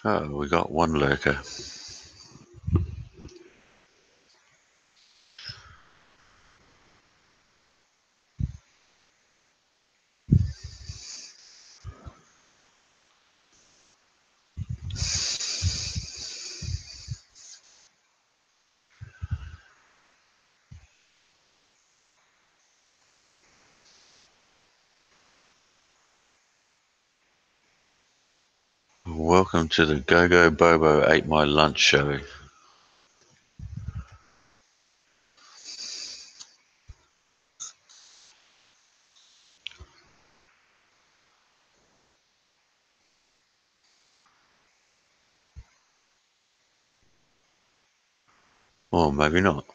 Oh, we got one lurker. Welcome to the GoGo BoBo Ate My Lunch show. Or maybe not.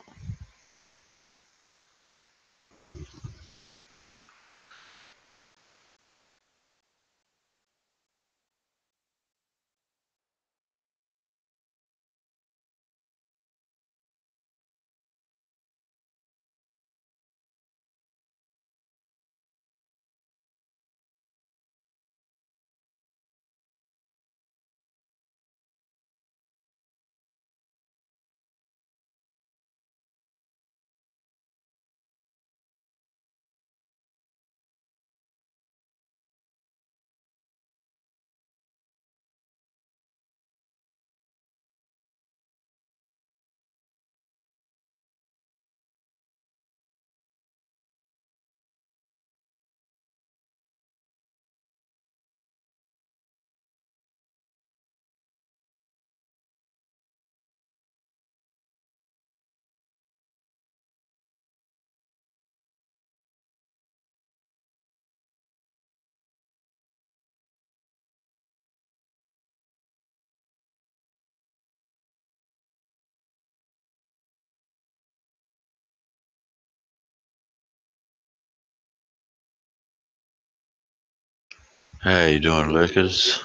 How you doing, lurkers?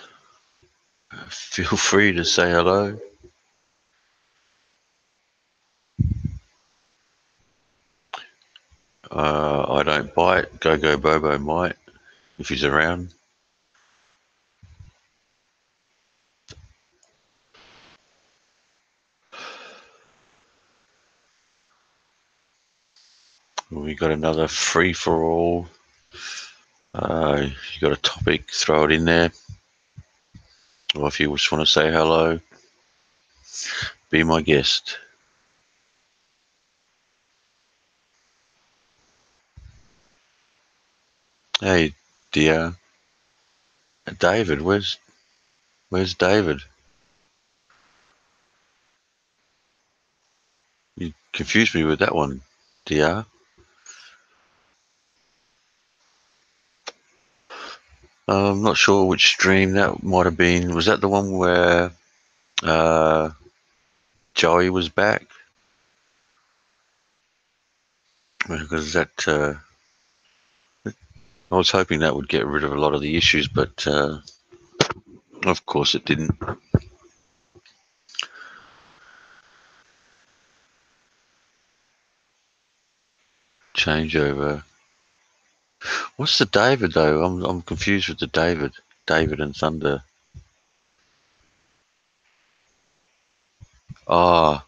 Feel free to say hello. I don't bite. GoGo BoBo might, if he's around. We got another free-for-all. You got a topic, throw it in there. Or if you just want to say hello, be my guest. Hey, dear. David, where's David? You confused me with that one, dear. I'm not sure which stream that might have been. Was that the one where Joey was back? Because that I was hoping that would get rid of a lot of the issues, but of course it didn't. Changeover. What's the David though? I'm confused with the David. David and Thunder. Ah,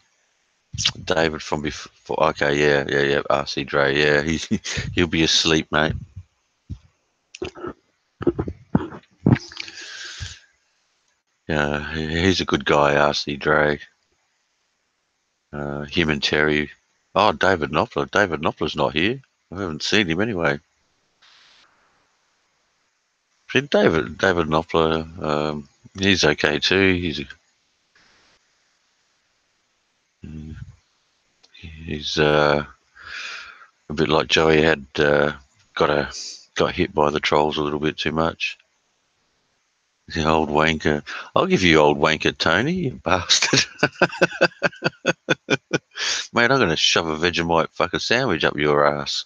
David from before. Okay, yeah. RC Dre. Yeah, he'll be asleep, mate. Yeah, he's a good guy, RC Dre. Him and Terry. Oh, David Knopfler. David Knopfler's not here. I haven't seen him anyway. See, David Knopfler, he's okay too. He's a bit like Joey had got hit by the trolls a little bit too much. The old wanker. I'll give you old wanker, Tony, you bastard. Mate, I'm going to shove a Vegemite fucking sandwich up your ass.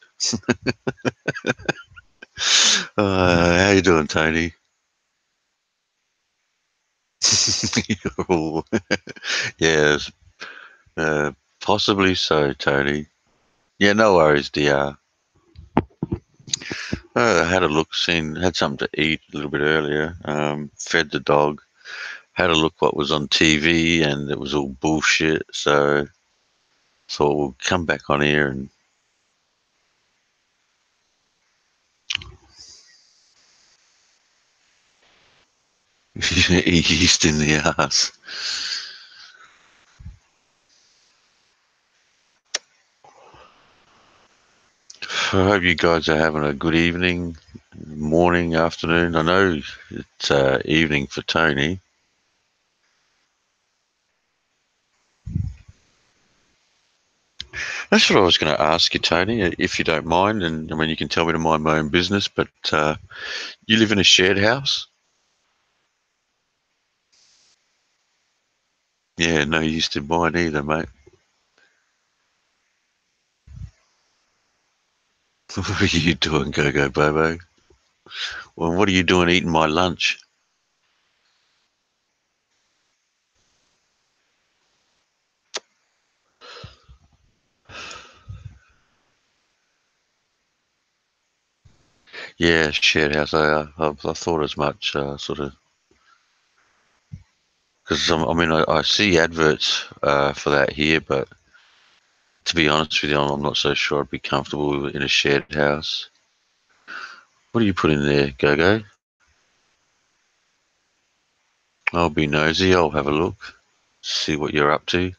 How you doing, Tony? Yes, possibly so, Tony. Yeah, no worries, dear. I had a look, had something to eat a little bit earlier. Fed the dog. Had a look what was on TV, and it was all bullshit. So thought we'll come back on here and east in the ass. I hope you guys are having a good evening, morning, afternoon. I know it's evening for Tony. That's what I was going to ask you, Tony, if you don't mind. And I mean, you can tell me to mind my own business, but you live in a shared house? Yeah, no use to mine either, mate. What are you doing, GoGo BoBo? Well, what are you doing eating my lunch? Yeah, shared house. I thought as much, sort of, because I mean, I see adverts for that here, but to be honest with you, I'm not so sure I'd be comfortable in a shared house. What do you put in there, GoGo? I'll be nosy. I'll have a look, see what you're up to.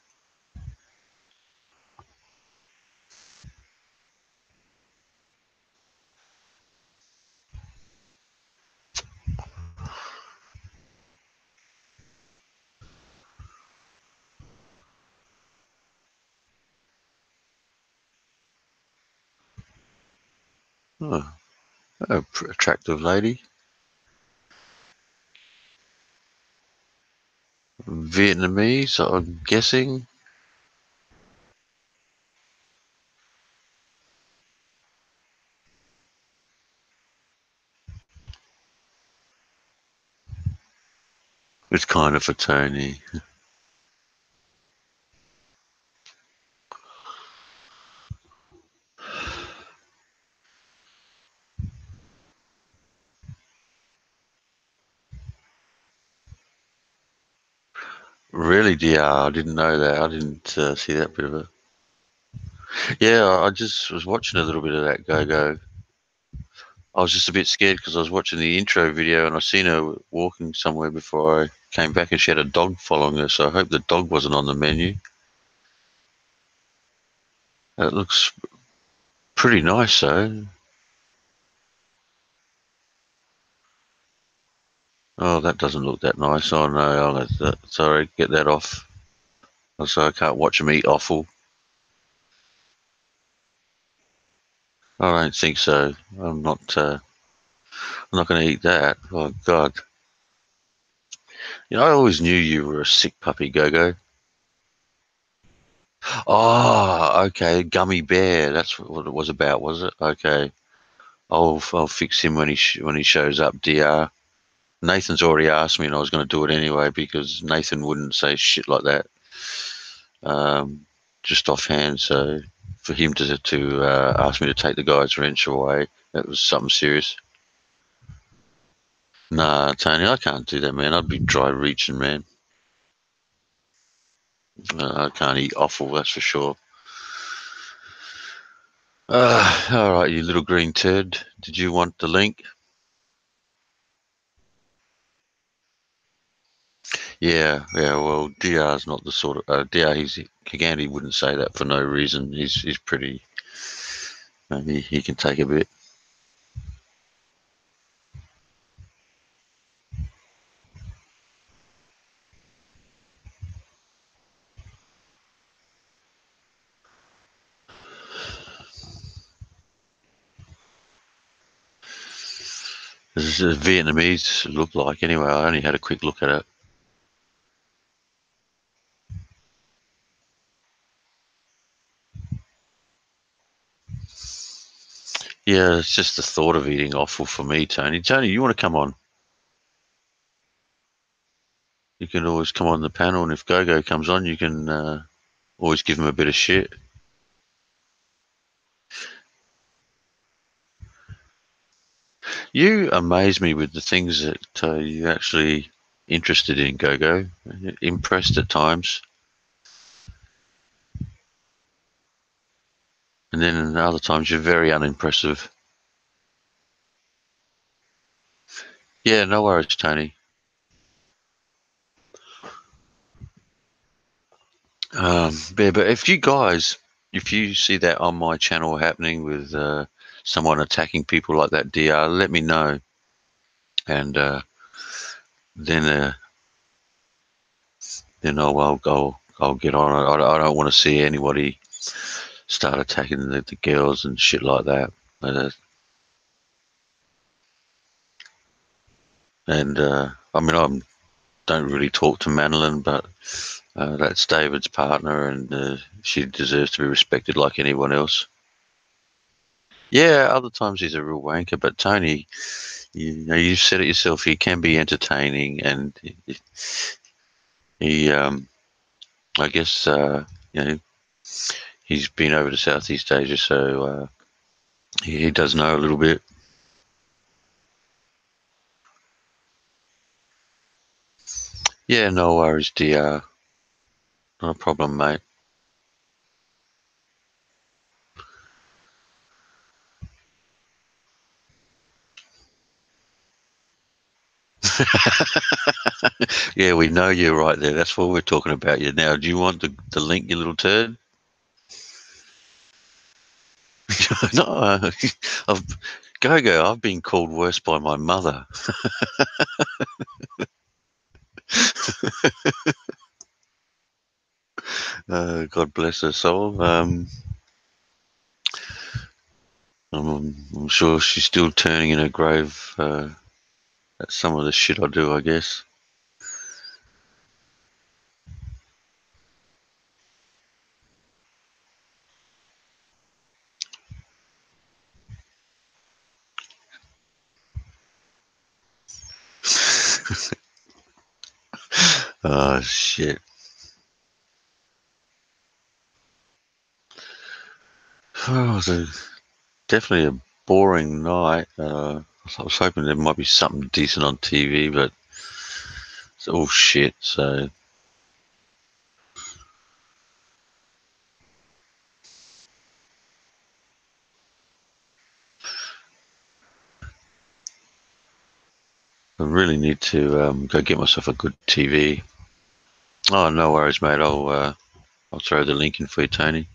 Oh, attractive lady. Vietnamese, I'm guessing. It's kind of for Tony. Really, DR? I didn't know that. I didn't see that bit of it. Yeah, I just was watching a little bit of that go. I was just a bit scared because I was watching the intro video and I seen her walking somewhere before I came back, and she had a dog following her. So I hope the dog wasn't on the menu. It looks pretty nice, though. Oh, that doesn't look that nice. Oh no, sorry, get that off. So I can't watch them eat offal. I don't think so. I'm not. I'm not going to eat that. Oh God. You know, I always knew you were a sick puppy, Gogo. Oh, okay, gummy bear. That's what it was about, was it? Okay, I'll fix him when when he shows up. Dr. Nathan's already asked me, and I was going to do it anyway because Nathan wouldn't say shit like that, just offhand. So for him to ask me to take the guy's wrench away, that was something serious. Nah, Tony, I can't do that, man. I'd be dry reaching, man. I can't eat offal, that's for sure. All right, you little green turd. Did you want the link? Yeah, yeah. Well, DR's not the sort of DR. He's again. He wouldn't say that for no reason. He's pretty. He can take a bit. This is Vietnamese look like anyway. I only had a quick look at it. Yeah, it's just the thought of eating offal for me, Tony. Tony, you want to come on? You can always come on the panel, and if GoGo comes on, you can always give him a bit of shit. You amaze me with the things that you're actually interested in, GoGo. Impressed at times, and then in other times you're very unimpressive. Yeah, no worries, Tony. Yeah, but if you see that on my channel happening with someone attacking people like that, DR, let me know, and then I'll get on it. I don't want to see anybody start attacking the girls and shit like that. Uh, and I mean, I don't really talk to Madeline, but that's David's partner, and she deserves to be respected like anyone else. Yeah, other times he's a real wanker, but Tony, you've said it yourself. He can be entertaining, and he I guess, you know, he's been over to Southeast Asia, so he does know a little bit. Yeah, no worries, DR. Not a problem, mate. Yeah, we know you're right there. That's what we're talking about you now. Do you want the link, you little turd? No, I've, GoGo, I've been called worse by my mother. God bless her soul. I'm sure she's still turning in her grave at some of the shit I do, I guess. Oh, shit. Oh, it was definitely a boring night. I was hoping there might be something decent on TV, but it's all shit, so I really need to go get myself a good TV. Oh, no worries, mate. I'll throw the link in for you, Tony.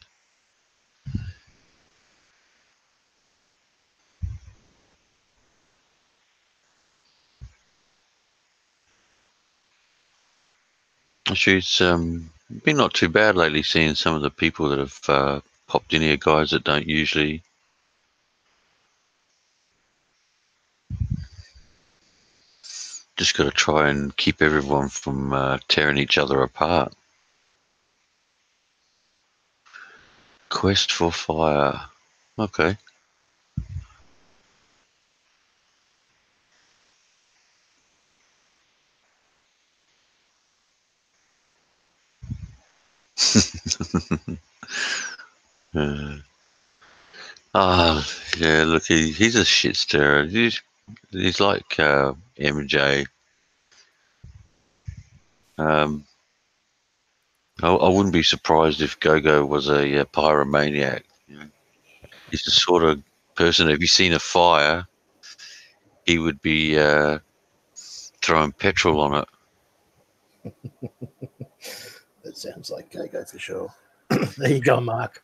Actually, it's been not too bad lately. Seeing some of the people that have popped in here, guys that don't usually. Just got to try and keep everyone from tearing each other apart. Quest for fire. Okay. uh, yeah. Look, he's a shit stirrer. He's like MJ. Um, I wouldn't be surprised if GoGo was a pyromaniac. You know? He's the sort of person. If he's seen a fire, he would be throwing petrol on it. That sounds like GoGo for sure. There you go, Mark.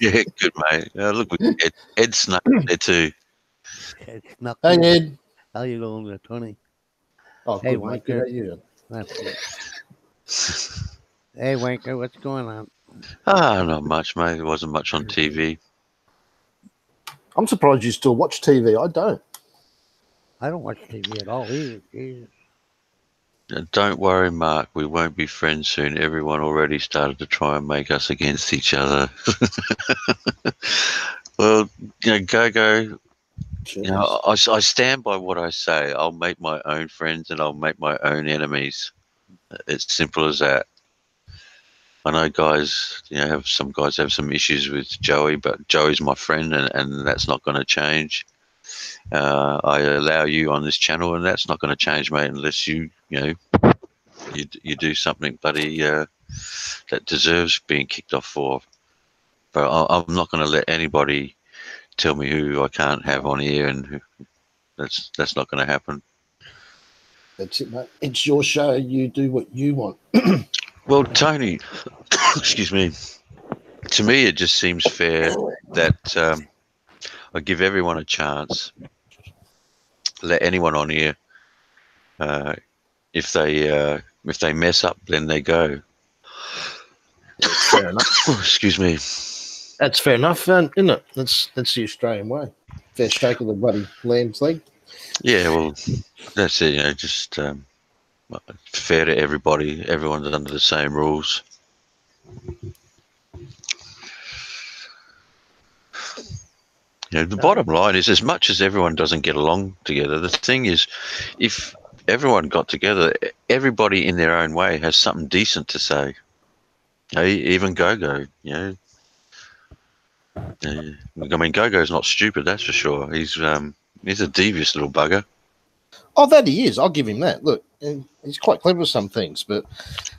Yeah, good mate. Look, Ed snuck there too. It's not Hey, Ed. How you doing there, Tony? Oh, Hey, good, mate. Good, how you? That's good. Hey, Wanker, what's going on? Not much, mate. There wasn't much on TV. I'm surprised you still watch TV. I don't. I don't watch TV at all either. Jesus. Don't worry, Mark. We won't be friends soon. Everyone already started to try and make us against each other. Well, GoGo. Jeez. I stand by what I say. I'll make my own friends and I'll make my own enemies. It's simple as that. I know guys, have some guys have some issues with Joey, but Joey's my friend, and that's not going to change. I allow you on this channel, and that's not going to change, mate, unless you do something bloody that deserves being kicked off for. But I'm not going to let anybody tell me who I can't have on here, and that's not going to happen. That's it, mate. It's your show. You do what you want. Well, Tony, excuse me. To me, it just seems fair that I give everyone a chance. Let anyone on here. If they mess up, then they go. That's fair enough. Excuse me. That's fair enough, isn't it? That's the Australian way. Fair shake of the bloody lamb's leg. Yeah, well, that's it. Just fair to everybody. Everyone's under the same rules. The bottom line is, as much as everyone doesn't get along together, the thing is, if everyone got together, everybody in their own way has something decent to say. Even GoGo, I mean, GoGo's not stupid, that's for sure. He's a devious little bugger. Oh, that he is. I'll give him that. Look, he's quite clever with some things, but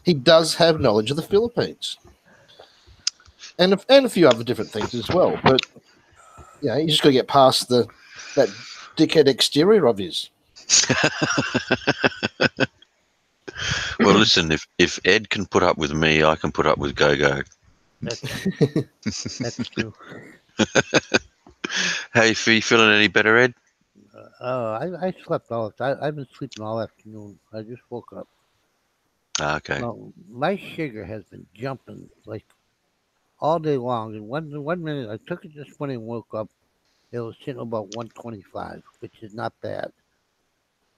he does have knowledge of the Philippines and a few other different things as well. But you just got to get past that dickhead exterior of his. Well, listen, if Ed can put up with me, I can put up with GoGo. That's true. Hey, you feeling any better, Ed? I slept all. I've been sleeping all afternoon. I just woke up. Okay. Well, my sugar has been jumping like all day long. And one minute I took it this morning and woke up, it was sitting about 125, which is not bad.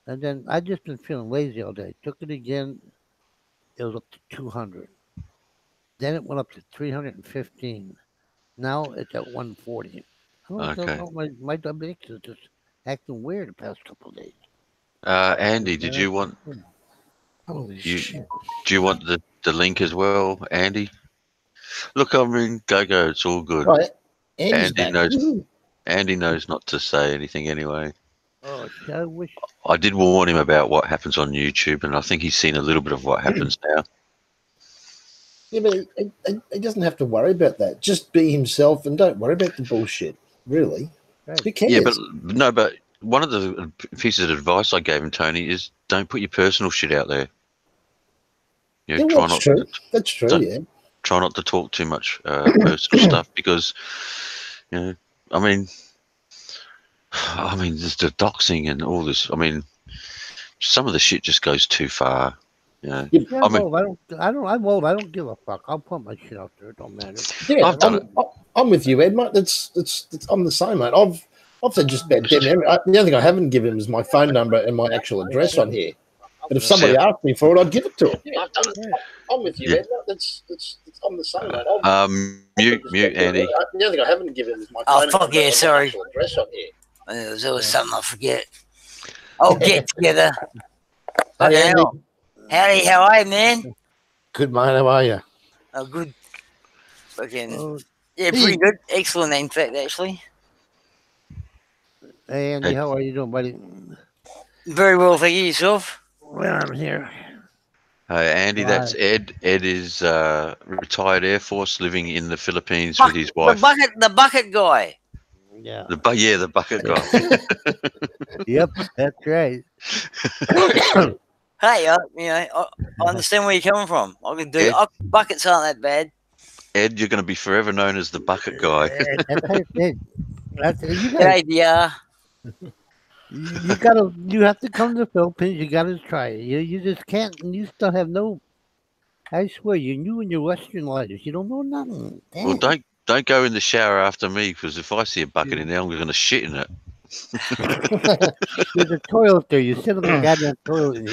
And then I just been feeling lazy all day. Took it again, it was up to 200. Then it went up to 315. Now it's at 140. I don't Okay. know, my diabetes is just acting weird the past couple of days. Andy, did you want Holy shit! do you want the link as well, Andy? Look, I mean, GoGo, it's all good. Right, Andy's Andy back. knows. Andy knows not to say anything anyway. Oh, I wish. I did warn him about what happens on YouTube, and I think he's seen a little bit of what happens now. Yeah, but he doesn't have to worry about that. Just be himself and don't worry about the bullshit. Really, Right. who cares? Yeah, but one of the pieces of advice I gave him, Tony, is don't put your personal shit out there. Yeah, well, that's true. That's true. Yeah. Try not to talk too much personal stuff because, I mean, there's the doxing and all this. I mean, some of the shit just goes too far. Yeah, I mean, I'm old. I don't give a fuck. I'll put my shit out there. It don't matter. Yeah, I've done it. I'm with you, Ed, mate. I'm the same, mate. I've said just about damn everything. The only thing I haven't given him is my phone number and my actual address on here. But if somebody asked me for it, I'd give it to him. Yeah, I've done it. I'm with you, Ed. I'm the same, mate. Mute, Andy. The only thing I haven't given him is my phone fuck number yeah, and sorry. my actual address on here. There's always something I forget. I'll get together. Hey, Fucking Andy. hell. Howdy, how are you, man? Good, mate. How are you? Oh, good. Fucking, Oh, yeah, pretty good. Excellent, in fact, actually. hey, Andy, how are you doing, buddy? Very well, thank you. Yourself? Well, I'm here. Hey, Andy, Right. that's Ed. Ed is retired Air Force living in the Philippines with his wife. The bucket guy. Yeah. The bucket guy. Yep, that's right. Hey, I understand where you're coming from. I can do Ed? buckets aren't that bad. Ed, you're going to be forever known as the bucket guy. That's how it is. Hey, yeah. You have to come to the Philippines. You gotta try it. You just can't. You still have no. I swear, you're new in your Western lives. You don't know nothing. Well, don't go in the shower after me, because if I see a bucket in there, I'm going to shit in it. There's a toilet there. You sit on the goddamn toilet.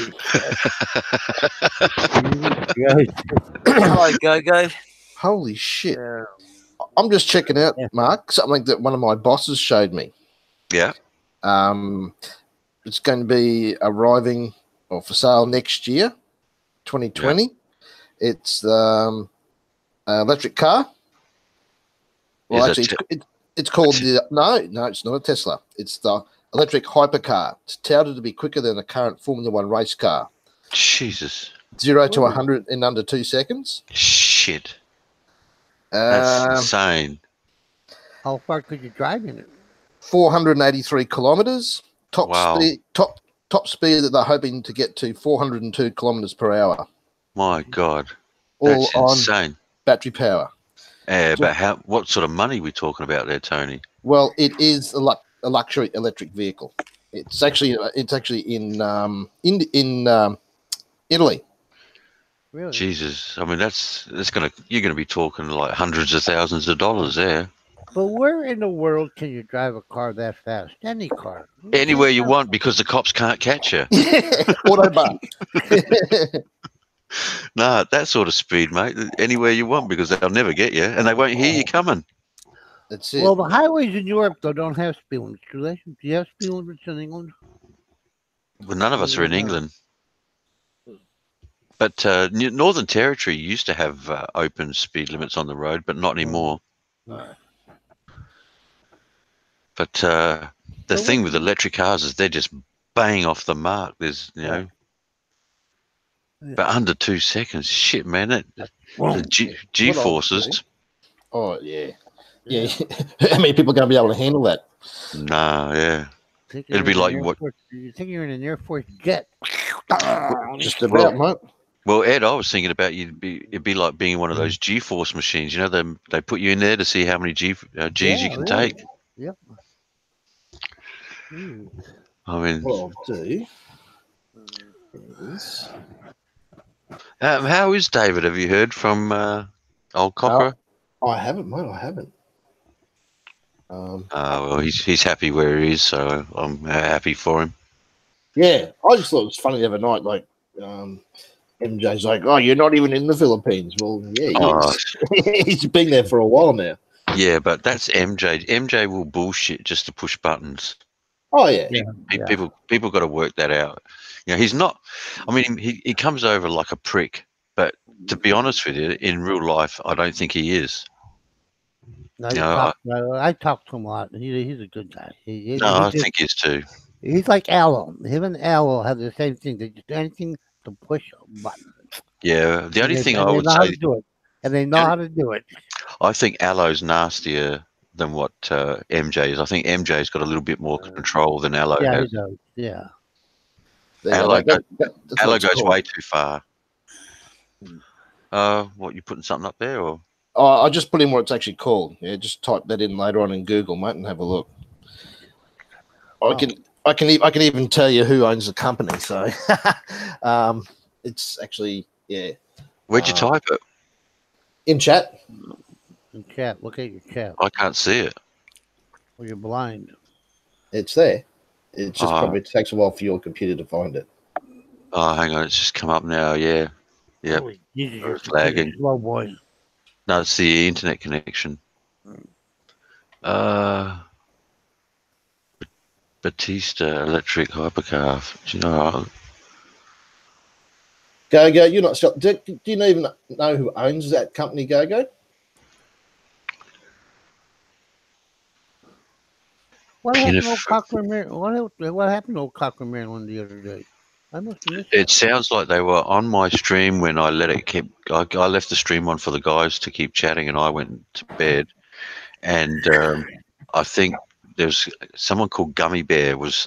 Hello, GoGo. Holy shit. I'm just checking out, Yeah. Mark, something that one of my bosses showed me. Yeah. It's going to be arriving or for sale next year, 2020. It's the electric car. Well, Is actually, it's called the no, it's not a Tesla. It's the electric hypercar. It's touted to be quicker than the current Formula One race car. Jesus. 0 to 100 in under 2 seconds. Shit. That's insane. How far could you drive in it? 483 kilometers. Top Wow. speed. Top speed that they're hoping to get to 402 kilometers per hour. My God. All That's on insane. battery power. But what sort of money are we talking about there, Tony? Well, it is a luxury electric vehicle. It's actually in Italy. Really? Jesus. I mean, you're gonna be talking like hundreds of thousands of dollars there. But where in the world can you drive a car that fast? Any car. Anywhere you want because the cops can't catch you. Autobahn. No, that sort of speed, mate. Anywhere you want because they'll never get you and they won't hear you coming. That's it. Well, the highways in Europe, though, don't have speed limits, do they? Do you have speed limits in England? Well, none of us are in England. But Northern Territory used to have open speed limits on the road, but not anymore. But the thing with electric cars is they're just bang off the mark. There's, but under 2 seconds, shit, man. The G forces. Oh yeah. How many people are going to be able to handle that? Nah, yeah. It'll be like what? You think you're in an Air Force jet? Just about, mate. Well, Ed, I was thinking about it'd be like being one of those G-force machines. You know, they put you in there to see how many G's you can take. Yep. I mean, what I'll do is... how is David? Have you heard from old Cocker? I haven't, mate. I haven't. Well, he's happy where he is, so I'm happy for him. Yeah, I just thought it was funny the other night. Like, MJ's like, "Oh, you're not even in the Philippines." Well, yeah, he's been there for a while now. Yeah, but that's MJ. MJ will bullshit just to push buttons. Oh yeah. People got to work that out. You know, he's not. I mean, he comes over like a prick, but to be honest with you, in real life, I don't think he is. No, I talk to him a lot. He's a good guy. I think he is too. He's like Aloe. Him and Aloe have the same thing. They just do anything to push a button. Yeah, the only thing I would say, and they know how to do it. I think Aloe's nastier than what MJ is. I think MJ's got a little bit more control than Aloe has. He does. Yeah. Aloe goes way too far. What, you putting something up there, or? Oh, I just put in what it's actually called. Yeah, just type that in later on in Google, mate, and have a look. I can even tell you who owns the company. So, it's actually Where'd you type it? In chat. In chat. Look at your chat. I can't see it. Well, you're blind. It's there. It just probably takes a while for your computer to find it. Oh, hang on, it's just come up now. Yeah. It's lagging. Slow boy. No, it's the internet connection. Batista electric hypercar. Do you know? GoGo, you're not. Do you even know who owns that company, GoGo? What happened to old Cochran Maryland the other day? I must have missed It sounds like they were on my stream when I let it keep. I left the stream on for the guys to keep chatting, and I went to bed. And I think there's someone called Gummy Bear was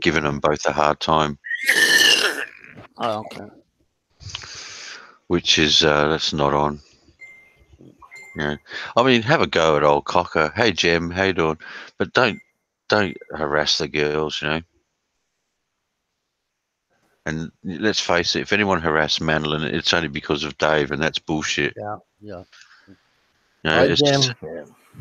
giving them both a hard time. Oh, okay. Which is that's not on. Yeah, I mean, have a go at old Cocker. Hey, Jem, how you doing? But don't harass the girls, you know. And let's face it, if anyone harassed Madeline, it's only because of Dave, and that's bullshit. Yeah. You know, it's just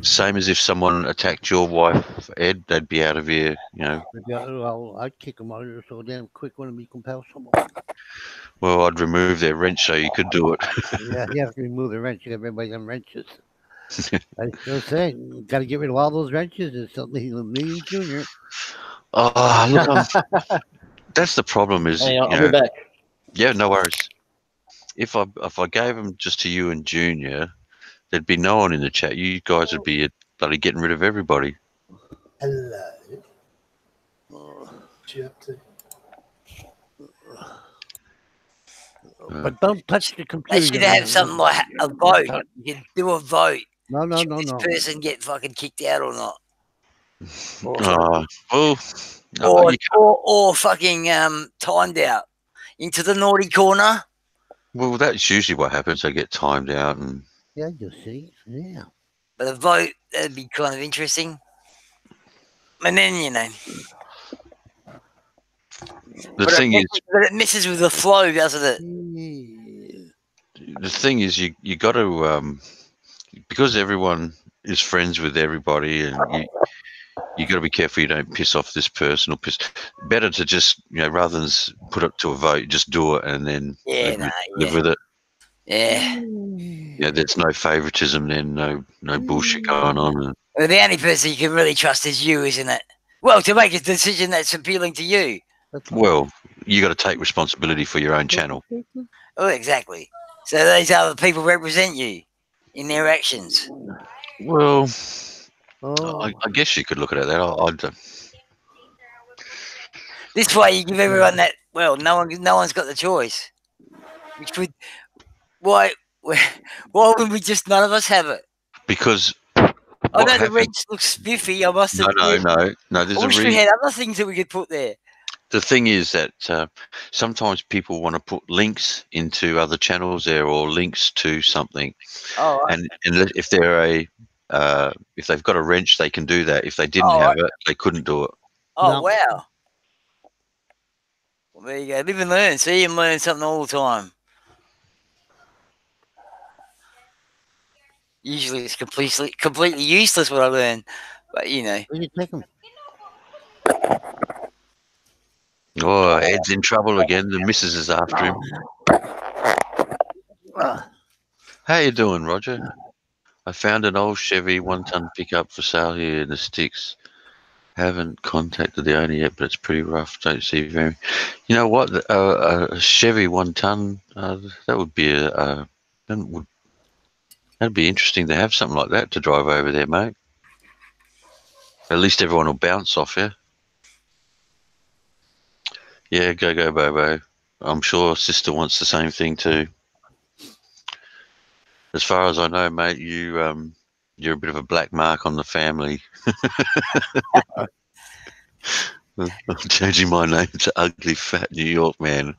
same as if someone attacked your wife, Ed, they'd be out of here, you know. Well, I'd kick them out of here so damn quick when it becomes possible. Well, I'd remove their wrench so you could do it. Yeah, you have to remove the wrench. You got everybody on wrenches. I still say, got to get rid of all those wrenches. It's something me, Junior. Oh, look, that's the problem. Is Hang on, I'll be back. yeah, no worries. If I gave them just to you and Junior, there'd be no one in the chat. You guys would be bloody getting rid of everybody. Hello. What you up to? But don't touch the computer. They should have something like a vote. You can do a vote. No, Should this person get fucking kicked out or not? Well, Or you can't. or fucking timed out into the naughty corner. Well, that's usually what happens. They get timed out, and Yeah, you see. Yeah. But a vote, that'd be kind of interesting. And then, you know. the thing is, but it messes with the flow, doesn't it? you got to because everyone is friends with everybody, and you got to be careful you don't piss off this person or piss. Better to just rather than put it to a vote, just do it and then live with it. Yeah. Yeah, there's no favoritism then, no bullshit going on. Well, the only person you can really trust is you, isn't it? Well, to make a decision that's appealing to you. Well, you got to take responsibility for your own channel. Oh, exactly. So these other people represent you in their actions. Well, I guess you could look at it that. I don't. This way, you give everyone that. Well, no one's got the choice. Which would why would we just none of us have it? Because I know the wrench looks spiffy. I must admit. No. There's I wish we had other things that we could put there. The thing is that sometimes people want to put links into other channels there or links to something. Oh, and if they're if they've got a wrench, they can do that. If they didn't have it, they couldn't do it. Oh, No. wow. Well, there you go. Live and learn. See, I'm learning something all the time. Usually it's completely useless what I learn. But, you know. Where you take them? Oh, Ed's in trouble again. The missus is after him. How you doing, Roger? I found an old Chevy 1-ton pickup for sale here in the sticks. Haven't contacted the owner yet, but it's pretty rough. Don't see very. You know what? A Chevy 1-ton. That would be that'd be interesting to have something like that to drive over there, mate. At least everyone will bounce off you. Yeah, GoGo BoBo. I'm sure sister wants the same thing too. As far as I know, mate, you're a bit of a black mark on the family. I'm changing my name to Ugly Fat New York Man.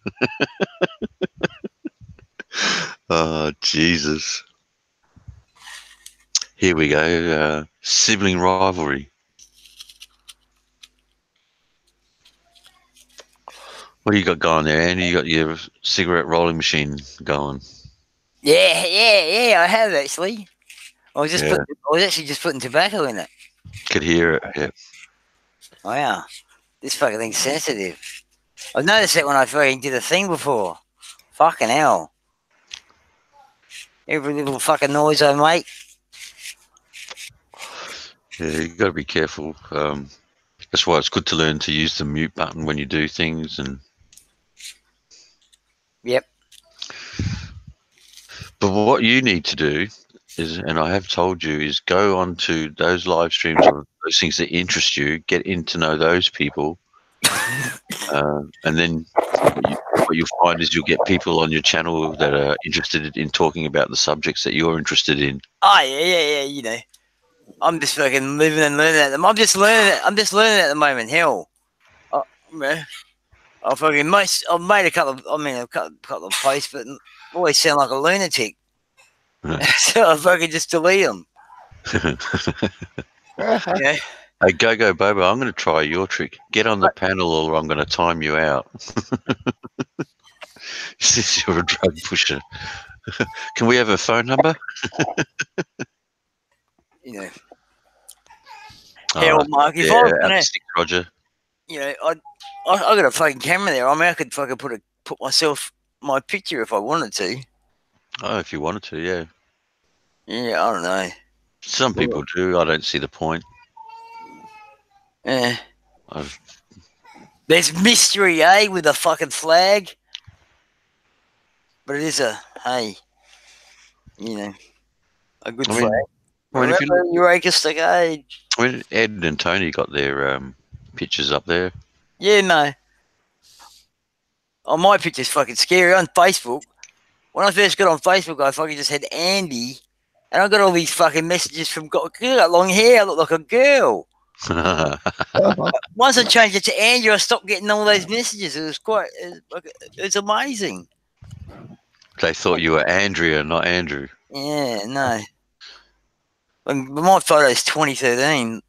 Oh, Jesus. Here we go. Sibling rivalry. What do you got going there, Andy? You got your cigarette rolling machine going. Yeah, I have actually. I was actually just putting tobacco in it. Could hear it, yeah. Wow. This fucking thing's sensitive. I've noticed that when I fucking did a thing before. Fucking hell. Every little fucking noise I make. Yeah, you got to be careful. That's why it's good to learn to use the mute button when you do things. And Yep. but what you need to do is, and I have told you, is go on to those live streams of those things that interest you, get in to know those people, and then what you'll find is you'll get people on your channel that are interested in talking about the subjects that you're interested in. Oh yeah. You know, I'm just fucking living and learning at them. I'm just learning at the moment. Hell, I've made a couple of posts, but I always sound like a lunatic. So I fucking just delete them. Yeah. Hey, GoGo BoBo, I'm going to try your trick. Get on the panel or I'm going to time you out. Since you're a drug pusher. Can we have a phone number? You know. Hell, Mark, if I was gonna, Roger. You know, I got a fucking camera there. I mean, I could fucking put my picture if I wanted to. Oh, if you wanted to, yeah. Yeah, I don't know. Some people do. I don't see the point. Yeah. I've, There's mystery, eh, with a fucking flag. But it is a good I flag. mean, Remember if you look, Eureka Age? Ed and Tony got their pictures up there. Yeah, no. Oh, my picture's fucking scary on Facebook. When I first got on Facebook, I fucking just had Andy, and I got all these fucking messages from you got long hair, I look like a girl. Once I changed it to Andrew, I stopped getting all those messages. It was it's amazing. They thought you were Andrea, not Andrew. Yeah, no. My photo is 2013.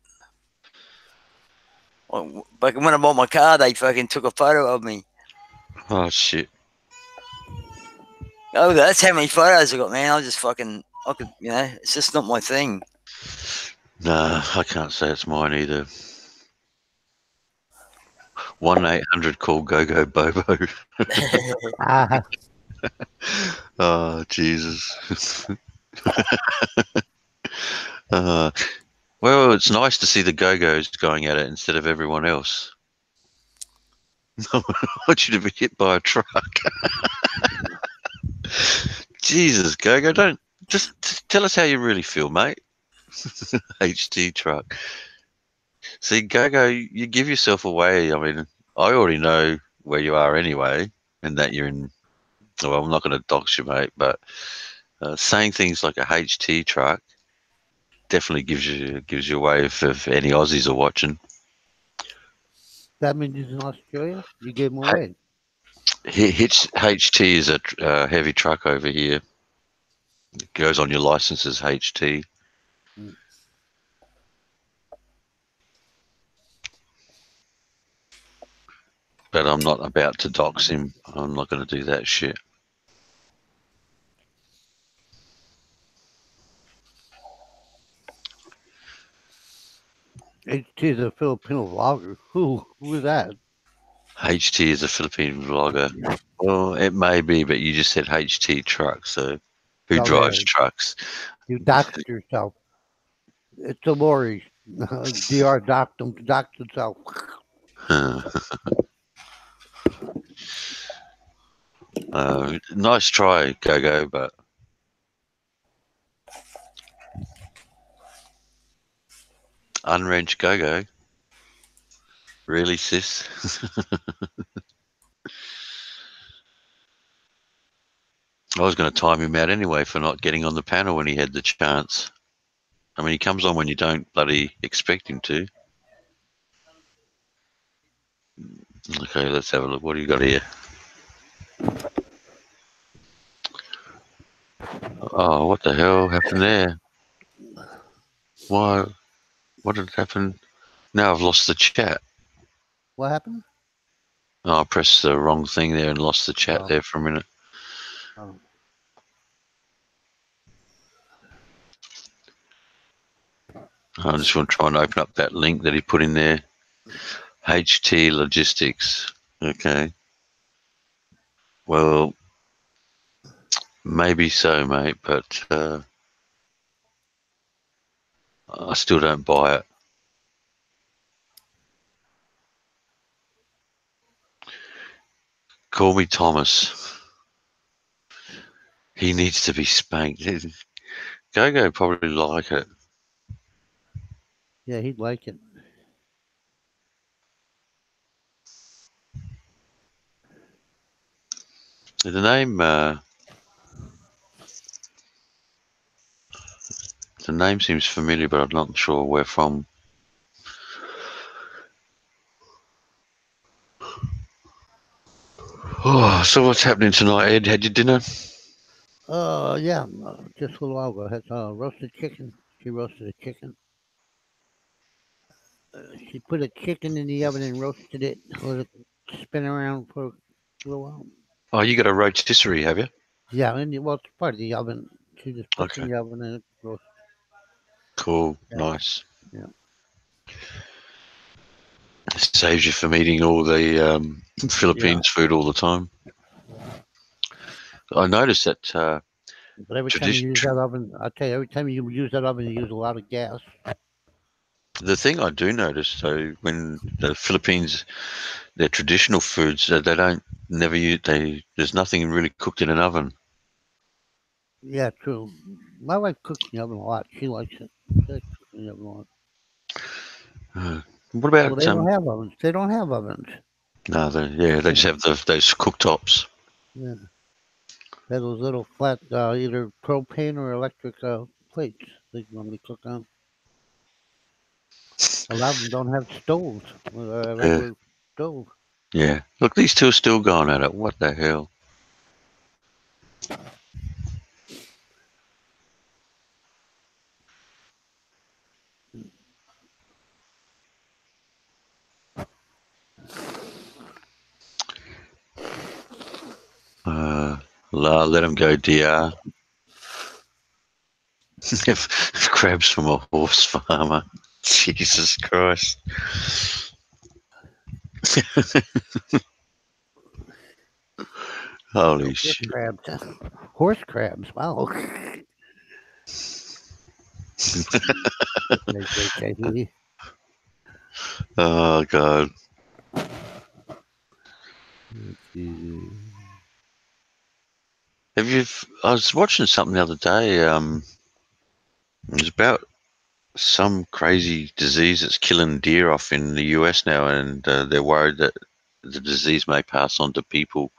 Like when I bought my car, they fucking took a photo of me. Oh shit! Oh, that's how many photos I got, man. It's just not my thing. Nah, I can't say it's mine either. 1-800 call GoGo BoBo. Oh Jesus! Well, it's nice to see the Go-Go's going at it instead of everyone else. I want you to be hit by a truck. Jesus, Go-Go, don't just tell us how you really feel, mate. HT truck. See, Go-Go, you give yourself away. I mean, I already know where you are anyway, and that you're in. Well, I'm not going to dox you, mate, but saying things like a HT truck definitely gives you away if any Aussies are watching. That means he's in Australia? You gave him away. HT is a heavy truck over here. It goes on your license as HT. Mm. But I'm not about to dox him. I'm not going to do that shit. HT is a Filipino vlogger. Who is that? HT is a Philippine vlogger. Well, it may be, but you just said HT truck, so who Oh, drives yeah. trucks? You doxed yourself. It's a lorry. DR doxed himself. Nice try, Go-Go, but unwrenched Go-Go? Really, sis? I was going to time him out anyway for not getting on the panel when he had the chance. I mean, he comes on when you don't bloody expect him to. Okay, let's have a look. What do you got here? Oh, what the hell happened there? Why? What did happen? Now I've lost the chat. What happened? Oh, I pressed the wrong thing there and lost the chat Oh. there for a minute. Oh. I just want to try and open up that link that he put in there. HT Logistics. Okay. Well, maybe so, mate, but I still don't buy it. Call me Thomas. He needs to be spanked. Go-Go probably like it. Yeah, he'd like it. The name seems familiar, but I'm not sure where from. Oh, so what's happening tonight, Ed? Had your dinner? Yeah, just a little while ago. I had roasted chicken. She roasted a chicken. She put a chicken in the oven and roasted it. Let it spin around for a little while. Oh, you got a rotisserie, have you? Yeah, well, it's part of the oven. She just puts it Okay. in the oven and it roasts. Cool. Yeah. Nice. Yeah. Saves you from eating all the Philippines food all the time. I noticed that But every time you use that oven, I'll tell you, every time you use that oven, you use a lot of gas. The thing I do notice, though, when the Philippines, their traditional foods, they don't never use. There's nothing really cooked in an oven. Yeah, true. My wife cooks in the oven a lot. She likes it. She likes cooking in the oven a lot. What Well, about they don't have ovens. They don't have ovens. No, they just have those cooktops. Yeah. They have those little flat, either propane or electric plates they normally cook on. A lot of them don't have stoves, a Yeah, regular stove. yeah. Look, these two are still going at it. What the hell? Uh, let them go, DR. Crabs from a horse farmer. Jesus Christ. Holy Horse shit. crabs. Horse crabs. Wow. Okay. Oh, God. I was watching something the other day. It was about some crazy disease that's killing deer off in the US now, and they're worried that the disease may pass on to people.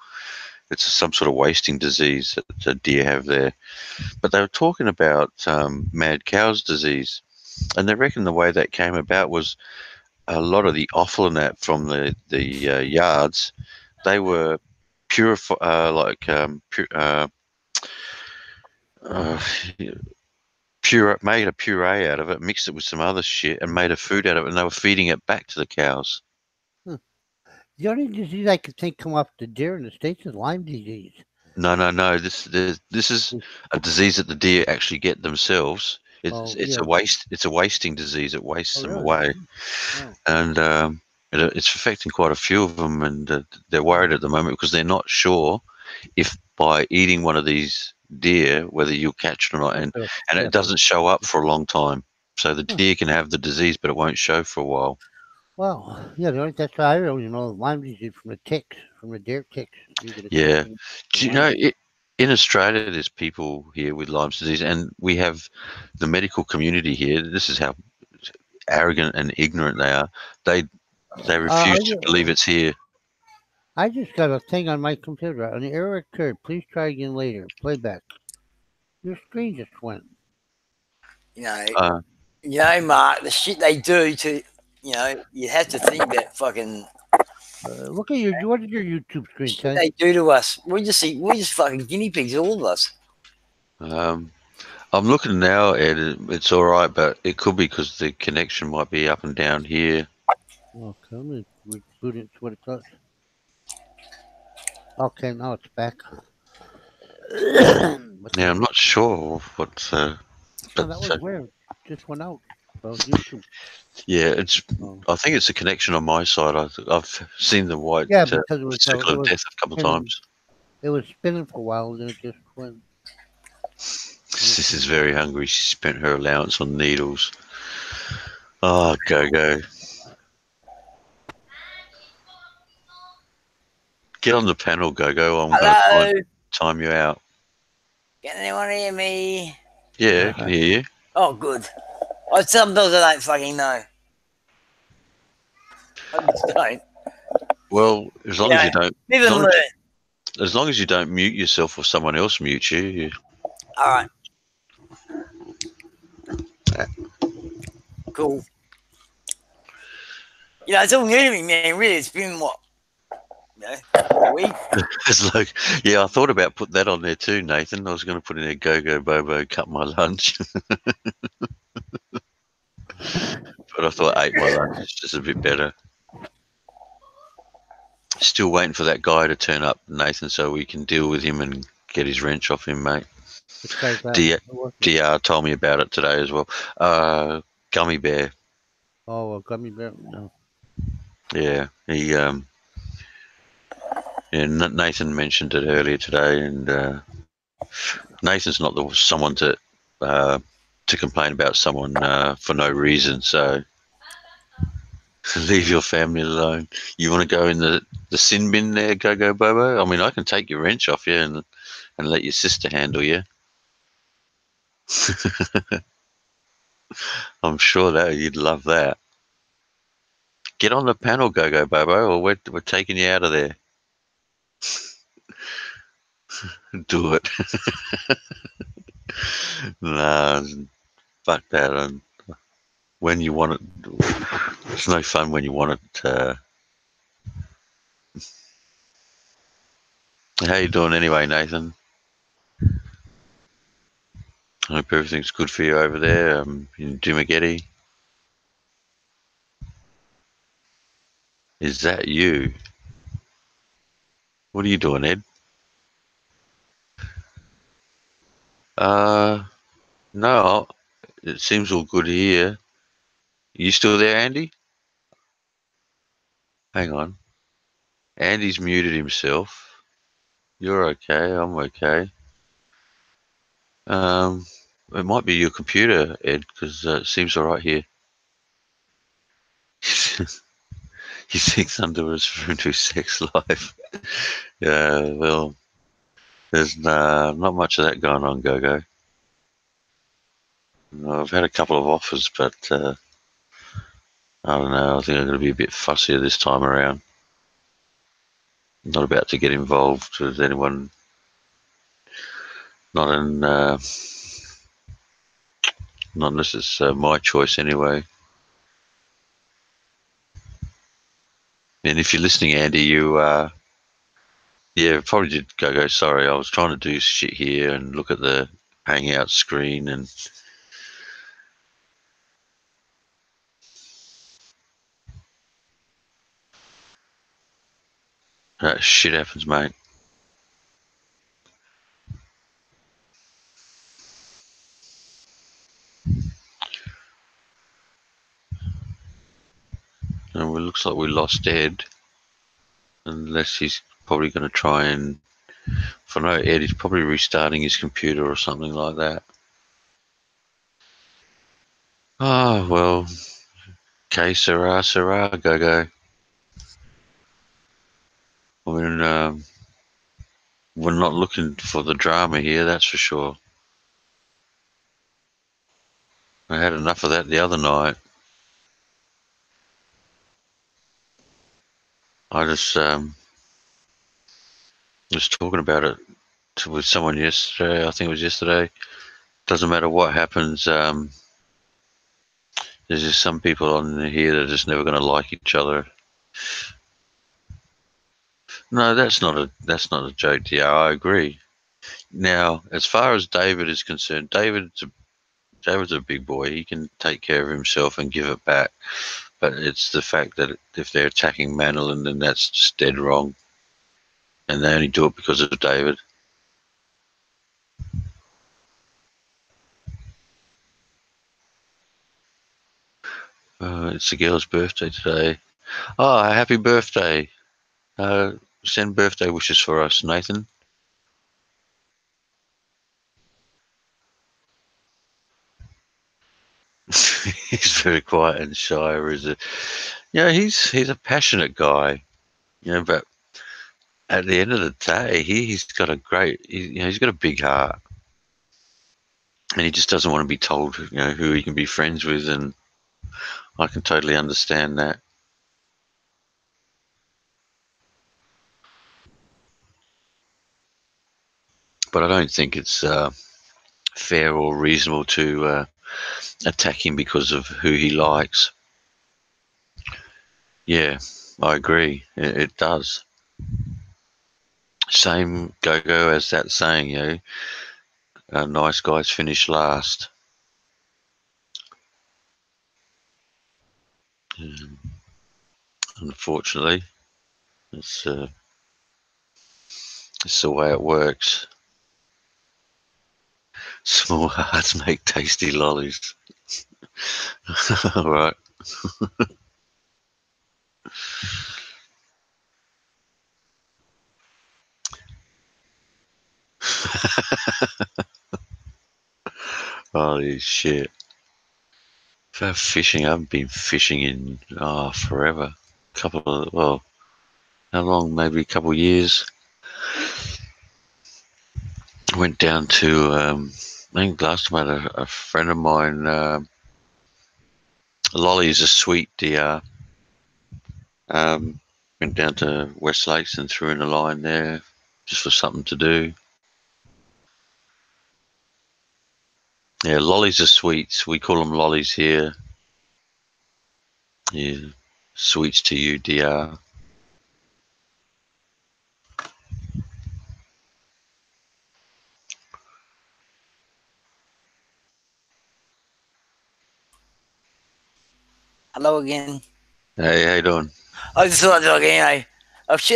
It's some sort of wasting disease that the deer have there. But they were talking about mad cow's disease, and they reckon the way that came about was a lot of the offal and that from the yards. They were purified, uh, pure, made a puree out of it, mixed it with some other shit, and made a food out of it, and they were feeding it back to the cows. Huh. The only disease I could think come off the deer in the States is Lyme disease. No. This is a disease that the deer actually get themselves. Oh, It's yeah. a waste. It's a wasting disease. It wastes Oh, them really? away, Oh, and it's affecting quite a few of them. And they're worried at the moment because they're not sure if by eating one of these deer whether you'll catch it or not. And yeah. it doesn't show up for a long time. So the Huh. deer can have the disease, but it won't show for a while. Well, yeah, the only that's why I really know Lyme disease from the ticks, from the deer ticks. You get a tick Yeah. from Do you Lyme know disease. in Australia there's people here with Lyme disease, and we have the medical community here. This is how arrogant and ignorant they are. They they I, refuse to believe ju- it's here. I just got a thing on my computer. An error occurred. Please try again later. Playback. Your screen just went. You know, Uh, Mark, the shit they do to, you have to think that fucking Look at your. What did your YouTube screen shit say? they do to us. We're just fucking guinea pigs, all of us. um, I'm looking now, Ed. It's all right, but it could be because the connection might be up and down here. Okay, let me reboot it to what it does. Okay, now it's back. Now I'm not sure what, Oh, but that was weird. Just went out. So YouTube. yeah, it's. Oh. I think it's a connection on my side. I've seen the white Yeah, because it was circle of death a couple of spinning. times. It was spinning for a while, and then it just went. This is very hungry. She spent her allowance on needles. Oh, go. Get on the panel, go. I'm going Hello? to time you out. Can anyone hear me? Yeah, I can hear you. Oh, good. Sometimes I don't fucking know. I just don't. Well, as long as you don't, Live as and long learn. as long as you don't mute yourself or someone else mute you. All right. Cool. It's all new to me, man. Really, it's been what? A week? It's like, yeah, I thought about putting that on there too, Nathan. I was going to put in a GoGo BoBo, cut my lunch, but I thought ate my lunch is just a bit better. Still waiting for that guy to turn up, Nathan, so we can deal with him and get his wrench off him, mate. Which guy's that? DR told me about it today as well. Gummy bear. Oh, a gummy bear. No. Yeah, Nathan mentioned it earlier today, and Nathan's not someone to complain about someone for no reason. So leave your family alone. You want to go in the sin bin there, GoGo BoBo? I mean, I can take your wrench off you and let your sister handle you. I'm sure that you'd love that. Get on the panel, GoGo BoBo, or we're taking you out of there. Do it. Nah, fuck that. When you want it, it's no fun when you want it. How you doing anyway, Nathan? I hope everything's good for you over there in Dumageddon. Is that you? What are you doing, Ed? No, it seems all good here. You still there, Andy? Hang on. Andy's muted himself. You're okay. I'm okay. It might be your computer, Ed, because it seems all right here. He thinks under was referring to his sex life. Yeah, well, there's not much of that going on, GoGo. I've had a couple of offers, but I don't know. I think I'm going to be a bit fussier this time around. I'm not about to get involved with anyone. Not unless it's my choice anyway. And if you're listening, Andy, you yeah, probably did GoGo. Sorry, I was trying to do shit here and look at the Hangout screen, and that shit happens, mate. And it looks like we lost Ed, unless he's probably going to try and. If I know Ed, he's probably restarting his computer or something like that. Oh, well. Okay, Sarah, GoGo. I mean, we're not looking for the drama here, that's for sure. I had enough of that the other night. I just was talking about it with someone yesterday. I think it was yesterday. Doesn't matter what happens. There's just some people on here that are just never going to like each other. No, that's not a joke, yeah, I agree. Now, as far as David is concerned, David's a big boy. He can take care of himself and give it back. But it's the fact that if they're attacking Manolin, then that's just dead wrong. And they only do it because of David. It's the girl's birthday today. Oh, happy birthday. Send birthday wishes for us, Nathan. He's very quiet and shy. He's a passionate guy, but at the end of the day, he's got he's got a big heart, and he just doesn't want to be told, who he can be friends with, and I can totally understand that. But I don't think it's fair or reasonable to attack him because of who he likes. Yeah, I agree. It does. Same GoGo as that saying, nice guys finish last. Unfortunately, it's the way it works. Small hearts make tasty lollies. All right. Holy shit. For fishing, I haven't been fishing in forever. How long? Maybe a couple of years. Went down to I think last time I had a friend of mine. Lolly's a sweet DR. Went down to West Lakes and threw in a line there just for something to do. Yeah, lollies are sweets. We call them lollies here. Yeah, sweets to you, DR. Hello again. Hey, how you doing? I just thought, like, I've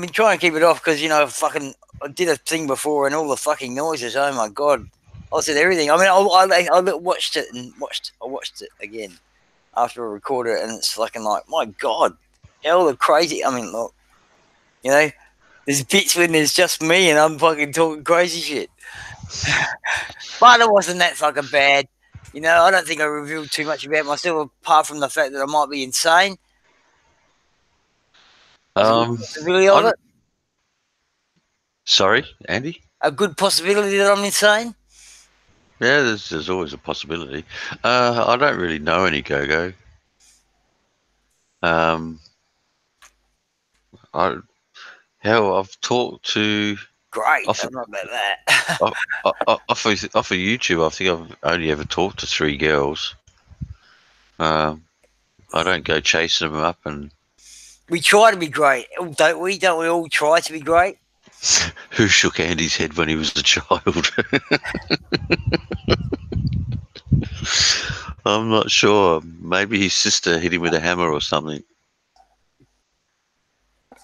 been trying to keep it off because, I did a thing before and all the fucking noises. Oh my God. I said everything. I mean, I watched it and I watched it again after I recorded it, and it's fucking like, my God, all the crazy. I mean, look, there's bits when there's just me and I'm fucking talking crazy shit. But it wasn't that fucking bad. I don't think I revealed too much about myself apart from the fact that I might be insane. There's a good possibility of it. Sorry, Andy? A good possibility that I'm insane. Yeah, there's always a possibility. I don't really know any GoGo. I've talked to Great. off, I don't know about that. off of YouTube. I think I've only ever talked to 3 girls. I don't go chasing them up and. We try to be great, don't we? Don't we all try to be great? Who shook Andy's head when he was a child? I'm not sure. Maybe his sister hit him with a hammer or something.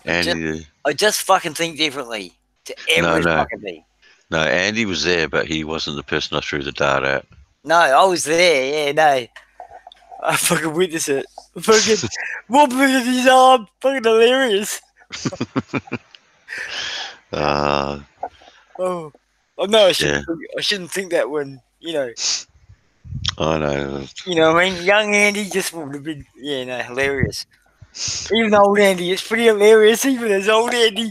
Andy, I just fucking think differently to every fucking thing. No, Andy was there, but he wasn't the person I threw the dart at. No, I was there. Yeah, no. I fucking witnessed it. Fucking whooping in his arm. Fucking hilarious. Oh, no, I shouldn't think that when, I know. I mean, young Andy just would have been, hilarious. Even old Andy, it's pretty hilarious, even as old Andy.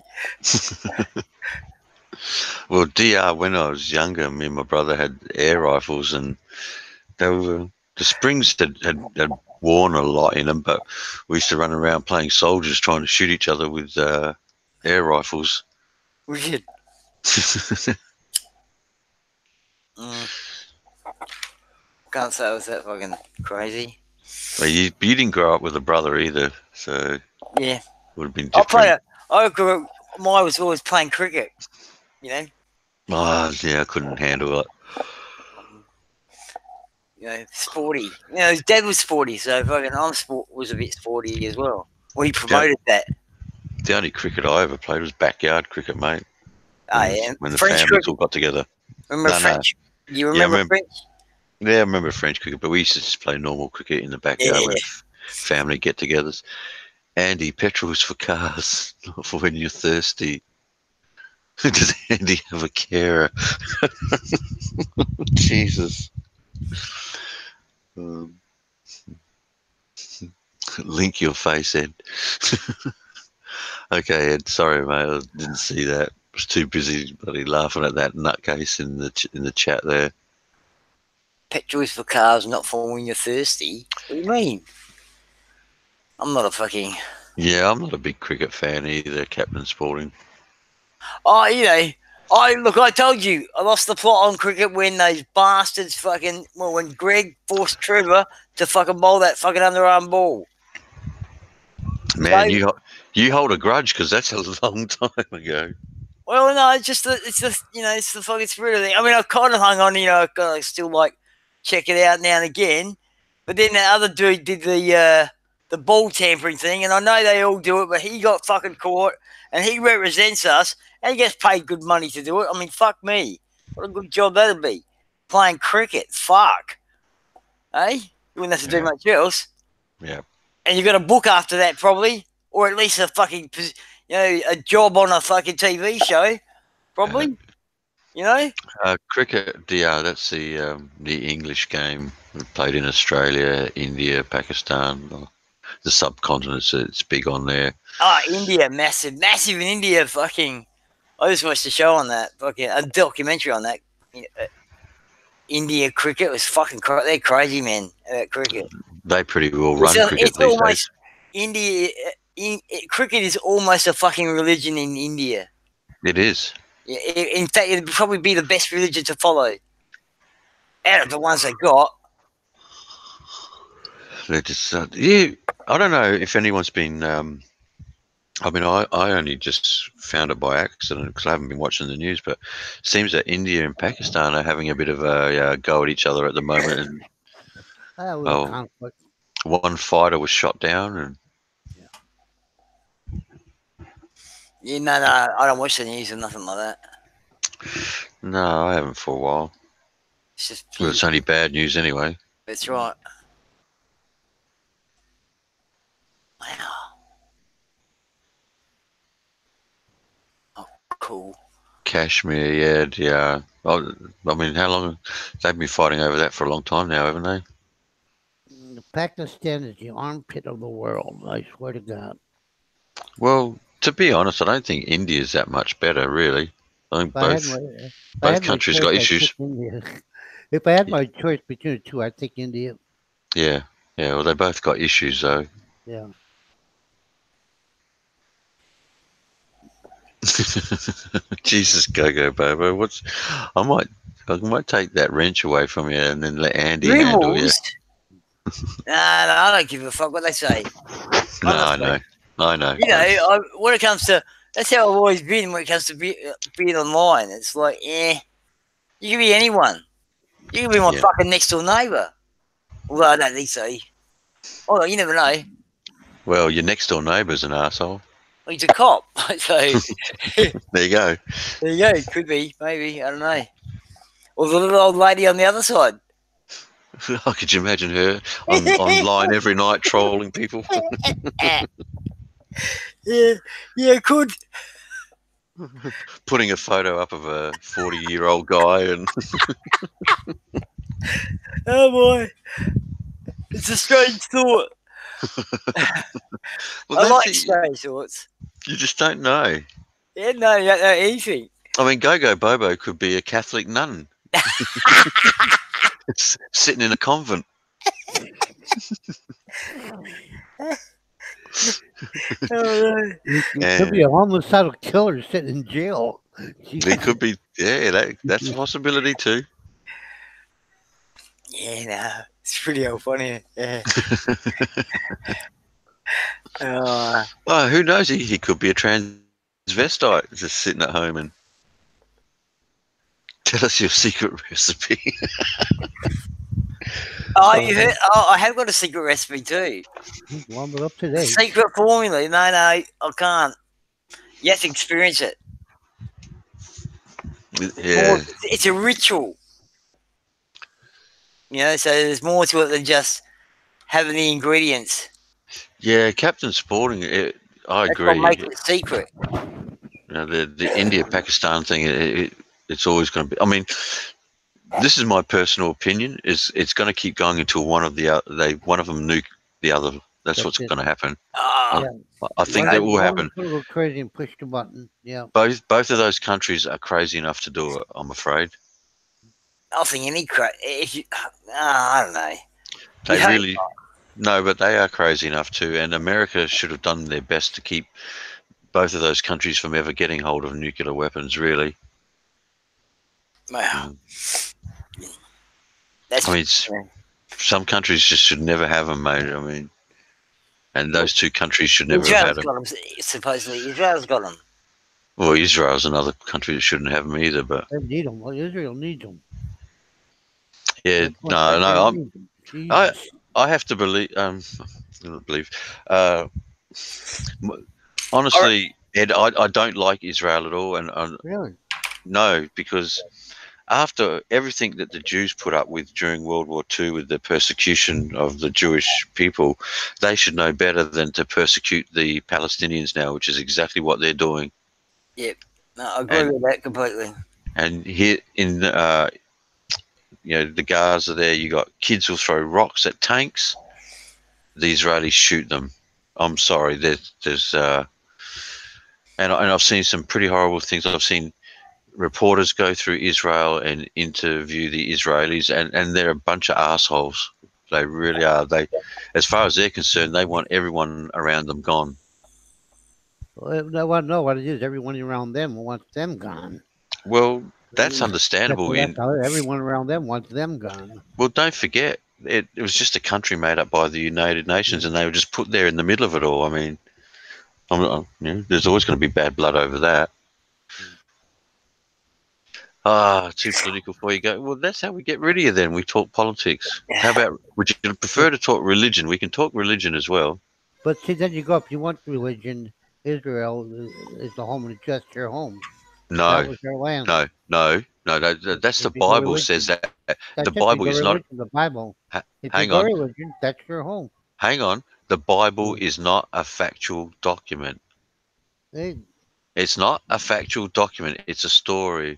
Well, DR, when I was younger, me and my brother had air rifles, and the springs had worn a lot in them, but we used to run around playing soldiers trying to shoot each other with air rifles. Weird. Can't say I was that fucking crazy. Well, you didn't grow up with a brother either, so yeah, would have been different. I was always playing cricket. Oh, yeah, I couldn't handle it. Sporty. His dad was sporty, so fucking was a bit sporty as well. Well, he promoted that. The only cricket I ever played was backyard cricket, mate. When the French families cricket. all got together. Remember French? You remember French? Yeah, I remember French cricket, but we used to just play normal cricket in the backyard with family get-togethers. Andy, petrol's for cars, not for when you're thirsty. Does Andy have a carer? Jesus. Link your face, Ed. Okay, Ed. Sorry, mate. I didn't see that. I was too busy bloody laughing at that nutcase in the chat there. Petrol is for cars, not for when you're thirsty. What do you mean? I'm not a fucking... Yeah, I'm not a big cricket fan either, Captain Sporting. Oh, I told you, I lost the plot on cricket when those bastards when Greg forced Trevor to fucking bowl that fucking underarm ball. Man, you hold a grudge because that's a long time ago. Well, no, it's the fucking spirit of it. I mean, I've kind of hung on, I still check it out now and again. But then the other dude did the ball tampering thing, and I know they all do it, but he got fucking caught, and he represents us, and he gets paid good money to do it. I mean, fuck me. What a good job that'd be. Playing cricket. Fuck. Hey? You wouldn't have to do much else. Yeah. And you got a book after that, probably, or at least a fucking, a job on a fucking TV show, probably. You know? Cricket, that's the English game played in Australia, India, Pakistan, the subcontinents. It's big on there. Oh, India, massive in India. Fucking, I just watched a show on that. Fucking a documentary on that. India cricket was fucking. They're crazy, man. About cricket. They pretty well run cricket It's these almost days. India. Cricket is almost a fucking religion in India. It is. In fact, it'd probably be the best religion to follow out of the ones they got. They're just yeah. I don't know if anyone's been. I mean, I only just found it by accident because I haven't been watching the news. But it seems that India and Pakistan are having a bit of a go at each other at the moment. And A little conflict. one fighter was shot down, and Yeah, no, I don't watch the news or nothing like that. no, I haven't for a while. It's just. Well, it's only bad news anyway. That's right. Wow. Oh, cool. Kashmir, yeah. I mean, how long? They've been fighting over that for a long time now, haven't they? Pakistan is the armpit of the world. I swear to God. Well, to be honest, I don't think India's that much better, really. I think both countries got issues. If I had my choice between the two, I'd take India. Yeah. Well, they both got issues, though. Yeah. Jesus, GoGo BoBo. I might take that wrench away from you and then let Andy handle you. No, I don't give a fuck what they say. No, I know. You know, when it comes to, that's how I've always been when it comes to being online. It's like, you can be anyone. You can be my fucking next door neighbour. Although I don't think so. Oh, you never know. Well, your next door neighbour's an asshole. Well, he's a cop. So there you go. There you go. Could be, maybe. I don't know. Or the little old lady on the other side. Oh, could you imagine her online every night trolling people? Yeah, could. Putting a photo up of a 40-year-old guy and oh boy, it's a strange thought. well, I like strange thoughts. You just don't know. Yeah, no, you don't know anything. I mean, GoGo BoBo could be a Catholic nun. Sitting in a convent. Could be a homicidal killer sitting in jail. It could be, that's a possibility too. Yeah, no, it's pretty old funny. Yeah. Oh, who knows? He could be a transvestite just sitting at home and tell us your secret recipe. Oh, you heard? Oh, I have got a secret recipe too. Warm it up today. Secret formula. No, I can't. You have to experience it. Yeah. It's a ritual. You know, so there's more to it than just having the ingredients. Yeah, Captain Sporting, I agree. That's what makes it secret. You know, the India-Pakistan thing, it's always going to be... I mean, this is my personal opinion, is it's going to keep going until one of them nuke the other. That's what's going to happen. I think that will happen. Go crazy and push the button. Yeah. Both of those countries are crazy enough to do it, I'm afraid. I think I don't know. They really... No, but they are crazy enough too, and America should have done their best to keep both of those countries from ever getting hold of nuclear weapons, really. Wow. Some countries just should never have them, mate. I mean, and those two countries should never have had them. Got them. Supposedly, Israel's got them. Well, Israel's another country that shouldn't have them either, but... They need them. Well, Israel needs them. Yeah, I have to believe. Honestly, Ed, I don't like Israel at all, and Really? No, because after everything that the Jews put up with during World War II, with the persecution of the Jewish people, they should know better than to persecute the Palestinians now, which is exactly what they're doing. Yep, no, I agree with that completely. And here in the Gaza, there you got kids will throw rocks at tanks. The Israelis shoot them. I'm sorry. There's and I've seen some pretty horrible things. I've seen reporters go through Israel and interview the Israelis, and they're a bunch of assholes. They really are. They, as far as they're concerned, they want everyone around them gone. Well, no, what it is, everyone around them wants them gone. Well, that's That's, understandable. that's how everyone around them wants them gone. Well, don't forget, it was just a country made up by the United Nations, and they were just put there in the middle of it all. I mean, there's always going to be bad blood over that. Too political for you. Go, well, that's how we get rid of you then. We talk politics. How about, would you prefer to talk religion? We can talk religion as well. But see, then you go, if you want religion, Israel is the home of just your home. That No, was their land. no. That's the If you go Bible religion, says that. The that's it, Bible you go is not. religion, the Bible. If you Hang go on, religion, that's your home. hang on. The Bible is not a factual document. Hey, It's not a factual document. It's a story.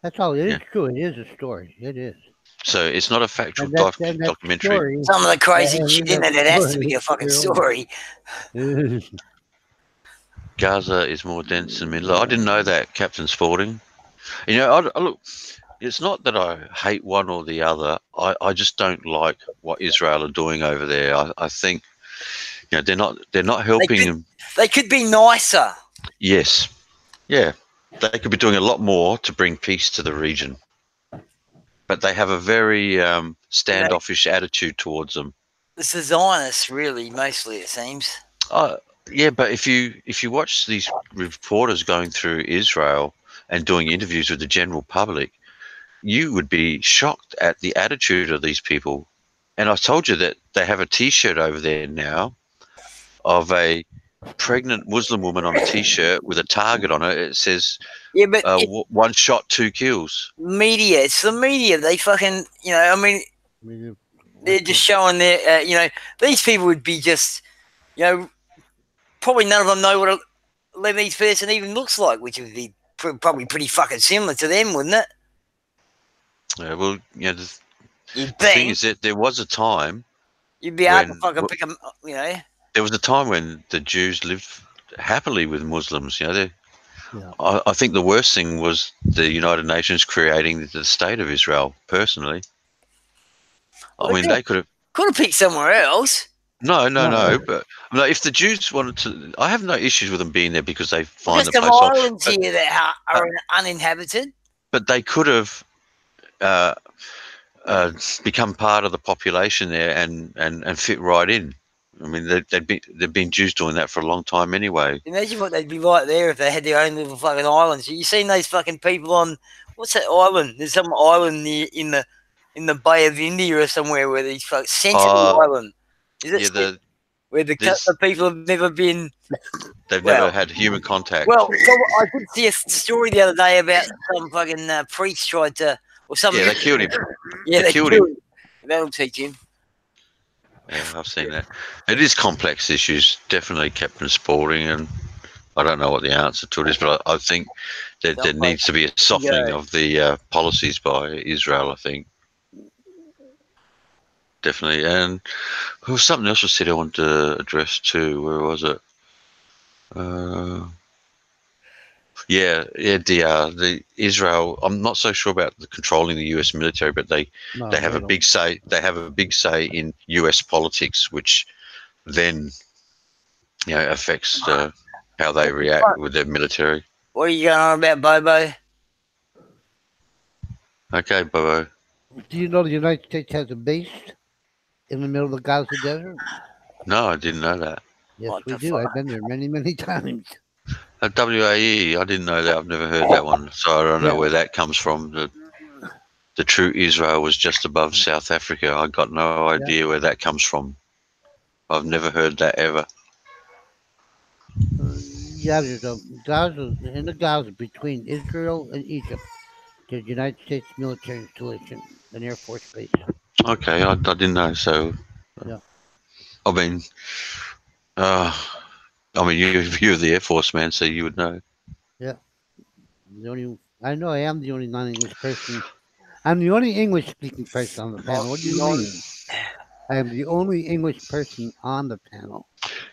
that's all. It is Yeah. true. It is a story. It is. So it's not a factual And that documentary. story. Some of the crazy and shit that in it has to be story a fucking is your story. own. Gaza is more dense than Middle. I didn't know that, Captain Spaulding. I look. It's not that I hate one or the other. I just don't like what Israel are doing over there. I think they're not helping them. They could be nicer. Yes, yeah, they could be doing a lot more to bring peace to the region, but they have a very standoffish attitude towards them. It's the Zionists, really, mostly it seems. Yeah, but if you watch these reporters going through Israel and doing interviews with the general public, you would be shocked at the attitude of these people. And I told you that they have a T-shirt over there now of a pregnant Muslim woman on a T-shirt with a target on it. It says, Yeah, but one shot, 2 kills. media, it's the media. They fucking, I mean, they're just showing their, these people would be just, probably none of them know what a Lebanese person even looks like, which would be probably pretty fucking similar to them, wouldn't it? Well, the You'd thing think is that there was a time you'd be able to fucking pick them, there was a time when the Jews lived happily with Muslims. Yeah. I think the worst thing was the United Nations creating the state of Israel. Personally, I mean, they could have picked somewhere else. No. But if the Jews wanted to, I have no issues with them being there because they find There's the some place. islands here that are uninhabited. But they could have become part of the population there and fit right in. I mean, they've been Jews doing that for a long time anyway. Imagine what they'd be like there if they had their own little fucking islands. You seen those fucking people on what's that island? There's some island near in the Bay of India or somewhere where these fucking Sentinel Island. Is it where the people have never been? They've never had human contact. Well, so I did see a story the other day about some fucking priest tried to or something. Yeah, they killed him. Yeah, they killed him. That'll teach him. Yeah, I've seen that. It is complex issues, definitely, Captain Spaulding, and I don't know what the answer to it is, but I think that there needs to be a softening of the policies by Israel, I think. Definitely. And there was something else I said I wanted to address too. Where was it? The Israel. I'm not so sure about controlling the U.S. military, but they have a big say. They have a big say in U.S. politics, which then affects how they react with their military. What are you going on about, Bobo? Okay, Bobo. Do you know the United States has a base in the middle of the Gaza desert? No, I didn't know that. Yes, we do. I've been there many, many times. WAE, I didn't know that. I've never heard that one, so I don't know where that comes from. The true Israel was just above South Africa. I got no idea where that comes from. I've never heard that ever. There's a Gaza in the Gaza between Israel and Egypt. There's United States military installation, an Air Force base. Okay, I didn't know. So, I mean, you're the Air Force man, so you would know. Yeah, the only I know I am the only non-English person. I'm the only English-speaking person on the panel. What do you mean? I am the only English person on the panel.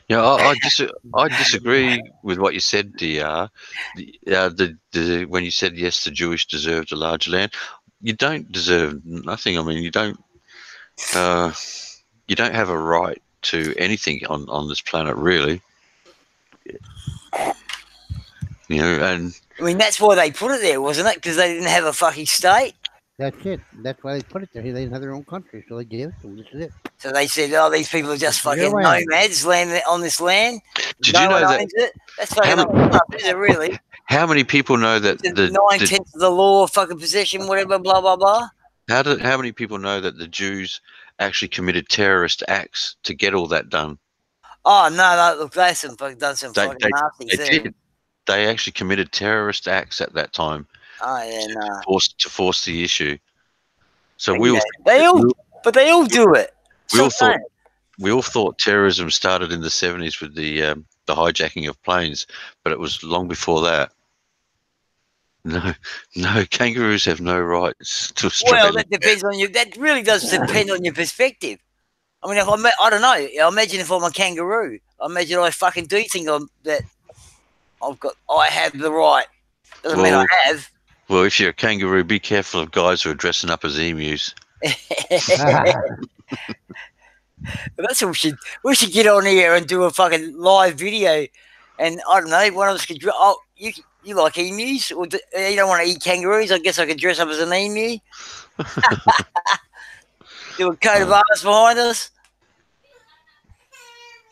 Yeah, I disagree with what you said, Dr. When you said yes, the Jewish deserved a larger land. You don't deserve nothing. I mean, you don't have a right to anything on this planet, really. You know, and I mean, that's why they put it there, wasn't it? Because they didn't have a fucking state. That's it. That's why they put it there. They didn't have their own country, so they gave it to them. This is it. So they said, "Oh, these people are just This is their fucking land. nomads landing on this land. did No you one know that? owns it. That's fucking How, not ma- enough, is it? Really? how many people know that It's 9/10 of the law of fucking possession, whatever, blah blah blah." how many people know that the Jews actually committed terrorist acts to get all that done? Oh no, look, they've done some They, fucking they, nasty they things. did. They actually committed terrorist acts at that time Oh yeah, no. to force the issue. So Yeah, they all do it. we all So thought we all thought terrorism started in the 70s with the hijacking of planes, but it was long before that. No, kangaroos have no rights to well, Australia. that depends on you. That really does depend on your perspective. I mean, I don't know. I imagine if I'm a kangaroo, I imagine I fucking do think that I have the right. Doesn't mean I Well, have. well, if you're a kangaroo, be careful of guys who are dressing up as emus. That's what we should get on here and do a fucking live video, and I don't know, one of us could. Oh, you like emus, or you don't want to eat kangaroos? I guess I could dress up as an emu. Do a coat of arms behind us.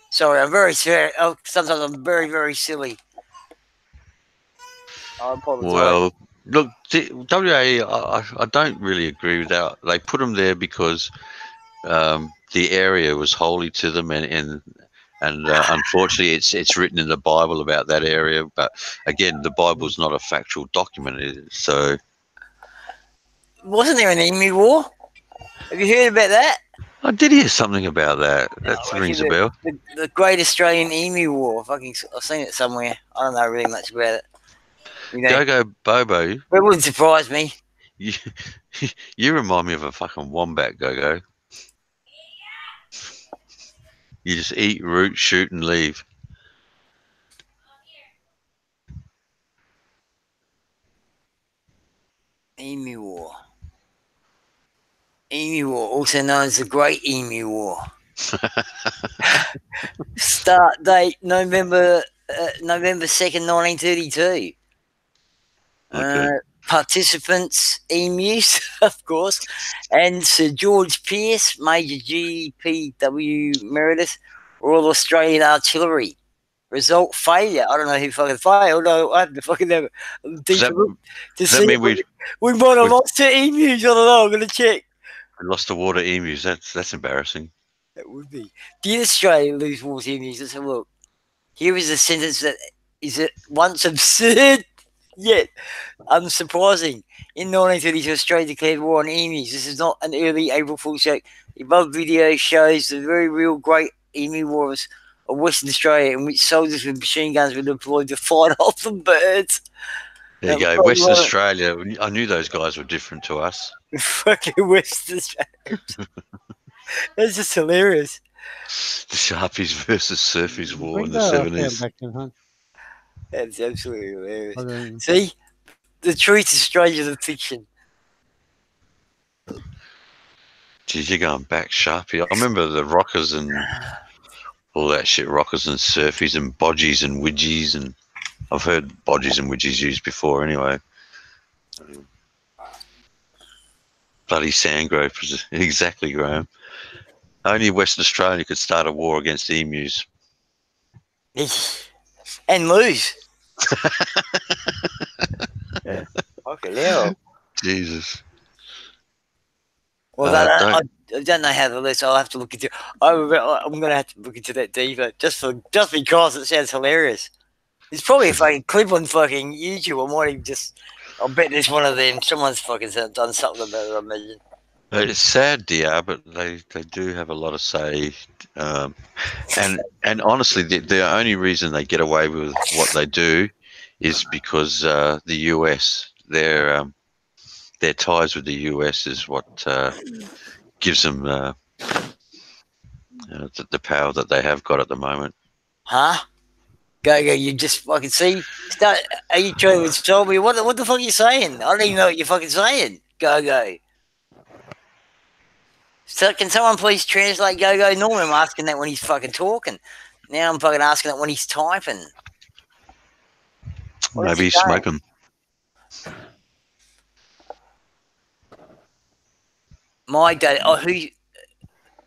Sorry, I'm very serious. Oh, sometimes I'm very, very silly. I apologise. Well, look, WA, I don't really agree with that. They put them there because the area was holy to them, and unfortunately, it's written in the Bible about that area. But again, the Bible's not a factual document, so. Wasn't there an emu war? Have you heard about that? I did hear something about that. That rings a bell. The Great Australian Emu War. I've seen it somewhere. I don't know really much about it. You know, GoGo BoBo, it wouldn't surprise me. you remind me of a fucking wombat, GoGo. You just eat, root, shoot, and leave. Emu War. Emu War, also known as the Great Emu War. Start date November 2nd, 1932. Okay. Participants, emus, of course, and Sir George Pearce, Major GPW Meredith, Royal Australian Artillery. Result failure. I don't know who fucking failed. No, I have to fucking have a deeper look to see. Mean we might have lost to emus. I don't know. I'm going to check. lost the water emus. That's embarrassing. That would be. Did Australia lose war to emus? Let's have a look. Here is a sentence that is at once absurd yet unsurprising. In 1932, Australia declared war on emus. This is not an early April Fool's joke. The above video shows the very real Great Emu Wars of Western Australia, in which soldiers with machine guns were deployed to fight off the birds. There you go. Western Australia. I knew those guys were different to us. Fucking Western Australia. That's just hilarious. The Sharpies versus Surfies war in the 70s. That's absolutely hilarious. See? The truth is stranger than fiction. Geez, you're going back, Sharpie. I remember the rockers and all that shit, rockers and surfies and bodgies and widgies, and I've heard bodgies and widgies used before anyway. Bloody Sandgrove, exactly, Graham. Only Western Australia could start a war against emus. And lose. Fucking hell. Jesus. Well, I don't know how to list. I'll have to look into. I'm going to have to look into that deeper, just because it sounds hilarious. It's probably a fucking clip on fucking YouTube. I might even just. I'll bet there's one of them. Someone's fucking done something about it. I imagine. It's sad, DR, but they do have a lot of say, and honestly, the only reason they get away with what they do is because the US their ties with the US is what gives them the power that they have got at the moment. Huh? Go, you just fucking see. Are you trying to insult me? What the fuck are you saying? I don't even know what you're fucking saying. Go. So can someone please translate Go? Normally I'm asking that when he's fucking talking. Now I'm fucking asking it when he's typing. What is Maybe he he's saying? smoking. My dad. Oh, who?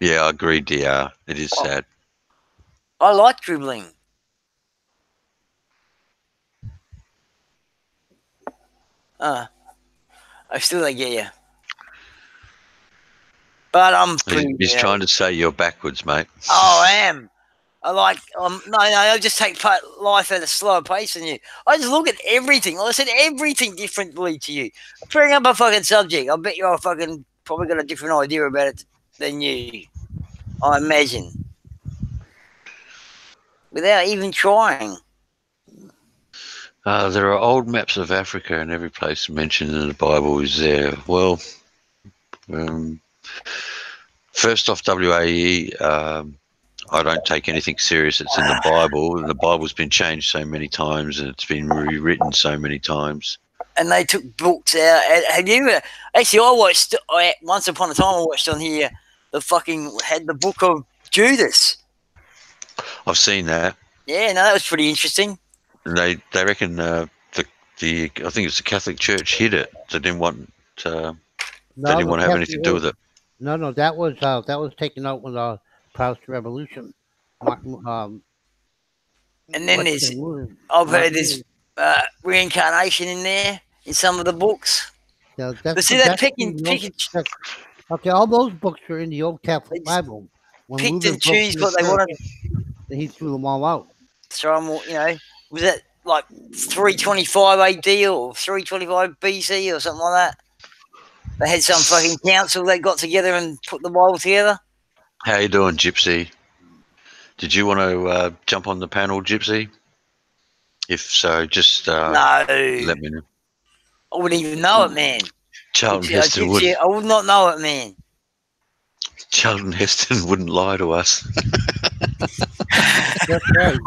Yeah, I agree, DR. It is sad. I like dribbling. I still don't get you. But I'm pretty. He's trying to say you're backwards, mate. Oh, I am. I like. No. I just take life at a slower pace than you. I just look at everything. Like I said everything differently to you. Bring up a fucking subject. I bet you're fucking probably got a different idea about it than you. I imagine. Without even trying. There are old maps of Africa, and every place mentioned in the Bible is there. Well, first off, WAE, I don't take anything serious that's in the Bible. The Bible's been changed so many times, and it's been rewritten so many times. And they took books out. Have you ever? Actually, once upon a time I watched on here. The fucking had the book of Judas. I've seen that. Yeah, no, that was pretty interesting. And they reckon I think it's the Catholic Church hid it. They didn't want they didn't want to have anything to do with it. No, that was taken out with the Protestant Revolution. And then I've heard there's reincarnation in there in some of the books. Yeah, okay, all those books are in the Old Catholic Bible. When picked and choose what they wanted. He threw them all out. So was that like 325 AD or 325 BC or something like that? They had some fucking council that got together and put the Bible together. How you doing, Gypsy? Did you want to jump on the panel, Gypsy? If so, just no. Let me know. I wouldn't even know it, man. Charlton Heston would. I would not know it, man. Charlton Heston wouldn't lie to us. That's right.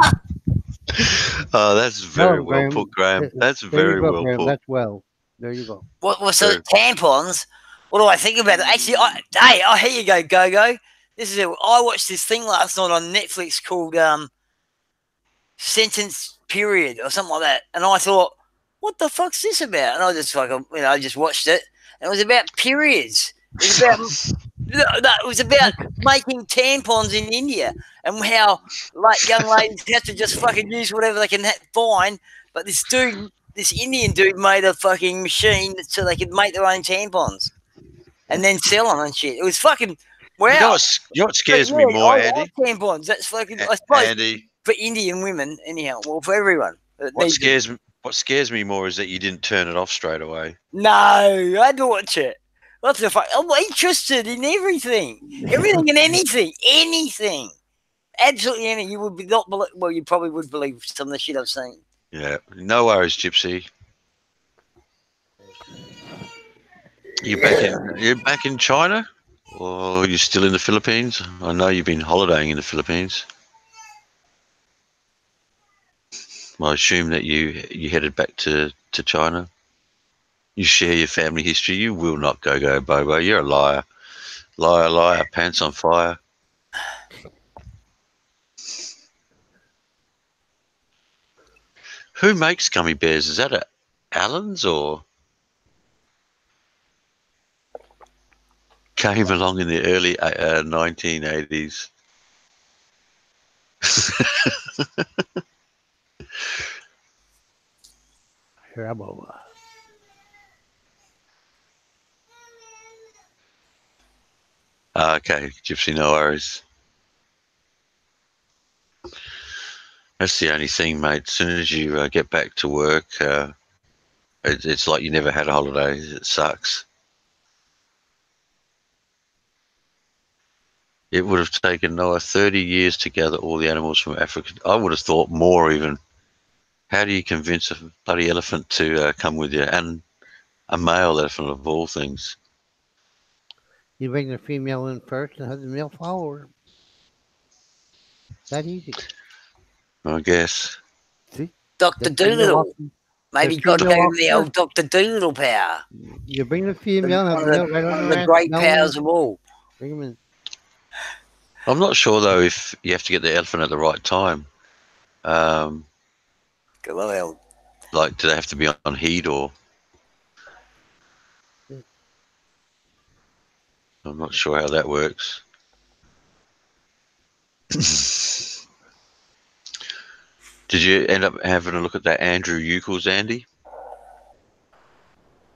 Oh, that's very well put, Graham. That's very well put. That's well. There you go. So tampons? What do I think about it? Actually, here you go, Go. This is it. I watched this thing last night on Netflix called Sentence Period or something like that, and I thought, what the fuck's this about? And I just fucking, I just watched it, and it was about periods. It was about making tampons in India and how young ladies have to just fucking use whatever they can find. But this Indian dude made a fucking machine so they could make their own tampons and then sell them and shit. It was fucking wow. You know what scares me more, Andy? Like tampons. That's fucking. I suppose Andy, for Indian women, anyhow. Well, for everyone. What scares me more is that you didn't turn it off straight away. No, I had to watch it. What the fuck? I'm interested in everything. Everything and anything. Anything. Absolutely anything. You would not believe. Well, you probably would believe some of the shit I've seen. Yeah. No worries, Gypsy. You're back in China? Or are you still in the Philippines? I know you've been holidaying in the Philippines. I assume that you headed back to China. You share your family history. You will not go Bobo. You're a liar. Liar, pants on fire. Who makes gummy bears? Is that Allen's or came along in the early 1980s? Trouble. Okay, Gypsy, no worries. That's the only thing, mate. As soon as you get back to work, it's like you never had a holiday. It sucks. It would have taken Noah 30 years to gather all the animals from Africa. I would have thought more even. How do you convince a bloody elephant to come with you? And A male elephant of all things. You bring the female in first and have the male follow her. That easy. I guess. See? Doctor The female Doolittle. walks, Maybe the God female gave him walks the first. old Doctor Doolittle power. You bring the female and have One the of the, male right on one of her the ass. great Smell powers him, of all. bring him in. I'm not sure though if you have to get the elephant at the right time. Um, Good Lord. like, do they have to be on heat or? I'm not sure how that works. Did you end up having a look at that Andrew Euclid's, Andy?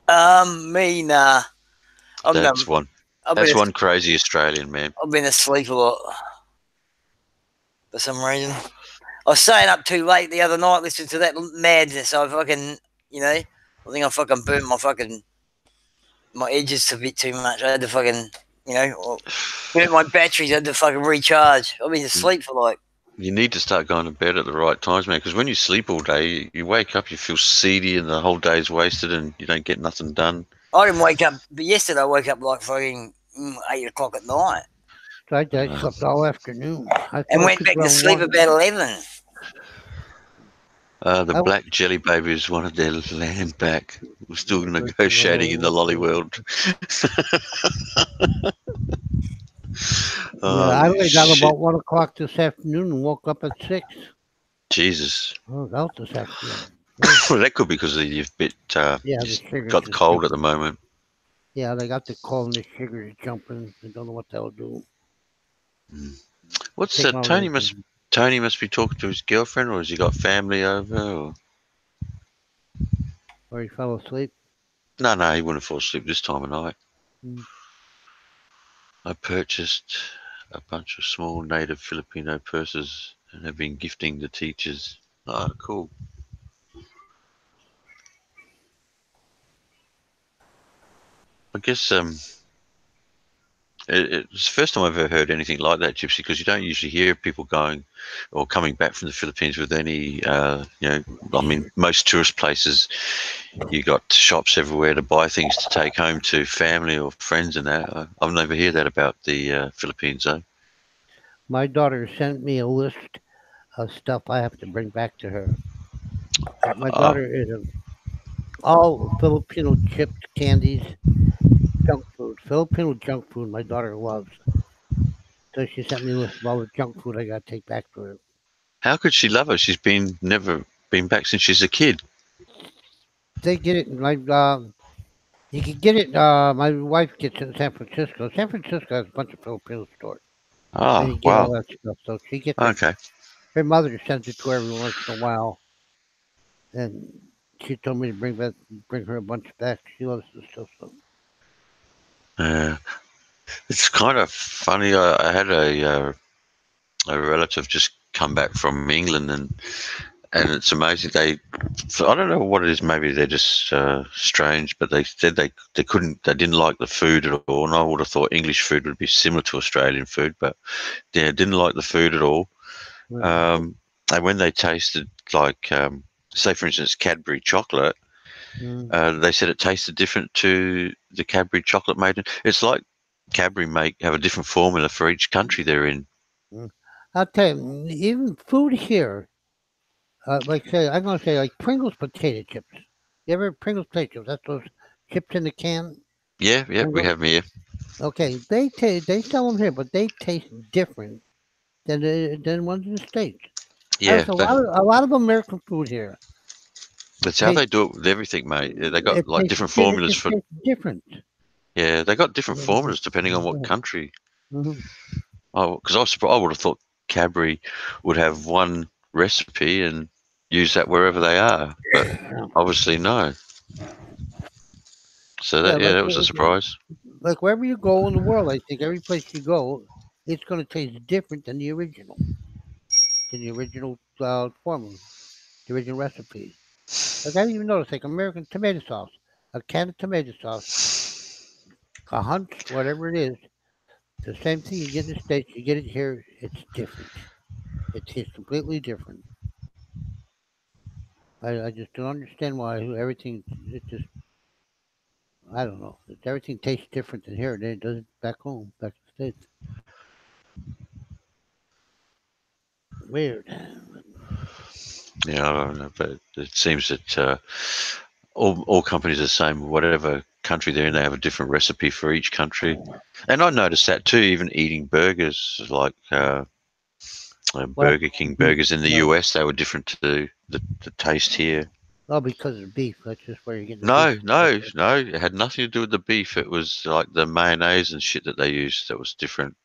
Me, nah. I've That's been, one. I've been, That's one crazy Australian man. I've been asleep a lot for some reason. I was staying up too late the other night listening to that madness. I fucking, I think I fucking burnt my edges a bit too much. I had to fucking, burnt my batteries. I had to fucking recharge. I've been asleep for like. You need to start going to bed at the right times, man. Because when you sleep all day, you wake up, you feel seedy, and the whole day's wasted, and you don't get nothing done. I didn't wake up, but yesterday I woke up like fucking 8 o'clock at night So I slept all afternoon. I and fell went asleep back to around sleep 1. about 11. The I was black jelly babies wanted their land back. We're still breaking negotiating in the lolly world. Yeah, I Holy lay down shit. about 1 o'clock this afternoon and woke up at 6. Jesus. I was out this afternoon. Well, that could be because you've Yeah, the just sugar's got the just cold at the jumping. moment. Yeah, they got the cold and the sugar's jumping. I don't know what they'll do. What's Take that? my Tony must be talking to his girlfriend, or has he got family over? Or... Or he fell asleep. No, he wouldn't fall asleep this time of night. Mm. I purchased a bunch of small native Filipino purses and have been gifting the teachers. Oh, cool. I guess it's the first time I've ever heard anything like that, Gypsy, because you don't usually hear people going or coming back from the Philippines with any, I mean, most tourist places, you got shops everywhere to buy things to take home to family or friends and that. I've never heard that about the Philippines, though. My daughter sent me a list of stuff I have to bring back to her. My Oh, daughter is all Filipino chips, candies, junk food. Filipino junk food my daughter loves. So she sent me a list of all the junk food I got to take back to her. how could she love it? She's never been back since she's a kid. They get it like you can get it. My wife gets it in San Francisco. San Francisco has a bunch of Filipino stores, and Oh, you get all wow. that stuff. So she gets it. Okay. Her mother sends it to her every once in a while, and she told me to bring her a bunch back. She loves this stuff. So. Uh, it's kind of funny. I had a relative just come back from England, and it's amazing. I don't know what it is. Maybe they're just strange, but they said they didn't like the food at all. And I would have thought English food would be similar to Australian food, but yeah, didn't like the food at all. Um, and when they tasted, like, say for instance, Cadbury chocolate, Mm. they said it tasted different to the Cadbury chocolate made. It's like Cadbury have a different formula for each country they're in. Mm. I'll tell you, even food here, like say, I'm gonna say like Pringles potato chips. You ever Pringles potato chips? That's those chips in the can. Yeah, we Pringles. have them here. Okay, they sell them here, but they taste different than ones in the states. Yeah, There's a lot of American food here. that's how they Tastes do it with everything, mate. Yeah, they got it like tastes different it formulas just for. tastes different. Yeah, they got different Mhm. formulas depending on what country. Mhm. Oh, because I was surprised. I would have thought Cadbury would have one recipe and use that wherever they are, but obviously no. So Yeah, that was a surprise. like wherever you go in the world, I think every place you go, it's going to taste different than the original formula, the original recipe. Like I didn't even notice, like American tomato sauce, a can of tomato sauce, a hunch, whatever it is, the same thing you get in the States, you get it here, it's different. It tastes completely different. I just don't understand why everything, it just, I don't know. Everything tastes different than here than it does back home, back in the States. Weird. Yeah, I don't know, but it seems that all companies are the same. Whatever country they're in, they have a different recipe for each country. And I noticed that too. Even eating burgers, like Well, Burger King beef. burgers in the No, US, they were different to the taste here. oh, because of the beef. That's just where you're getting the beef. No, no, no. It had nothing to do with the beef. It was like the mayonnaise and shit that they used that was different.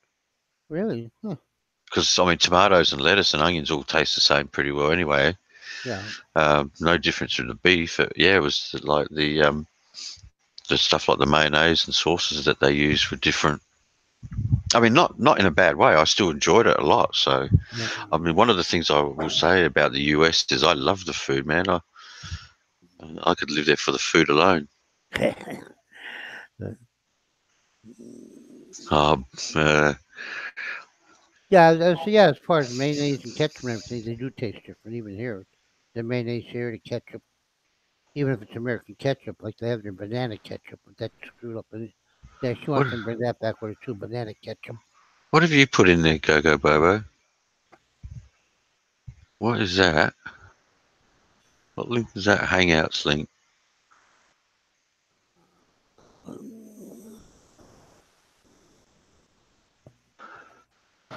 Really? Huh. Because I mean, tomatoes and lettuce and onions all taste the same pretty well anyway. Yeah. No difference in the beef. Yeah, it was like the stuff like the mayonnaise and sauces that they use were different. I mean, not in a bad way. I still enjoyed it a lot. So, No. I mean, one of the things I will say about the US is I love the food, man. I could live there for the food alone. Um, uh, Yeah, so yeah, as far as mayonnaise and ketchup and everything, they do taste different. Even here, the mayonnaise here, the ketchup, even if it's American ketchup, like they have their banana ketchup, but that's screwed up. And yeah, she what wants them to bring that back with her too, banana ketchup. what have you put in there, GoGo Bobo? What is that? What link is that? Hangouts link.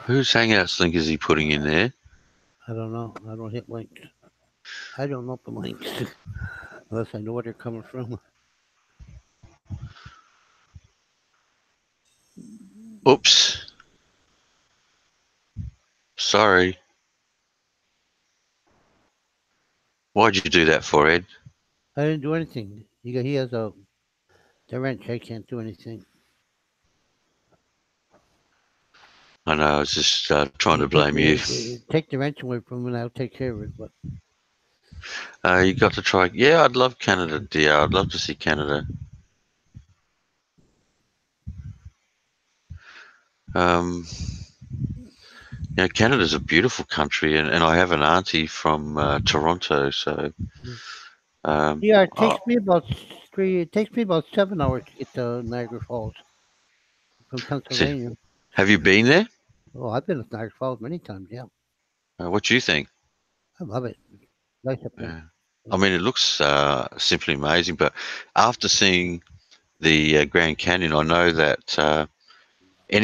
Whose Hangouts link is he putting in there? I don't know. I don't hit links. I don't know the links unless I know where they're coming from. Oops. Sorry. Why'd you do that for, Ed? I didn't do anything. He has a the wrench. I can't do anything. I know. I was just trying to You take blame you. take the wrench away from him, and I'll take care of it. But You got to try. Yeah, I'd love Canada, dear. I'd love to see Canada. Um, Canada's a beautiful country, and I have an auntie from Toronto, so um, yeah, it uh, takes me about three. It takes me about 7 hours to get to Niagara Falls from see, Pennsylvania. have you been there? Oh, I've been to Niagara Falls many times. Yeah, What do you think? I love it. Nice up there. Yeah. I Yeah. mean, it looks simply amazing, but after seeing the Grand Canyon, I know that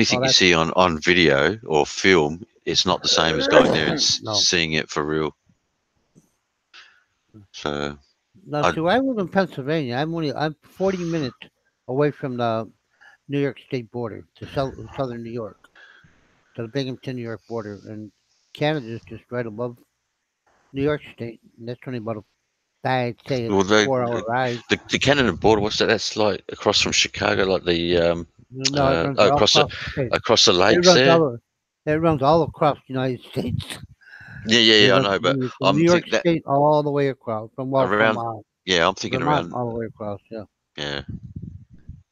Oh, anything you that's see on video or film, it's not the same as going there and no. seeing it for real. So, Now, I see, where I live in Pennsylvania, I'm 40 minutes away from the New York State border to southern New York, to the Binghamton, New York border, and Canada is just right above New York State. And that's only about I'd say a well, 4 hour ride. the Canada border, what's that? That's like across from Chicago, like the No, it runs all across the state. across the It lakes runs there. it runs all across the United States. Yeah, yeah, It yeah. I runs know, but from New I'm York think that State all the way across, from around. Yeah, I'm thinking Vermont around. all the way across. Yeah. Yeah,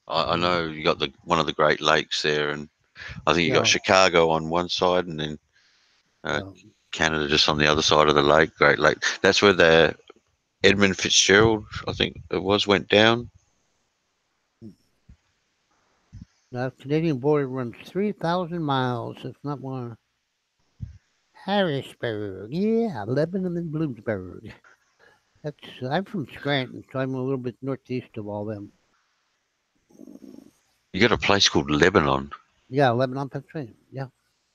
I Mm, know you got the one of the Great Lakes there, and I think you got yeah. Chicago on one side, and then uh, Yeah. Canada just on the other side of the lake, Great Lake. That's where the Edmund Fitzgerald, I think it was, went down. Now, the Canadian border runs 3,000 miles, if not more. Harrisburg, yeah, Lebanon and Bloomsburg. I'm from Scranton, so I'm a little bit northeast of all them. You got a place called Lebanon. Yeah, Lebanon, Pennsylvania. Yeah.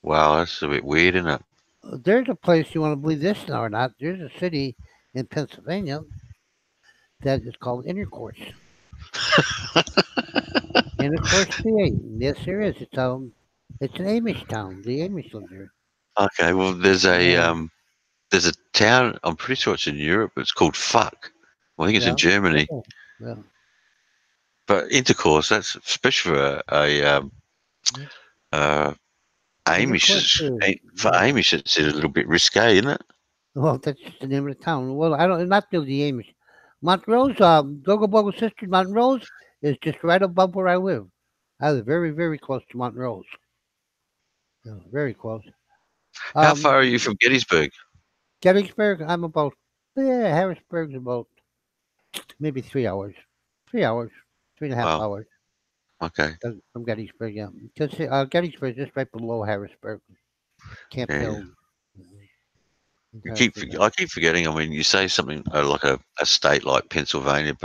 Wow, that's a bit weird, isn't it? There's a place, you want to believe this now or not, there's a city in Pennsylvania that is called Intercourse. Intercourse, PA. Yes, there is. It's an Amish town. The Amish live there. Okay, well, Yeah, there's a town. I'm pretty sure it's in Europe. It's called Fuck. Well, I think it's in yeah, Germany. yeah. But intercourse, that's especially for Yeah. uh, Amish. Intercourse, For yeah. Amish, it's a little bit risque, isn't it? Well, that's just the name of the town. Well, I don't, not the Amish. Montrose, GoGo BoBo Sisters, Montrose is just right above where I live. I live very, very close to Montrose. Yeah, very close. How far are you Um, from Gettysburg? Gettysburg, I'm about, yeah, Harrisburg's about maybe 3 hours. 3 hours. 3.5 Wow. hours Okay. from Gettysburg. Yeah, because Gettysburg is just right below Harrisburg, Camp Yeah. Hill. I keep forgetting. I mean, you say something like a state like Pennsylvania,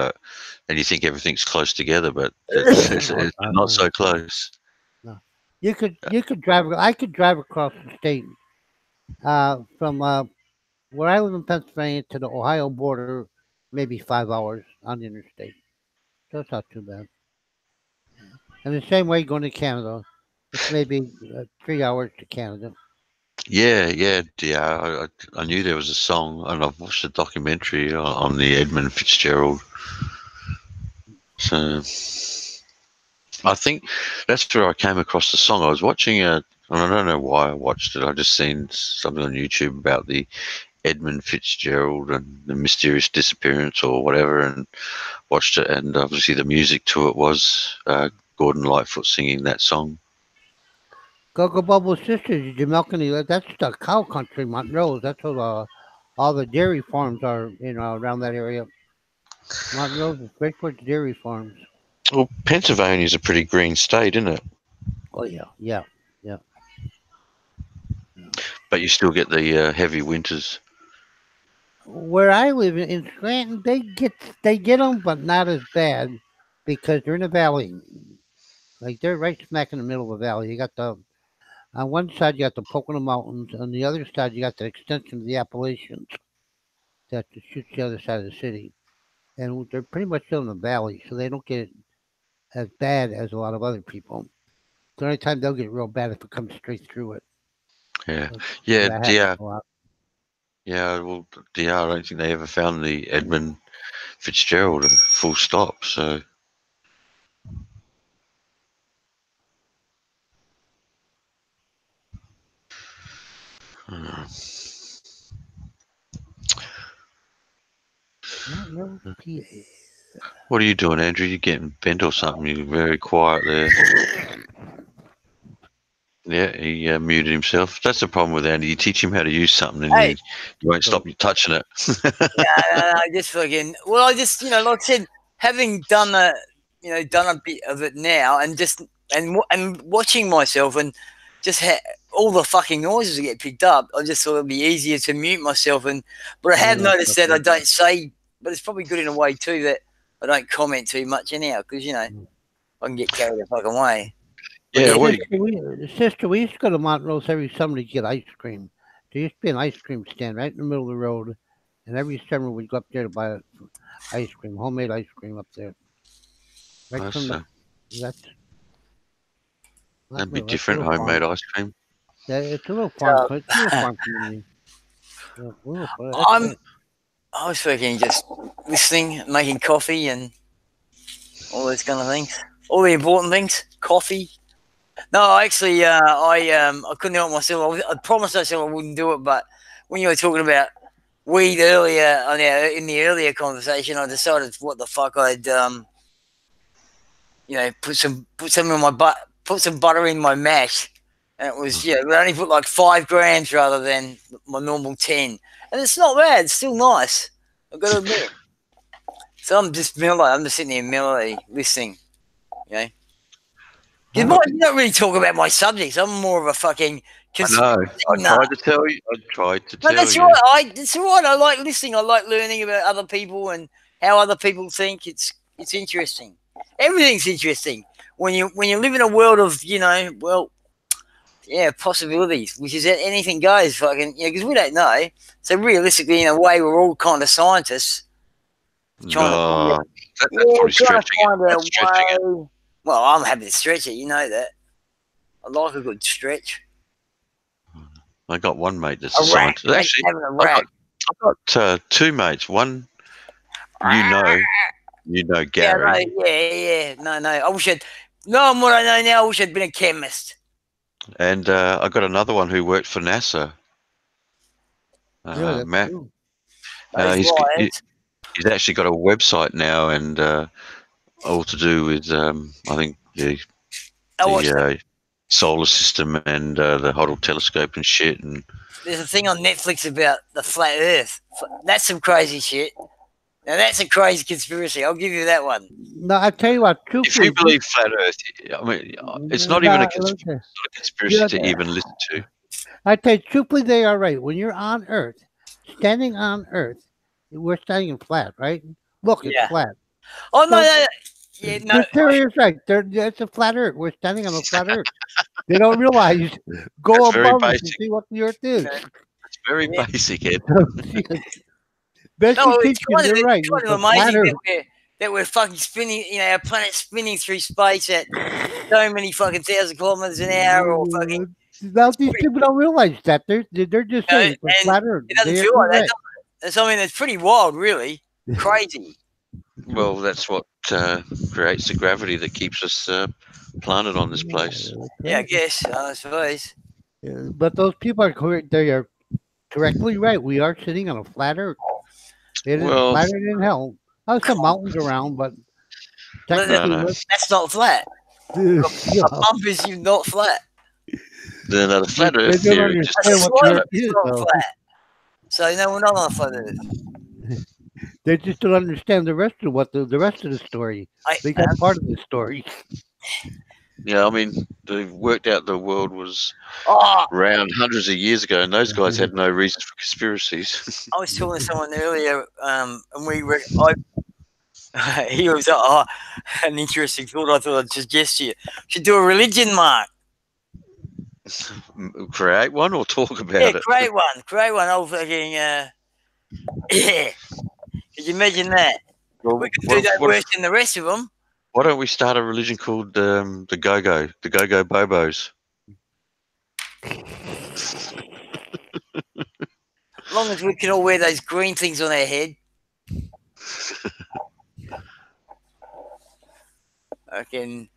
and you think everything's close together, but No, it's it's not. not so close. No. You could drive. I could drive across the state from where I live in Pennsylvania to the Ohio border, maybe 5 hours on the interstate. So it's not too bad. And the same way going to Canada, it's maybe 3 hours to Canada. Yeah. I knew there was a song, and I've watched a documentary on the Edmund Fitzgerald. So I think that's where I came across the song. I was watching and I don't know why I watched it. I just seen something on YouTube about the Edmund Fitzgerald and the mysterious disappearance or whatever, and watched it. And obviously, the music to it was Gordon Lightfoot singing that song. GoGo BoBo Sisters, you milking that's the cow country, Montrose. That's all the dairy farms are, around that area. Montrose is great for its dairy farms. Well, Pennsylvania's a pretty green state, isn't it? Oh yeah. But you still get the heavy winters. Where I live in Scranton, they get them, but not as bad because they're in a valley. Like they're right smack in the middle of a valley. You got on one side you got the Pocono Mountains, on the other side you got the extension of the Appalachians that shoots the other side of the city, and they're pretty much still in the valley, so they don't get as bad as a lot of other people. The only time they'll get real bad if it comes straight through it. Yeah, So yeah, that happens DR. a lot. Yeah, well, DR. I don't think they ever found the Edmund Fitzgerald. Full stop. So. Montrose, PA. What are you doing, Andrew? You getting bent or something? You're very quiet there. Yeah, he muted himself. That's the problem with Andy. You teach him how to use something, and Hey. he won't stop you touching it. I just fucking. Well, I just like I said, having done a bit of it now, and just and watching myself, and just all the fucking noises that get picked up. I just thought it'd be easier to mute myself, but I have noticed that I don't say. But it's probably good in a way too that I don't comment too much anyhow, because I can get carried the fucking way. Yeah, Sister, we used to go to Montrose every summer to get ice cream. There used to be an ice cream stand right in the middle of the road, and every summer we'd go up there to buy ice cream, homemade ice cream up there. Right from that's that'd be that's different. little Homemade farm. ice cream. Yeah, it's a little farm. It's a little farm community. I was fucking just listening, making coffee, and all those kind of things. All the important things. Coffee. No, actually, I couldn't help myself. I promised myself I wouldn't do it, but when you were talking about weed earlier in the earlier conversation, I decided what the fuck I'd put some in my put some butter in my mash, and it was we only put like 5 grams rather than my normal 10, and it's not bad. It's still nice. I've got to admit. So I'm just sitting here melody listening, You don't really talk about my subjects. I'm more of a fucking. I know. I tried to tell you. But that's right. It's all right. I like listening. I like learning about other people and how other people think. It's interesting. Everything's interesting when you live in a world of possibilities, which is that anything goes. Fucking because we don't know. So realistically, in a way, we're all kind of scientists. Trying to that's probably stretching it. Well, I'm happy to stretch it. You know that. I like a good stretch. I got one mate that's a scientist. Actually, I've got 2 mates. One, you know Gary. Yeah. No. I wish I'd. Knowing what I know now, I wish I'd been a chemist. And I got another one who worked for NASA. Matt. He's actually got a website now, and all to do with I think the solar system and the Hubble telescope and shit. And there's a thing on Netflix about the flat Earth. That's some crazy shit. Now that's a crazy conspiracy. I'll give you that one. No, I tell you what, If truthfully, you believe flat Earth, I mean, it's not even a conspiracy to even listen to. I tell you, truthfully, they are right. When you're on Earth, standing on Earth, we're standing flat, right? Look, it's Yeah. flat. Oh no, So- no, no. Yeah, no. They're serious, right? It's a flat Earth. We're standing on a flat Earth. They don't realize. Go That's very above us and basic. see what the Earth is. It's very Yeah. basic, Ed. Best No, you it's teach them, you're right. it's kind It's of a flat amazing Earth. that we're fucking spinning. You know, our planet's spinning through space at so many fucking thousand kilometers an hour, or fucking. Now these people don't realize that they're just saying it's a and flat Earth. it doesn't They're feel like that. correct. That's I mean, it's pretty wild, really crazy. Well, that's what creates the gravity that keeps us planted on this place. Yeah, I guess. I suppose. But those people are correct. They are correctly right. We are sitting on a flat Earth. It is Well, flatter than hell. There's some mountains around, but technically, no. That's not flat. yeah. A bump is not flat. The flat They Earth don't theory just understand what the Slope Earth is is, not though. flat. So no, we're not on a flat Earth. They just don't understand the rest of what the rest of the story. They got part of the story. Yeah, I mean, they've worked out the world was Oh, round hundreds of years ago, and those guys had no reason for conspiracies. I was talking to someone earlier, and we were. He was an interesting thought. I thought I'd suggest to you. Should do a religion, Mark. Create one or talk about Yeah, it. create one. Create one. Old fucking. Yeah. Could you imagine that? Well, We could do that worse than the rest of them. why don't we start a religion called the GoGo BoBos? As long as we can all wear those green things on our head. I can.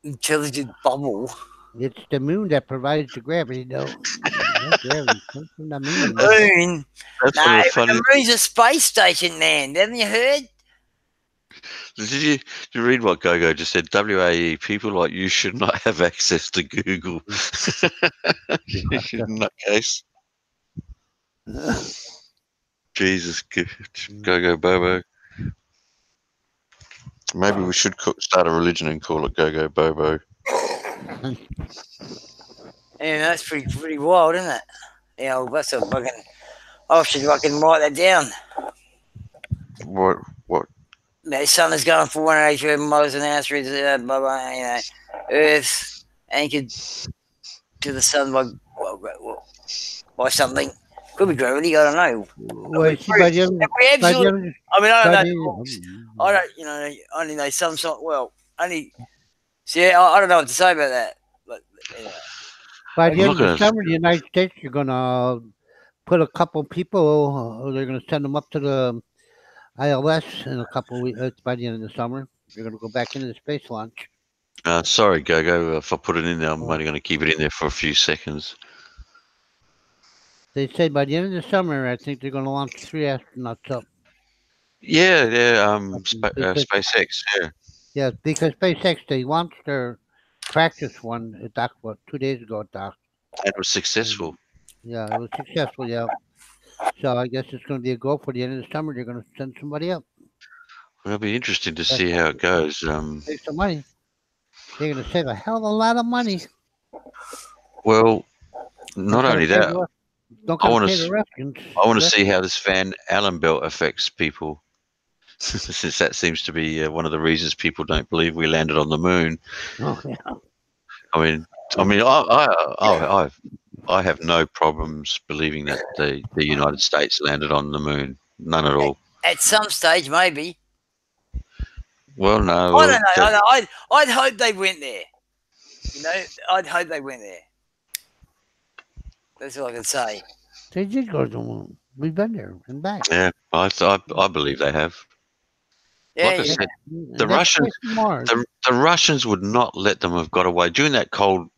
Intelligent bubble. It's the moon that provides the gravity, though. That gravity comes from the moon. Moon. That's No, one of the but funny. the moon's a space station, man. Haven't you heard? Did you read what GoGo just said? WAE, people like you should not have access to Google. You should nutcase. Jesus, GoGo BoBo. Maybe we should start a religion and call it GoGo BoBo. Yeah, that's pretty wild, isn't it? Yeah, well, that's a fucking. I should fucking write that down. What? The sun is going 483 miles an hour through the blah, blah, you know, Earth anchored to the sun by something. Could be gravity. I don't know. Well, see, by the end, We absolutely. I mean, I by don't the know. end- I don't. You know, I only know some sort. Well, only. See, I don't know what to say about that. But anyway. by the end of Look the at summer, the United States, you're gonna put a couple people. They're gonna send them up to the ILS in a couple of weeks. By the end of the summer, they're gonna go back into the space launch. sorry, GoGo. If I put it in there, I'm only going to keep it in there for a few seconds. They say by the end of the summer, I think they're gonna launch 3 astronauts up. Yeah. Because- SpaceX. Yeah. Yeah, because SpaceX they launched their practice one. It docked 2 days ago. It docked. It was successful. Yeah, it was successful. Yeah. So I guess it's going to be a go for the end of the summer. They're going to send somebody up. It'll be interesting to see how it goes. Save some money. They're going to save a hell of a lot of money. Well, not only that, Don't I wanna pay s- the Russians. I want to see how this Van Allen belt affects people, since that seems to be one of the reasons people don't believe we landed on the moon. Oh, yeah. I mean, I have no problems believing that the United States landed on the moon. None at all. At some stage, maybe. Well, no. I don't know. I'd hope they went there. You know, I'd hope they went there. That's all I can say. They did go to the moon. We've been there and back. Yeah, I believe they have. Yeah, Like I yeah. said, And the that's Russians- place Mars. the Russians would not let them have got away during that Cold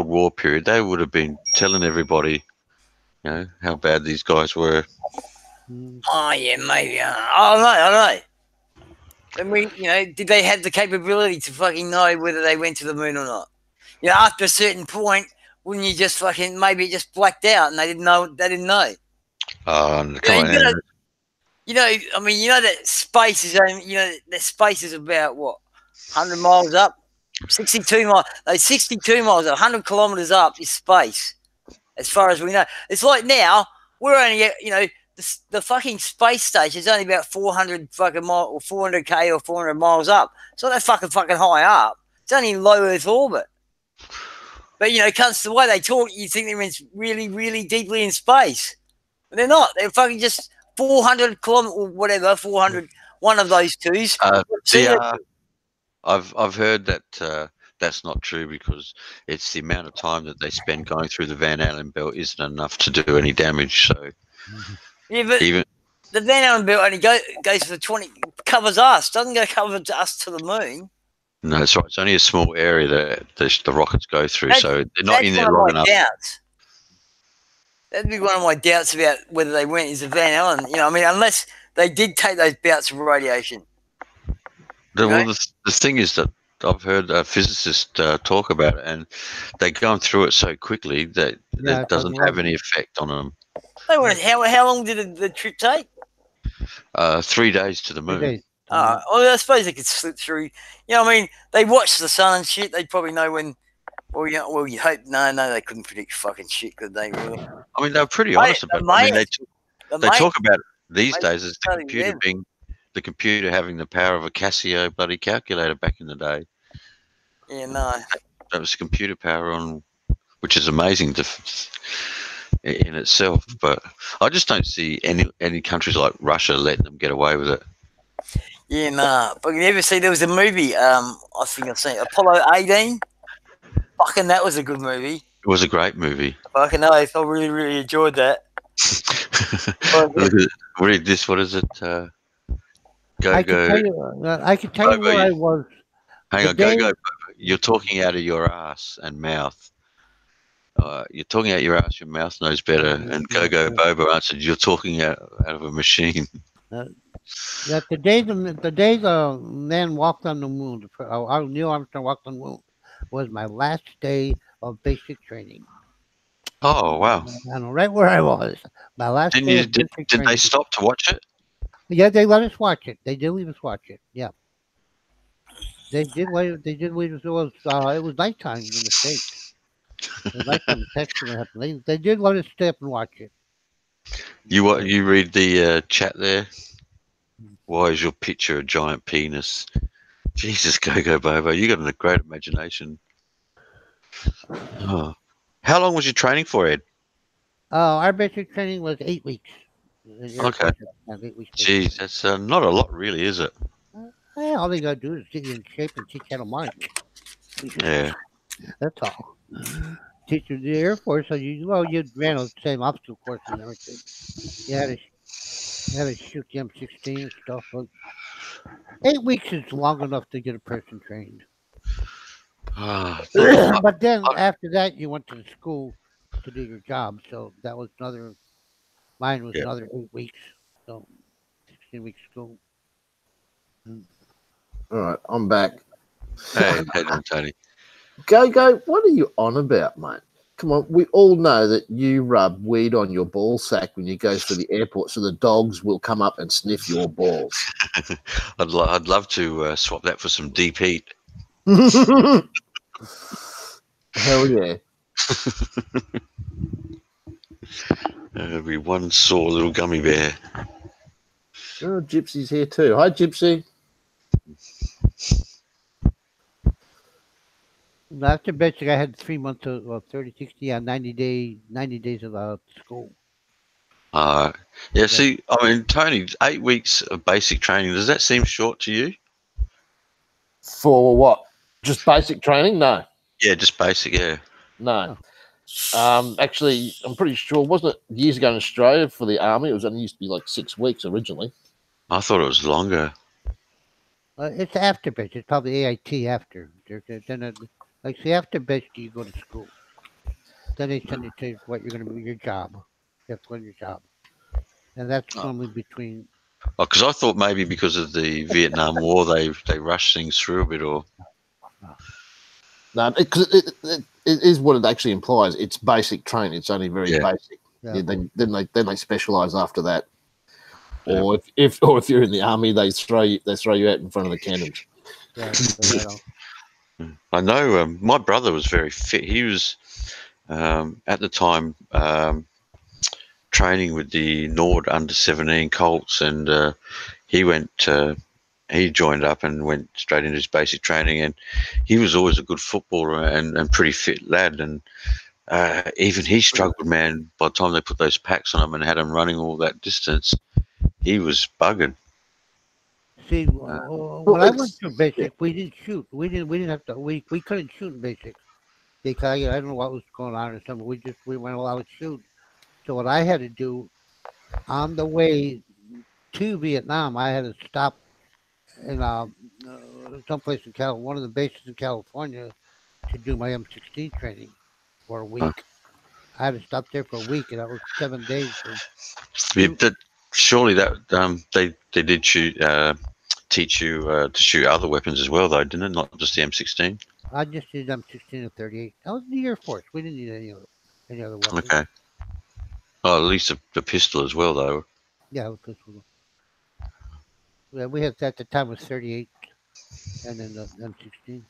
War period. They would have been telling everybody, you know, how bad these guys were. Mm. Oh yeah, maybe. I don't know. I don't know. And did they have the capability to fucking know whether they went to the moon or not? You know, after a certain point, wouldn't you just fucking maybe it just blacked out and they didn't know? They didn't know. Come You on, know, I mean, you know that space is only, that space is about what, 100 miles up, 62 miles. No, 62 miles, 100 kilometers up is space, as far as we know. It's like now we're only, the fucking space station is only about 400 fucking miles or 400k or 400 miles up. It's not that fucking high up. It's only in low Earth orbit. But comes to the way they talk, you think they're in really, really deeply in space. But they're not. They're fucking just 400 kilometers or whatever, 400, one of those twos. I've heard that that's not true because it's the amount of time that they spend going through the Van Allen belt isn't enough to do any damage. So yeah, but even the Van Allen belt only goes for 20, covers us, doesn't go cover us to the moon. no, it's right. It's only a small area that the rockets go through, so they're not in there one long of my enough. Doubts. That'd be one of my doubts about whether they went is the Van Allen. I mean, unless they did take those bouts of radiation. Well, the thing is that I've heard physicists talk about it, and they're going through it so quickly that it doesn't have any effect on them. How long did the trip take? 3 days to the moon. Well, I suppose they could slip through. I mean, they watch the sun and shit. They'd probably know when. Well, you hope. No, they couldn't predict fucking shit, could they? Really? I mean, they're pretty honest about it. I mean, they talk about it these days as the computer having the power of a Casio bloody calculator back in the day. Yeah, no. That was computer power which is amazing in itself. But I just don't see any countries like Russia letting them get away with it. Yeah, nah. But you never see there was a movie. I think I've seen Apollo 18. Fucking, that was a good movie. It was a great movie. Fucking oath, I really, really enjoyed that. Read this. What is it? Go. I can tell you where I was. Hang on, go. You're talking out of your ass and mouth. You're talking out your ass. Your mouth knows better. And GoGo BoBo answered, "You're talking out of a machine." That the day the man walked on the moon, Neil Armstrong walked on the moon, was my last day of basic training. Oh wow! I know right where I was. My last day. Did they stop to watch it? Yeah, they let us watch it. They did leave us watch it. Yeah, they did leave us. It was nighttime in the States. It was nighttime in Texas. They did let us stay up and watch it. You read the chat there. Why is your picture a giant penis? Jesus, GoGo BoBo, you got a great imagination. Oh. How long was your training for, Ed? Our basic training was 8 weeks. Okay. 8 weeks. Jeez, that's not a lot, really, is it? All they gotta do is get you in shape and teach how to mine. Yeah. That's all. Teach you the Air Force, so you ran the same obstacle course and everything. You had to shoot the M16 and stuff. But 8 weeks is long enough to get a person trained. But then after that, you went to the school to do your job. So that was mine was another 8 weeks. So 16 weeks school. All right, I'm back. Hey, Tony. GoGo, what are you on about, mate? Come on, we all know that you rub weed on your ball sack when you go to the airport, so the dogs will come up and sniff your balls. I'd love to swap that for some deep heat. Hell yeah. There'll be one sore little gummy bear. Oh, Gypsy's here too. Hi, Gypsy. After basic, I had 3 months of 30, 60, 90 days of school. See, I mean, Tony, 8 weeks of basic training, does that seem short to you? For what? Just basic training? No. Yeah, just basic, yeah. No. Actually, I'm pretty sure, wasn't it years ago in Australia for the army? It was only used to be like 6 weeks originally. I thought it was longer. It's after basic. It's probably AIT after. After basic, you go to school. Then they send you to what you're going to do, your job. You have to learn your job. And that's normally between... Because I thought maybe because of the Vietnam War, they rushed things through a bit, or... No, because is what it actually implies. It's basic training. It's only very basic. Yeah. Yeah, then they specialize after that. Yeah. Or if you're in the army, they throw you out in front of the cannons. Yeah, so I don't. I know my brother was very fit. He was at the time training with the Nord under 17 Colts, and he joined up and went straight into his basic training, and he was always a good footballer and pretty fit lad, and even he struggled, man. By the time they put those packs on him and had him running all that distance, he was buggered. See, when I went to basic, we didn't shoot. We didn't have to. We couldn't shoot in basic because I don't know what was going on or something. We weren't allowed to shoot. So what I had to do on the way to Vietnam, I had to stop in someplace in one of the bases in California to do my M16 training for a week. I had to stop there for a week, and that was 7 days. Surely that they did teach you to shoot other weapons as well, though, didn't it? Not just the M16. I just did M16 and 38. I was in the Air Force. We didn't need any other weapons. Okay. Oh, at least the pistol as well, though. Yeah, we had at the time was 38, and then the M16.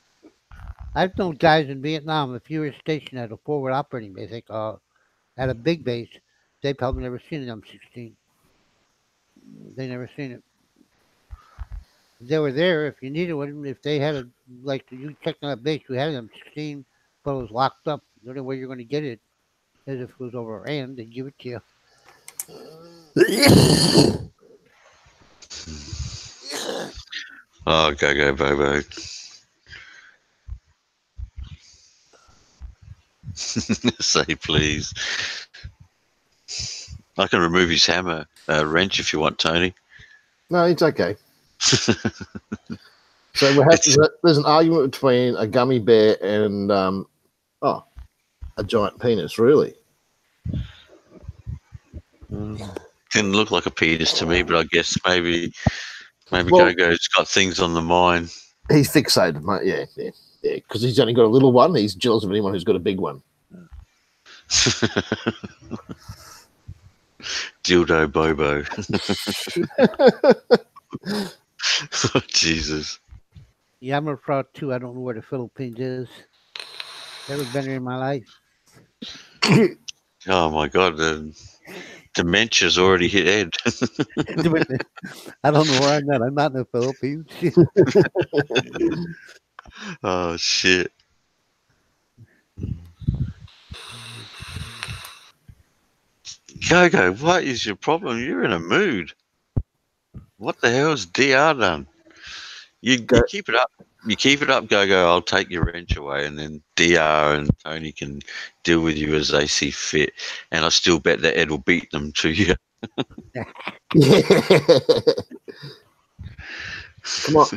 I've known guys in Vietnam. If you were stationed at a forward operating base, like at a big base, they probably never seen an M16. They never seen it. They were there if you needed one. If they had you checked on a base, you had an M16, but it was locked up. The only way you're going to get it is if it was overran. They give it to you. Oh, GoGo BoBo. Say please. I can remove his hammer wrench if you want, Tony. No, it's okay. So there's an argument between a gummy bear and a giant penis, really. Didn't look like a penis to me, but I guess maybe GoGo's got things on the mind. He's fixated, mate. Yeah. Because he's only got a little one. He's jealous of anyone who's got a big one. Dildo Bobo. Oh, Jesus. Yeah, I'm a fraud too. I don't know where the Philippines is. Never been there in my life. Oh my God, dementia's already hit Ed. I don't know where I'm at. I'm not in the Philippines. Oh shit. GoGo, what is your problem? You're in a mood. What the hell's DR done? You keep it up. You keep it up, GoGo. I'll take your wrench away, and then DR and Tony can deal with you as they see fit. And I still bet that Ed will beat them to you.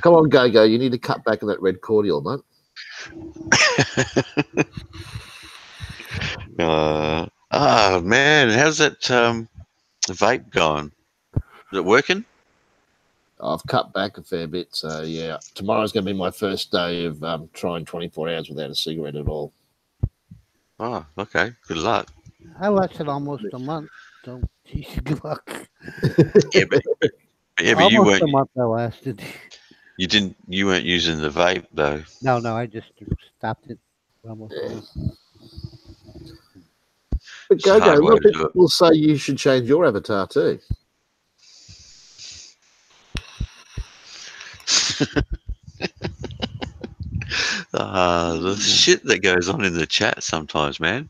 Come on, GoGo. You need to cut back on that red cordial, mate. Oh man, how's that vape going? Is it working? I've cut back a fair bit, so yeah. Tomorrow's going to be my first day of trying 24 hours without a cigarette at all. Oh, okay. Good luck. I lasted almost a month, so good luck. Yeah, but almost you weren't. A month I lasted. You weren't using the vape though. No, I just stopped it. Almost. Yeah. But GoGo, a lot of people will say you should change your avatar too. The shit that goes on in the chat sometimes, man.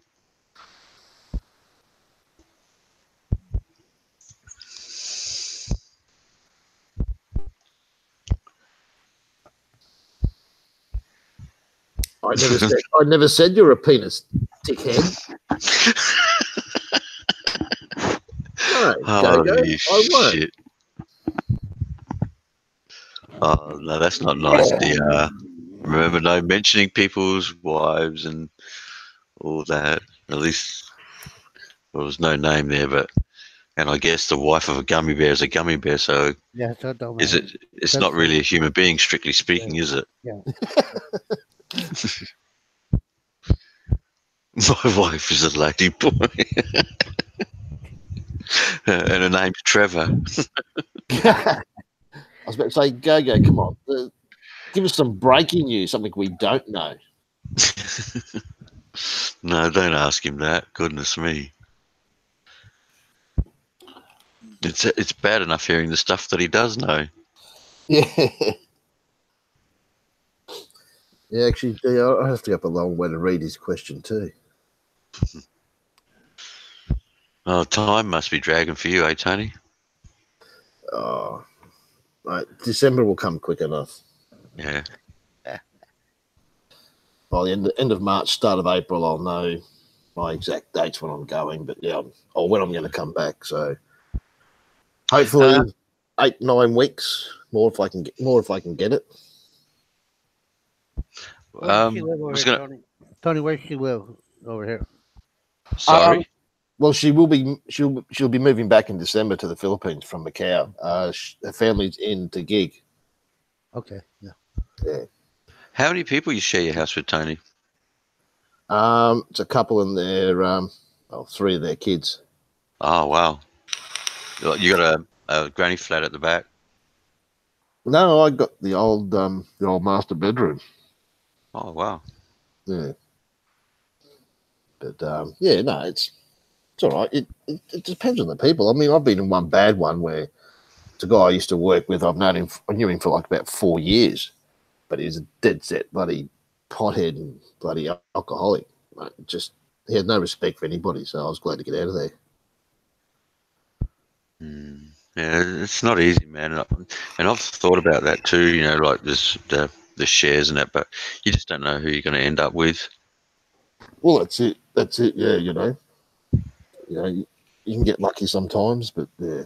I never said you're a penis, dickhead. No, Holy GoGo, shit. Oh, no, that's not nice, dear. Remember, no mentioning people's wives and all that. At least there was no name there, and I guess the wife of a gummy bear is a gummy bear, so yeah, so don't is it? It's not really a human being, strictly speaking, is it? Yeah. My wife is a lady boy, and her name's Trevor. I was about to say, Go, come on. Give us some breaking news, something we don't know. No, don't ask him that. Goodness me. It's bad enough hearing the stuff that he does know. Yeah. Yeah, actually, yeah, I have to go up a long way to read his question too. Oh, time must be dragging for you, eh, Tony? Oh, right. December will come quick enough. Yeah. By the end of March, start of April, I'll know my exact dates when I'm going, but yeah, or when I'm going to come back. So hopefully 8-9 weeks more if I can get it. Where does she live over was here, gonna. Tony? Tony, where does she live over here? Sorry. Well, she'll be moving back in December to the Philippines from Macau. Her family's in to gig. Okay, yeah. Yeah. How many people you share your house with, Tony? It's a couple and their 3 of their kids. Oh wow. You got a granny flat at the back. No, I got the old master bedroom. Oh wow. Yeah. But yeah, no, it's all right. It depends on the people. I mean, I've been in one bad one where it's a guy I used to work with. I knew him for like about 4 years, but he was a dead set bloody pothead and bloody alcoholic. Like, just he had no respect for anybody. So I was glad to get out of there. Yeah, it's not easy, man. And I've thought about that too. You know, like this the shares and that, but you just don't know who you're going to end up with. Well, that's it. That's it. Yeah, you can get lucky sometimes, but yeah.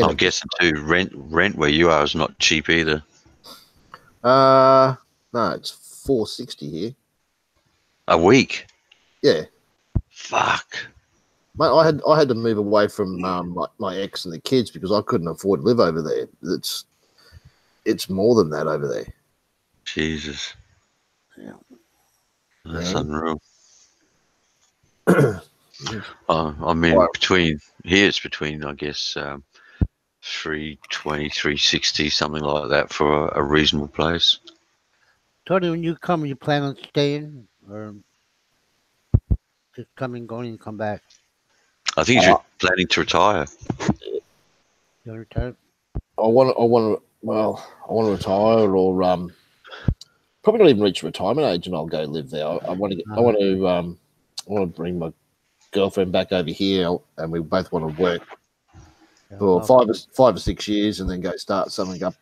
I'm guessing too. Rent where you are is not cheap either. No, it's $460 here. A week. Yeah, Fuck. mate. I had to move away from my ex and the kids because I couldn't afford to live over there. It's more than that over there. Jesus. Yeah. That's Yeah. unreal. I mean, it's between I guess 320, 360, something like that for a reasonable place. Tony, when you come, you plan on staying or just coming, going, and come back? I think he's planning to retire. You retire? I want to retire or probably not even reach retirement age, and I'll go live there. I want to bring my girlfriend back over here, and we both want to work for 5 or 6 years, and then go start something up,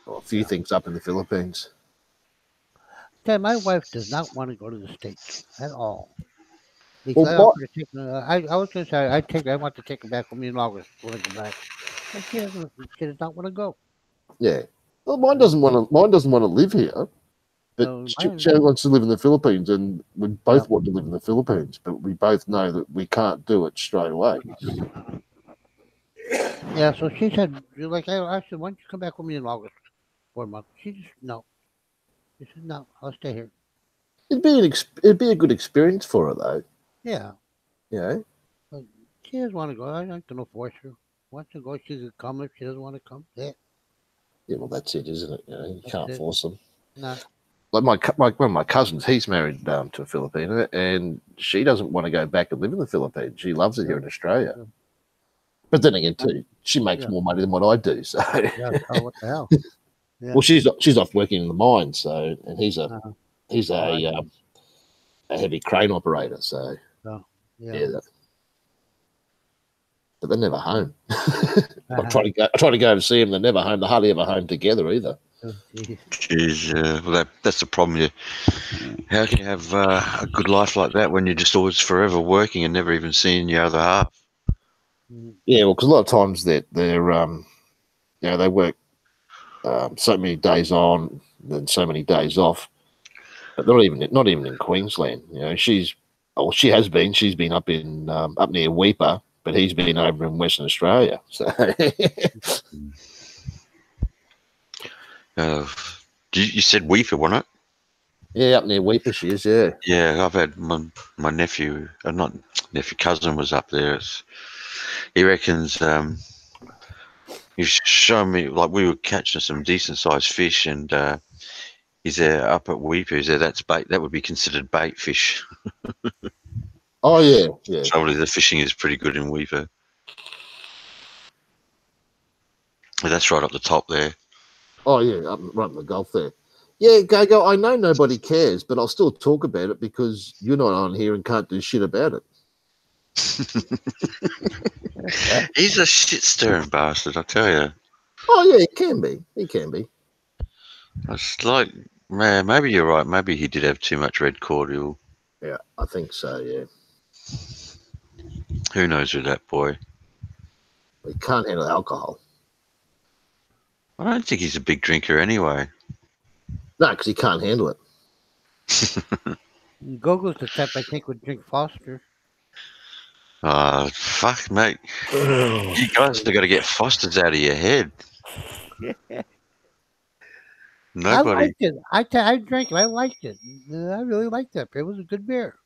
or a few things up in the Philippines. Okay, my wife does not want to go to the States at all. Because Well, I what? offered to take her, I was going to say, I want to take her back with me in August when I come back. But she does not want to go. Yeah. Well, mine doesn't want to live here, but So she wants to live in the Philippines, and we both want to live in the Philippines, but we both know that we can't do it straight away. yeah, so she said, I said, why don't you come back with me in August for a month? She just, no. She said, no, I'll stay here. It'd be a good experience for her, though. Yeah. You know? But she doesn't want to go. I'm not going to force her. Wants to go, she could come. If she doesn't want to come, yeah. Yeah, well, that's it, isn't it? You can't force them. No. Like one of my cousins, he's married to a Filipina, and she doesn't want to go back and live in the Philippines. She loves it here in Australia. Yeah. But then again, too, she makes more money than what I do. So, Yeah. Oh, what the hell? Yeah. Well, she's off working in the mine, so, and he's a heavy crane operator. So, yeah. But they're never home. I try to go and see them. They're never home. They're hardly ever home together either. Oh, geez. Jeez, well, that's the problem. How can you have a good life like that when you're just always forever working and never even seeing your other half? Yeah, well, because a lot of times they're they work so many days on and so many days off, but not even in Queensland. You know, she's been up in up near Weipa, but he's been over in Western Australia. So You said Weeper, wasn't it? Yeah, up near Weeper she is, yeah. Yeah, I've had my nephew, not nephew, cousin was up there. He reckons he's showing me, like, we were catching some decent sized fish, and he's there up at Weeper. He's there, that's bait. That would be considered bait fish. Oh yeah, yeah. Probably the fishing is pretty good in Weeper. But that's right up the top there. Oh yeah, up right in the Gulf there. Yeah, GoGo, I know nobody cares, but I'll still talk about it because you're not on here and can't do shit about it. He's a shit stirring bastard, I tell you. Oh yeah, he can be. He can be. It's like, man, maybe you're right. Maybe he did have too much red cordial. Yeah, I think so, yeah. Who knows with that boy? He can't handle alcohol. I don't think he's a big drinker anyway. No, because he can't handle it. GoGo's the type I think would drink Foster. Fuck, mate. You guys have got to get Fosters out of your head. I Nobody. liked it. I drank it. I liked it. I really liked that beer. It was a good beer.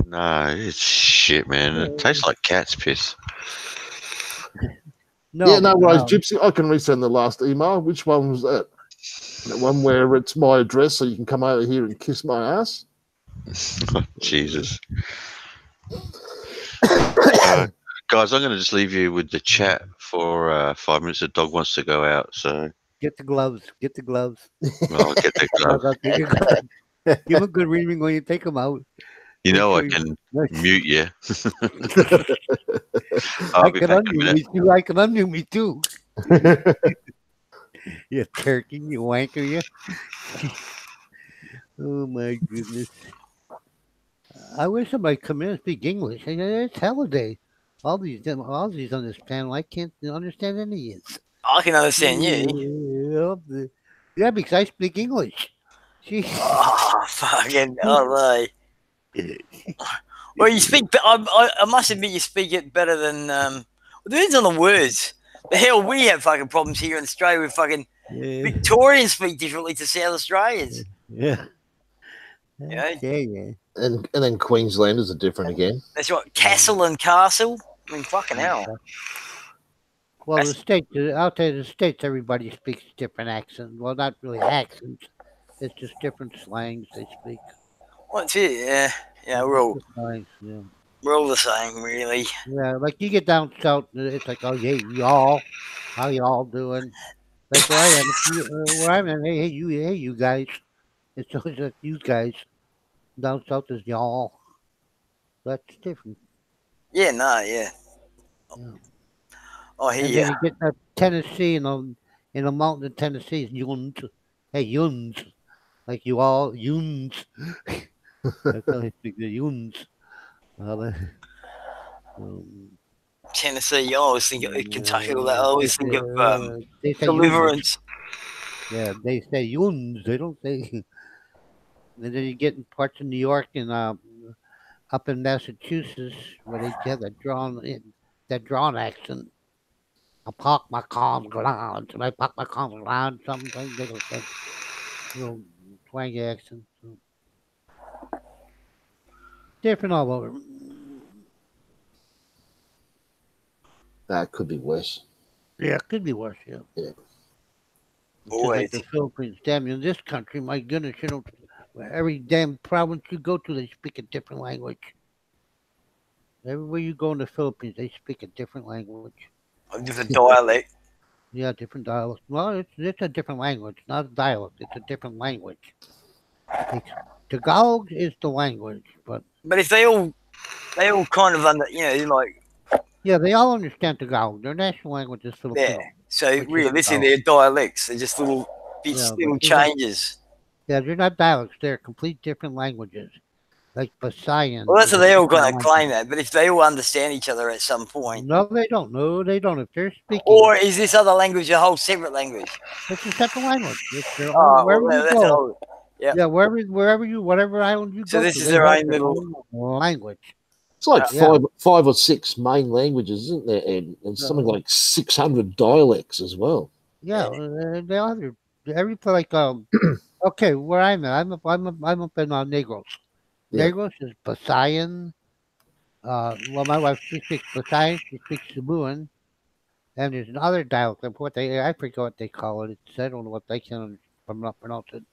No, it's shit, man. It tastes like cat's piss. No, Yeah, no worries, Gypsy. I can resend the last email. Which one was that? The one where it's my address so you can come over here and kiss my ass? Oh, Jesus. Guys, I'm going to just leave you with the chat for 5 minutes. The dog wants to go out, so Get the gloves. Get the gloves. I'll get the glove. Give him a good reading when you take them out. You know I Make sure can mute you. I can unmute me too. I can unmute me too. You turkey, you wanker, you. Oh my goodness. I wish somebody come in and speak English. It's holiday. All these on this panel, I can't understand any of it. I can understand you. Yeah, because I speak English. Jeez. Oh, fucking all well, you speak. I must admit, you speak it better than. It depends on the words. The hell, we have fucking problems here in Australia with fucking Victorians speak differently to South Australians. Yeah. Yeah. Yeah. And then Queenslanders are different again. That's right. Castle and castle. I mean, fucking hell. Well, the states, out there in the States, everybody speaks different accents. Well, not really accents. It's just different slangs they speak. What's it? Yeah. Yeah, we're all the same, really. Yeah, like you get down south, it's like, oh, hey, y'all. How y'all doing? Like where I'm at, hey, you guys. It's always like you guys. Down south is y'all. That's different. Yeah, no, yeah. Oh, and then you get to Tennessee, in the mountain of Tennessee, it's yuns. Hey, yuns. Like you all, yuns. That's how they speak, the yuns. Tennessee, I always think of Kentucky, all that. I always think of Deliverance. Yeah, they say yuns. They don't say. And then you get in parts of New York and up in Massachusetts where they have that drawn accent. I park my car on the ground. And I park my car on the ground. Sometimes they go that little twangy accent. So. Different all over. That could be worse. Yeah, it could be worse, yeah. Boy, like the Philippines. Damn, in this country, my goodness, every damn province you go to, they speak a different language. Everywhere you go in the Philippines, they speak a different language. A different dialect. Yeah, different dialect. Well, it's a different language, not a dialect. It's a different language. Tagalog is the language, but if they all kind of like. Yeah, they all understand Tagalog. Their national language is Filipino. Yeah, so realistically, they're dialects. They're just little bits, little changes. Yeah, they're not dialects. They're complete different languages. Like Visayan. Well, that's what they all kind of claim that. But if they all understand each other at some point. No, they don't. No, they don't. If they're speaking. Or is this other language a whole separate language? It's a separate language. It's their own, wherever you go. Yeah, whatever island you go to. So this is their own little language. It's like five or six main languages, isn't there, Ed? And something like 600 dialects as well. Yeah, they all have Okay, where I'm at, I'm up in Negros. Yeah. Negros is Pasayan. Well, my wife, she speaks Pasayan, she speaks Cebuan, and there's another dialect of what I forget what they call it. I don't know what they can pronounce it.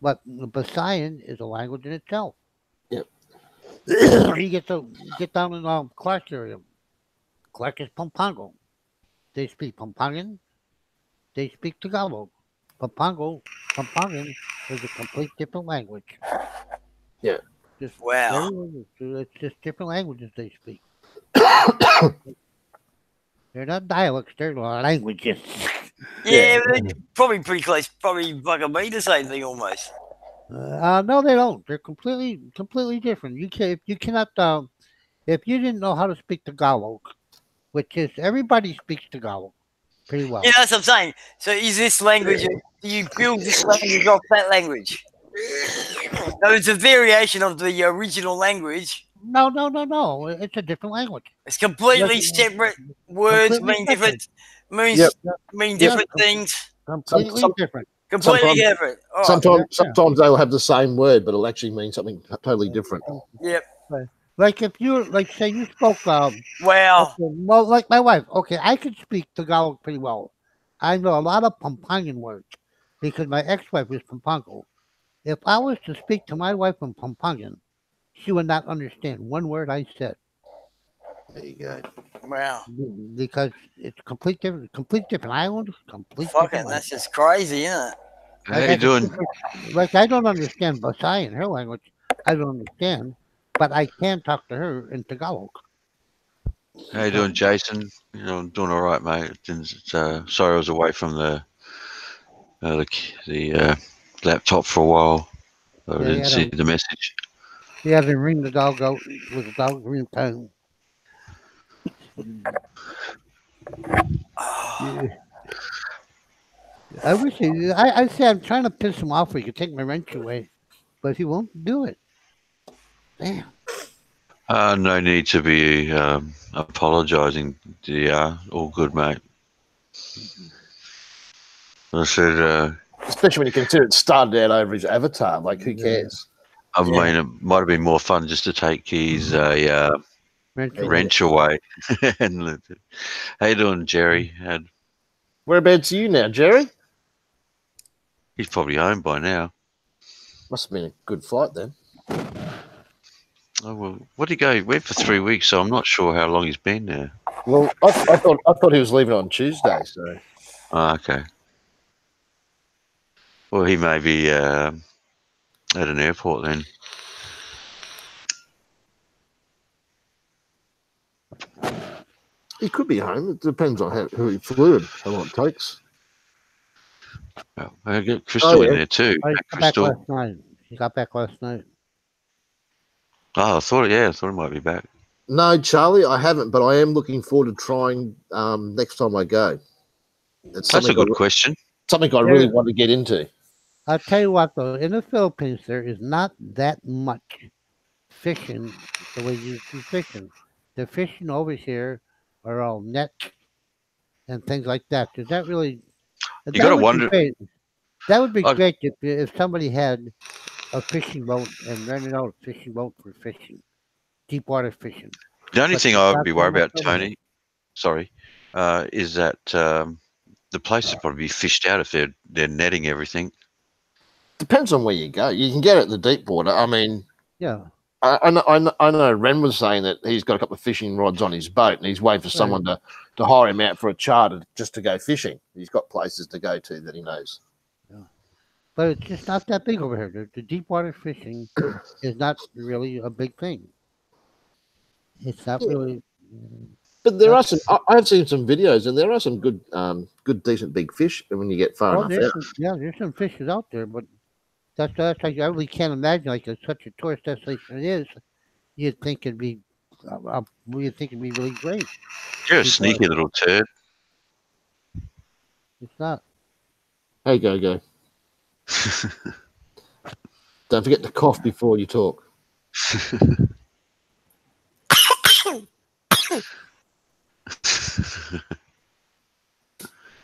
But the Pasayan is a language in itself. Yep. You get down in Clark area. Clark is Pampango. They speak Pampangan. They speak Tagalog. Pampangan is a complete different language. Yeah. Just Wow. it's just different languages they speak. They're not dialects; they're languages. Yeah, but they're probably pretty close. Probably fucking me the same thing almost. No, they don't. They're completely different. You cannot if you didn't know how to speak Tagalog, which is everybody speaks Tagalog pretty Yeah, well. that's what I'm saying. So is this language? Do you build this language off that language? No, it's a variation of the original language. No. It's a different language. It's completely Like, separate. Words completely mean different. different. Means Yep. mean Yeah, different things. completely different. Completely Sometimes, different. All right. sometimes, Yeah. sometimes they will have the same word, but it'll actually mean something totally different. Yep. Like if you like say you spoke Wow. okay, well like my wife, okay, I could speak Tagalog pretty well. I know a lot of Pampangan words because my ex-wife is Pampango. If I was to speak to my wife in Pampangan, she would not understand one word I said There you go. Wow. because it's complete different island, complete Fucking, different that's language. just crazy, isn't it? How Like you I can doing? speak like I don't understand Visayan, her language. I don't understand, but I can talk to her in Tagalog. How you So doing, Jason? I'm doing all right, mate. Sorry, I was away from the laptop for a while. I yeah, didn't see the message. he had to ring the dog out with a dog ringtone. Oh, Yeah. I wish I say I'm trying to piss him off. He could take my wrench away, but he won't do it. Damn. No need to be apologising. Yeah, all good, mate. I said, Especially when you consider it started out over his avatar. Like, who Yeah. cares? I Yeah. mean, it might have been more fun just to take his Wrench Yeah. away. wrench away. How you doing, Jerry? Whereabouts are you now, Jerry? He's probably home by now. Must have been a good flight then. Oh well, what did he go? He went for 3 weeks, so I'm not sure how long he's been there. Well, I thought he was leaving on Tuesday. So Oh, okay. Well, he may be at an airport then. he could be home. It depends on who he flew and how long it takes. Well, I get Crystal in yeah. there too. I Hey, got back Crystal. last night. He got back last night. Oh, I thought he might be back. No, Charlie, I haven't, but I am looking forward to trying next time I go. It's That's a something good question. something I really want to get into. I'll tell you what though, in the Philippines there is not that much fishing the way you do fishing. The fishing over here are all nets and things like that. Is that really You that got to would be wonder. great. That would be I, great if somebody had a fishing boat and rented out a fishing boat for fishing, deep water fishing. the only But thing there's I would not be that worried much about, over here. Tony, sorry, is that the place would probably be fished out if they're netting everything. Depends on where you go. You can get it at the deep water. I mean, Yeah. I know Ren was saying that he's got a couple of fishing rods on his boat and he's waiting for someone to hire him out for a charter just to go fishing. He's got places to go to that he knows. Yeah. But it's just not that big over here. The deep water fishing is not really a big thing. It's not really. But there Not, are some. I've seen some videos, and there are some good, decent big fish when you get far enough out. there's some fishes out there, but that's like I really can't imagine like such a tourist destination it is. You'd think it'd be, you'd think it'd be really great. You're a Deep sneaky water. little turd. It's not. Hey, go. Don't forget to cough before you talk.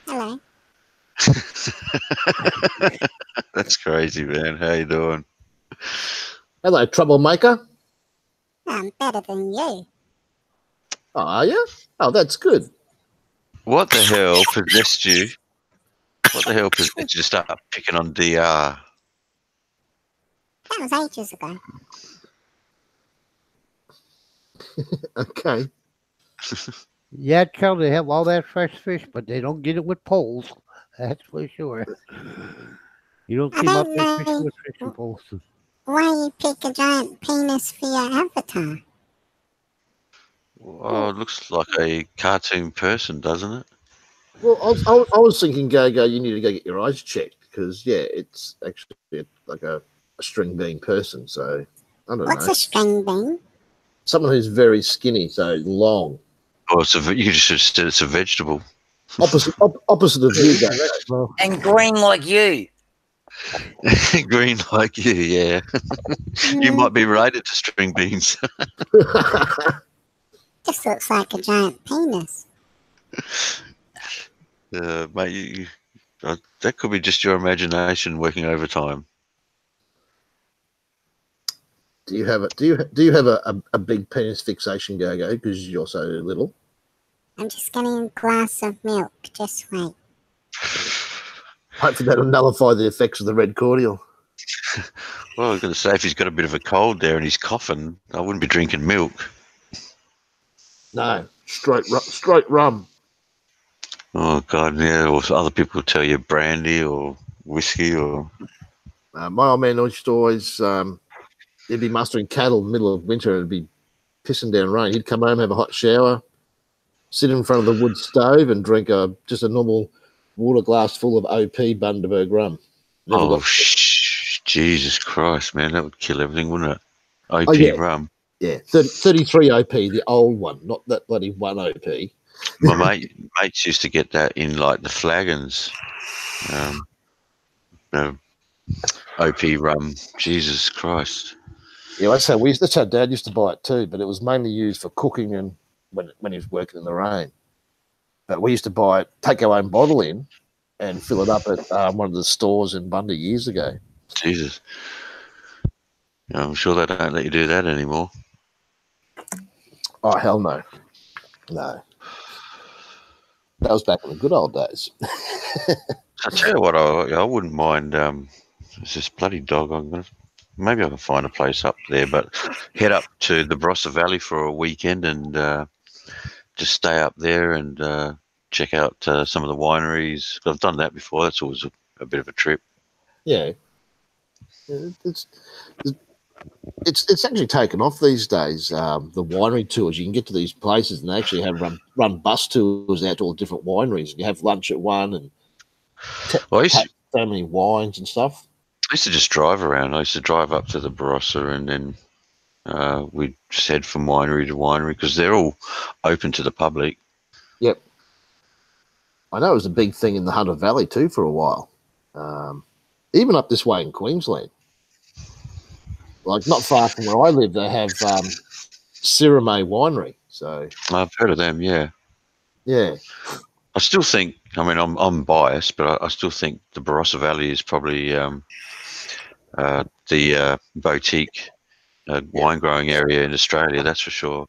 Hello. That's crazy, man. How you doing? Hello, troublemaker. I'm better than you. Oh, are you? Oh, that's good. What the hell possessed you? What the hell possessed you to start picking on DR? That was ages ago. Okay. Yeah, Charlie, they have all that fresh fish, but they don't get it with poles. That's for sure. You don't I see them out don't there fishing know with fishing poles. why you pick a giant penis for your avatar. Oh, it looks like a cartoon person, doesn't it? Well, I was thinking, GoGo, you need to go get your eyes checked because, yeah, it's actually like a string bean person. So, I don't What's know. a string bean? Someone who's very skinny, so long. Or you just said it's a vegetable. Opposite of you, GoGo. Well, And green like you. Green like you, yeah. You might be related to string beans. Just looks like a giant penis. Mate, that could be just your imagination working overtime. Do you have a big penis fixation, GoGo? Because you're so little. I'm just getting a glass of milk. Just wait. Hopefully that'll nullify the effects of the red cordial. Well, I was going to say, if he's got a bit of a cold there and he's coughing, I wouldn't be drinking milk. No, straight rum. Oh, God, yeah. Or other people tell you brandy or whiskey or... My old man used to always, he'd be mustering cattle in the middle of winter and it'd be pissing down rain. He'd come home, have a hot shower, sit in front of the wood stove and drink just a normal water glass full of OP Bundaberg rum. Jesus Christ, man. That would kill everything, wouldn't it? OP yeah. rum. Yeah, 33 OP, the old one, not that bloody one OP. My mates used to get that in like the flagons. OP rum. Jesus Christ. Yeah, that's how Dad used to buy it too, but it was mainly used for cooking and when he was working in the rain. But we used to buy it, take our own bottle in, and fill it up at one of the stores in Bundy years ago. Jesus. I'm sure they don't let you do that anymore. Oh, hell no. No. That was back in the good old days. I tell you what, I wouldn't mind. It's this bloody dog. Maybe I can find a place up there, but head up to the Barossa Valley for a weekend and just stay up there and check out some of the wineries. I've done that before. That's always a bit of a trip. Yeah. It's actually taken off these days. The winery tours, you can get to these places and they actually have run bus tours out to all different wineries. And you have lunch at one and taste so many wines and stuff. I used to just drive around. I used to drive up to the Barossa and then we'd just head from winery to winery because they're all open to the public. Yep. I know it was a big thing in the Hunter Valley too for a while. Even up this way in Queensland. Like not far from where I live, they have Sirame Winery. So I've heard of them, yeah. Yeah. I still think, I mean, I'm biased, but I still think the Barossa Valley is probably the boutique wine growing area in Australia. That's for sure.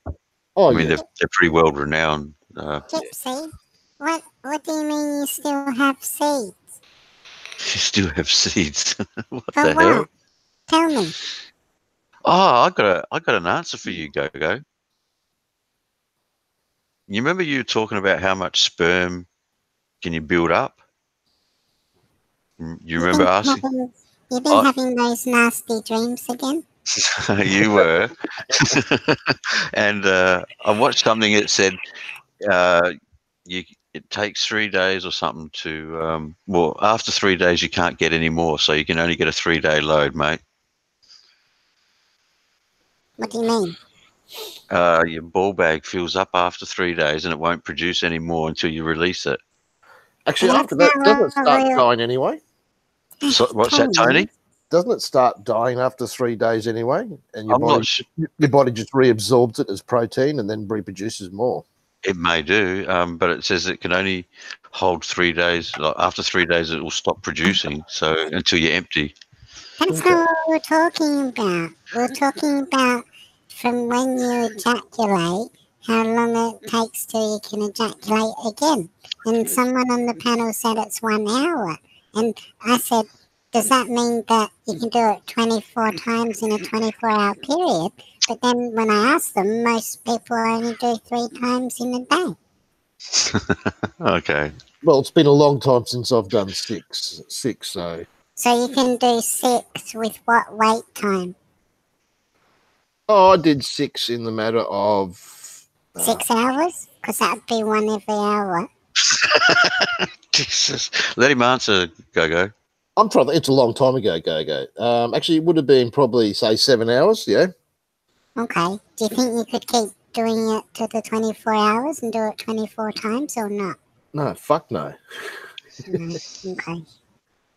Oh, I mean, they're pretty well renowned. Gypsy, what do you mean you still have seeds? You still have seeds. What For the what? hell? Tell me. Oh, I got an answer for you, GoGo. You remember you were talking about how much sperm can you build up? You remember asking? You've been having those nasty dreams again? You were. And I watched something that said it takes 3 days or something to, well, after 3 days you can't get any more, so you can only get a 3-day load, mate. What do you mean? Your ball bag fills up after 3 days and it won't produce any more until you release it. Actually, after that, doesn't it start dying anyway? So, what's that, Tony? Doesn't it start dying after 3 days anyway? And your your body just reabsorbs it as protein and then reproduces more. It may do, but it says it can only hold 3 days. Like after 3 days, it will stop producing. So until you're empty. That's not what we're talking about. We're talking about from when you ejaculate, how long it takes till you can ejaculate again. And someone on the panel said it's 1 hour. And I said, does that mean that you can do it 24 times in a 24-hour period? But then when I asked them, most people only do 3 times in a day. Okay. Well, it's been a long time since I've done six, so So you can do 6 with what wait time? I did 6 in the matter of 6 hours? Because that would be 1 every hour. Jesus. Let him answer, Go. I'm trying. It's a long time ago. Go. Actually, it would have been probably say 7 hours. Yeah. Okay. Do you think you could keep doing it to the 24 hours and do it 24 times or not? No, fuck no. Okay.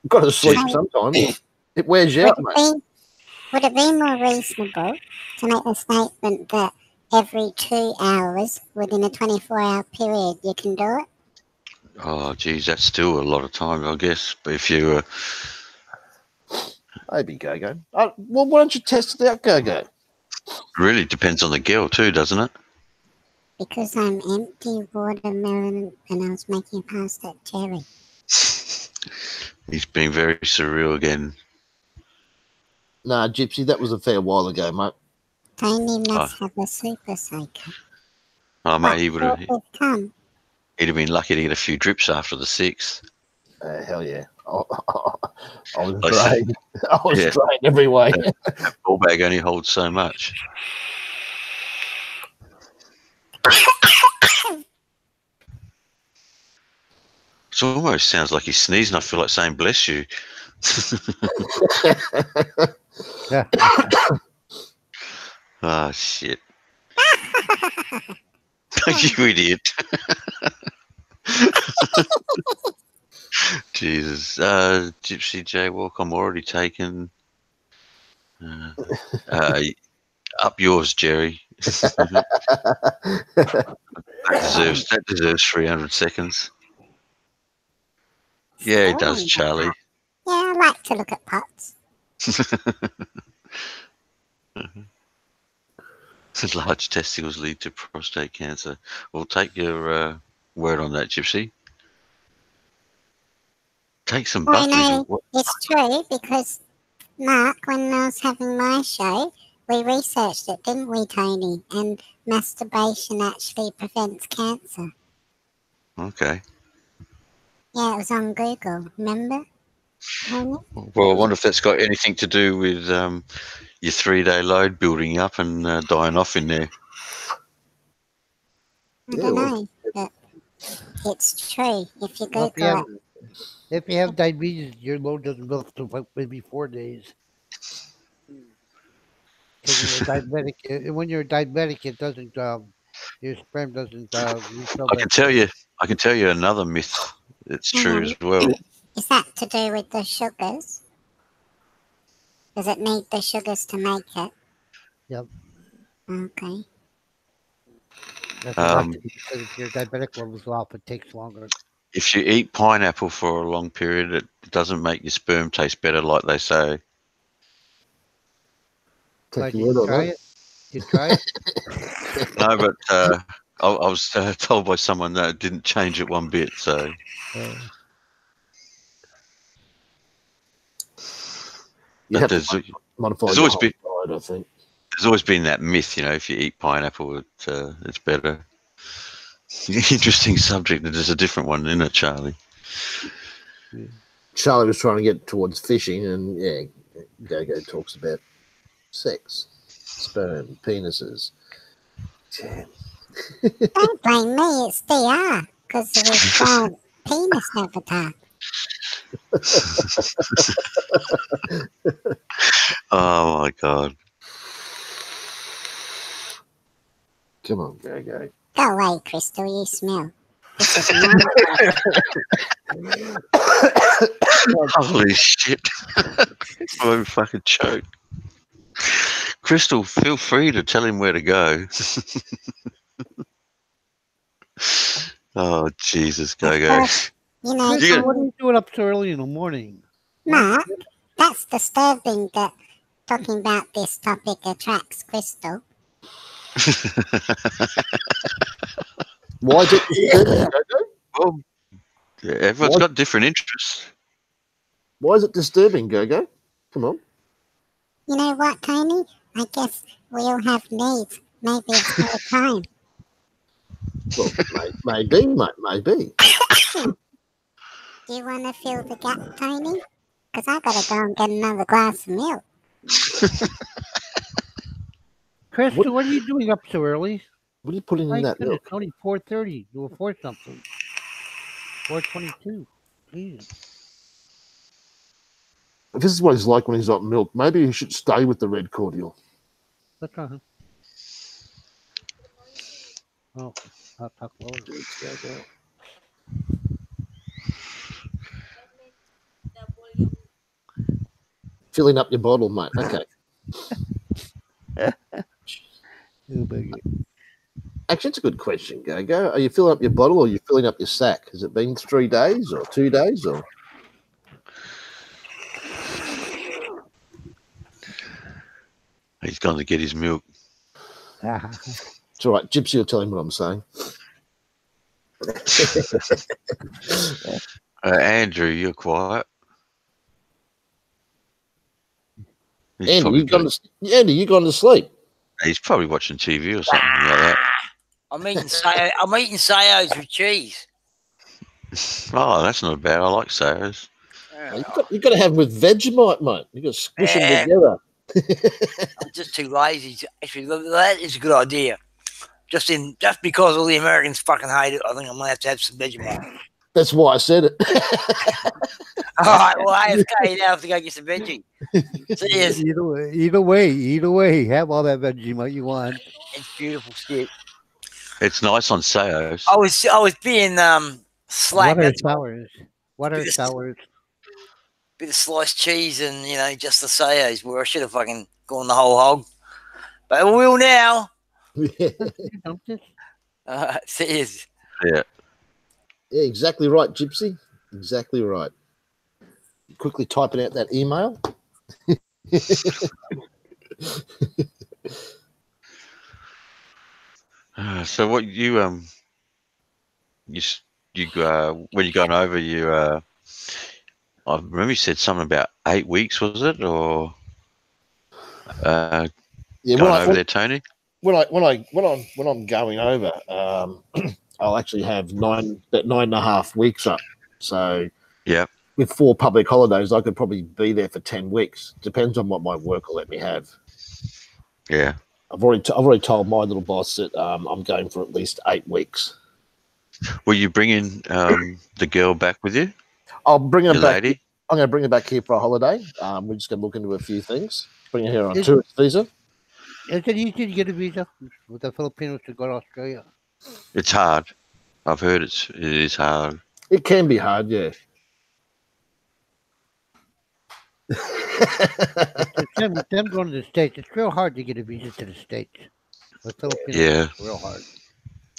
Got to sleep Gee. sometimes. It wears you out, mate. Would it be more reasonable to make a statement that every 2 hours within a 24-hour period you can do it? Oh, geez, that's still a lot of time, I guess. But if you Maybe Go. Well, why don't you test it out, Go? really depends on the girl too, doesn't it? Because I'm empty watermelon and I was making a pasta cherry. He's being very surreal again. Nah, Gypsy, that was a fair while ago, mate. Tony must have a super psycho. Oh, mate, he would have. Come. He'd have been lucky to get a few drips after the 6th. Hell yeah. I was I see. drained. I was Yeah. drained every way. That ball bag only holds so much. It almost sounds like he's sneezing. I feel like saying bless you. Oh, shit. You idiot. Jesus. Gypsy Jaywalk, I'm already taken. Up yours, Jerry. That deserves 300 seconds. Yeah, it does, Charlie. Yeah, I like to look at pots. Large testicles lead to prostate cancer. We'll take your word on that, Gypsy. Take some Well, buckley. it's true because, Mark, when I was having my show, we researched it, didn't we, Tony? And masturbation actually prevents cancer. Okay. Yeah, it was on Google, remember? Tony? Well, I wonder if that's got anything to do with your 3-day load building up and dying off in there. I don't know, but it's true. If you Well, Google it. if you have diabetes, your load doesn't build up to maybe 4 days. Because you're diabetic. When you're diabetic, it doesn't. Your sperm doesn't refill. I can tell you another myth that's true as well. Is that to do with the sugars? Does it need the sugars to make it? Yep. Okay. That's because if your diabetic levels off, it takes longer. If you eat pineapple for a long period, it doesn't make your sperm taste better, like they say. Did you try it? You try it? No, but I was told by someone that it didn't change it one bit. So there's always been diet, I think. There's always been that myth, if you eat pineapple, it's better. Interesting subject. There's a different one, isn't it, Charlie? Charlie was trying to get towards fishing, and yeah, Go talks about sex, sperm, penises. Damn. Don't blame me, it's DR, because of his giant penis avatar. Oh, my God. Come on, Go. Go away, Crystal, you smell. Holy shit. I'm fucking choked. Crystal, feel free to tell him where to go. Oh, Jesus, GoGo. You know, You Kristen, got- what are you doing up so early in the morning? Mark, that's disturbing that talking about this topic attracts Crystal. Why is it disturbing, GoGo? Well, yeah, everyone's What? got different interests. Why is it disturbing, GoGo? Come on. You know what, Tony? I guess we all have needs. Maybe it's our time. Well, maybe, mate, maybe. Do you want to fill the gap, Tony? Because I gotta go and get another glass of milk. Kristen, what are you doing up so early? What are you putting in My that goodness, milk? it's only 4:30 or 4 something. 4:22. Jesus. If this is what he's like when he's on milk, maybe he should stay with the red cordial. What's wrong? Oh, I'll talk lower. Filling up your bottle, mate. Okay. Actually, it's a good question, GoGo. Are you filling up your bottle or are you filling up your sack? Has it been 3 days or 2 days or? He's gone to get his milk. It's all right. Gypsy will tell him what I'm saying. Andrew, you're quiet. He's Andy, probably you gone to sleep? he's probably watching TV or something like that. I'm eating sayos with cheese. Oh, that's not bad. I like Sayers. You got to have them with Vegemite, mate. You got to squish them Yeah. together. I'm just too lazy to actually. That is a good idea. Just because all the Americans fucking hate it, I think I'm gonna have to have some Vegemite. That's why I said it. All right, well, AFK now I have to go get some veggie. See you. Either way, have all that Vegemite you want. It's beautiful shit. It's nice on Sayos. I was being slack. What are That's why. sours? What are Bit of- sours? Bit of sliced cheese and just the sayos. Where I should have fucking gone the whole hog, but I will now. You dumped it? See you. Yeah. Yeah, exactly right, Gypsy. Exactly right. Quickly typing out that email. So what you when you're going over I remember you said something about 8 weeks, was it, or Yeah, going over there, Tony? when I'm going over, I'll actually have about 9.5 weeks up. So Yeah. with 4 public holidays, I could probably be there for 10 weeks. Depends on what my work will let me have. Yeah. I've already told my little boss that I'm going for at least 8 weeks. Will you bring in the girl back with you, I'll bring her your back. lady? I'm going to bring her back here for a holiday. We're just going to look into a few things. Bring her here on Is- tourist visa. Is it easy to get a visa with the Filipinos to go to Australia? It's hard. I've heard it is hard. It can be hard, yeah. Them going to the States, it's real hard to get a visa to the States. The Filipinos, Yeah. it's real hard.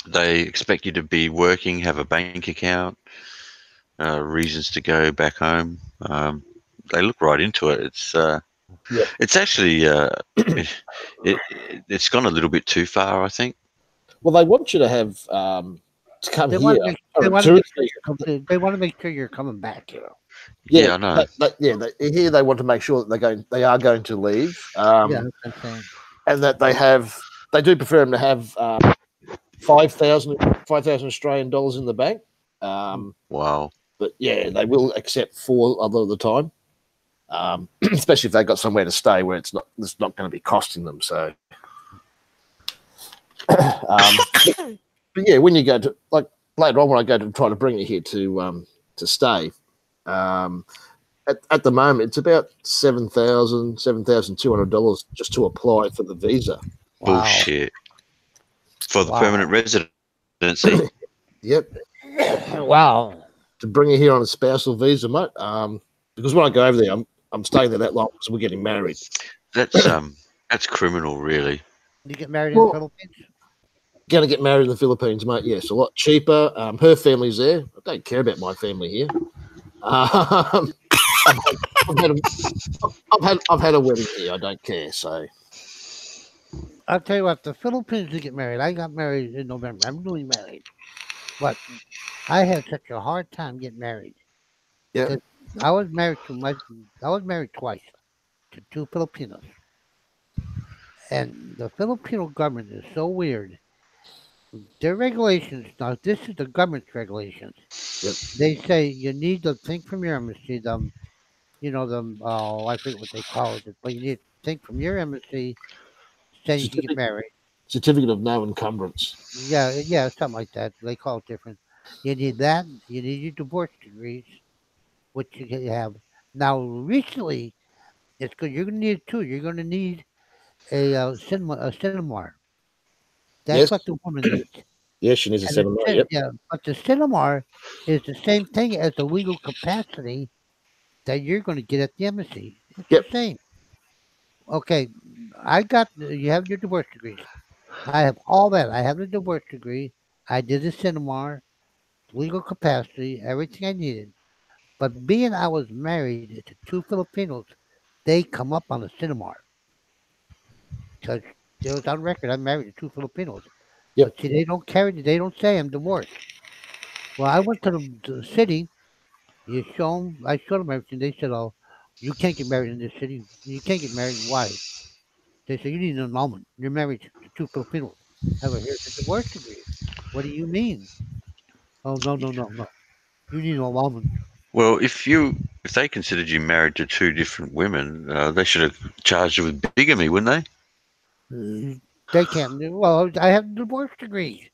They expect you to be working, have a bank account, reasons to go back home. They look right into it. It's actually it's gone a little bit too far, I think. Well, they want you to have to come They here. want to make, on they a want to tourist make, visa. they want to make sure you're coming back. Yeah, I know. Here they want to make sure that they are going to leave. Yeah, that's what I'm saying. And that they do prefer them to have 5,000 Australian dollars in the bank. Wow. But yeah, they will accept 4 a lot of the time, especially if they've got somewhere to stay where it's not going to be costing them. So, but yeah, when you go to later on when I go to try to bring it here to stay, at the moment it's about $7,200 just to apply for the visa. Wow. Bullshit. For the Wow. permanent residency. Yep. Wow. To bring it here on a spousal visa, mate. Because when I go over there, I'm staying there that long because we're getting married. That's criminal, really. You get married Well- in the Philippines? going to get married in the Philippines, mate. Yes, a lot cheaper. Her family's there. I don't care about my family here. I've, had a, I've had a wedding here. I don't care. So I'll tell you what, the Philippines to get married. I got married in November. I'm newly married, but I had such a hard time getting married. yeah, 'Cause I was married twice to two Filipinos, and the Filipino government is so weird. Their regulations now. This is the government's regulations. yep. They say you need to think from your embassy. I forget what they call it, but you need to think from your embassy saying you can get married. Certificate of no encumbrance. Yeah, yeah, something like that. They call it different. You need that. You need your divorce degrees, which you can have. Now, recently, it's good. You're going to need two. You're going to need a cinema. That's Yes, what the woman needs. yes, she needs a And the cinema. Yep, yeah, but the cinema is the same thing as the legal capacity that you're going to get at the embassy. It's the yep. same. Okay, you have your divorce degrees. I have all that. I have the divorce degree. I did the cinema, legal capacity, everything I needed. But being I was married to two Filipinos, they come up on the cinema because it was on record. I'm married to two Filipinos. Yep. But see, they don't say I'm divorced. Well, I went to the city. I showed them everything. They said, "Oh, you can't get married in this city. You can't get married. Why?" They said, "You need an annulment. You're married to two Filipinos." I go, "Here's the divorce degree." What do you mean? Oh, no, no, no, no. You need an annulment. Well, if they considered you married to two different women, they should have charged you with bigamy, wouldn't they? They can't. Well, I have a divorce degree.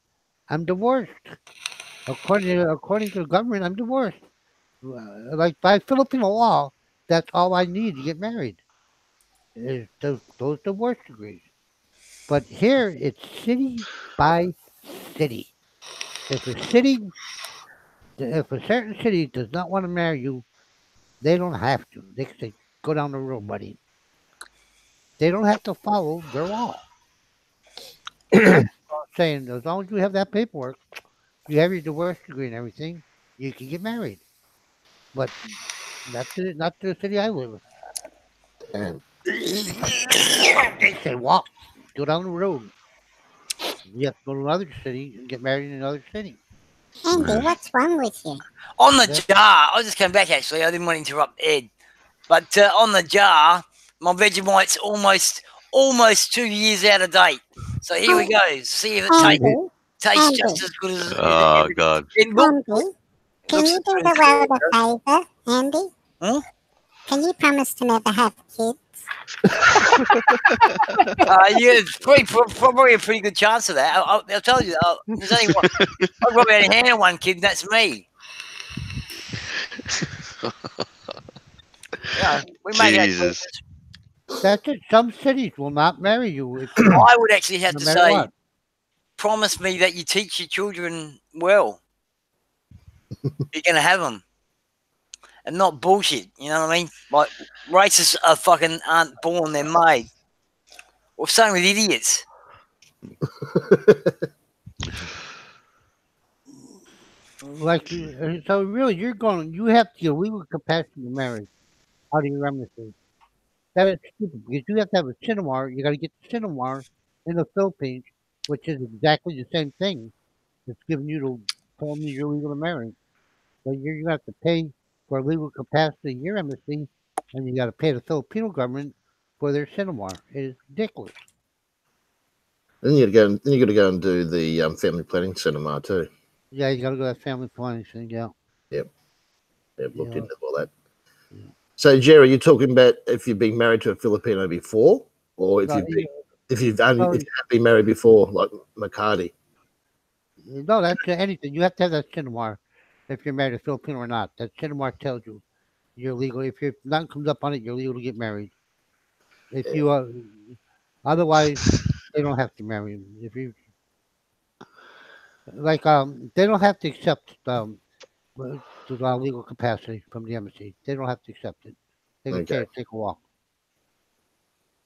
I'm divorced. According to the government, I'm divorced. Like by Filipino law, that's all I need to get married is those divorce degrees. But here, it's city by city. If a city, if a certain city does not want to marry you, they don't have to. They can say, "Go down the road, buddy." They don't have to follow their law. That's what I'm saying. As long as you have that paperwork, you have your divorce degree and everything, you can get married. But not to the city I live And in. They say walk, go down the road. You have to go to another city and get married in another city. Andy, what's wrong with you? On the Yeah. jar, I just came back actually. I didn't want to interrupt Ed, but on the jar, my Vegemite's almost 2 years out of date. So here we go. See if it Andy, tastes Andy. just as good as Oh God! it looks. Andy, can looks you do as the good. world a favour, Andy? Huh? Can you promise to never have kids? Yeah, it's probably a pretty good chance of that. I'll tell you, there's only one. I've probably only handled one kid, and that's me. Yeah, we make our Jesus. choices. That's it. Some cities will not marry you if I would actually have no to matter say, what. promise me that you teach your children well. You're gonna have them, and not bullshit. You know what I mean? Like racists are fucking aren't born; they're made. Or same with idiots. So really, you have to get legal capacity to marry out of your embassy. That is stupid because you have to have a cinema. You got to get the cinema in the Philippines, which is exactly the same thing. It's giving you the telling you you're legal to marry. So you have to pay for legal capacity in your embassy, and you got to pay the Filipino government for their cinema. It is ridiculous. then you got to go. Then you got to go and do the family planning cinema too. Yeah, you got to go to that family planning thing. Yeah, Yep, yep. Looked yeah, into all that. yeah. So, Jerry, you're talking about if you've been married to a Filipino before, or if No, if no, you have been married before, like McCarty. no, that's anything. You have to have that cinema if you're married to a Filipino or not. That cinema tells you you're legal. If nothing comes up on it, you're legal to get married. If Yeah. you otherwise, they don't have to marry you. If you they don't have to accept the legal capacity from the embassy. They don't have to accept it. They can Okay. take a walk.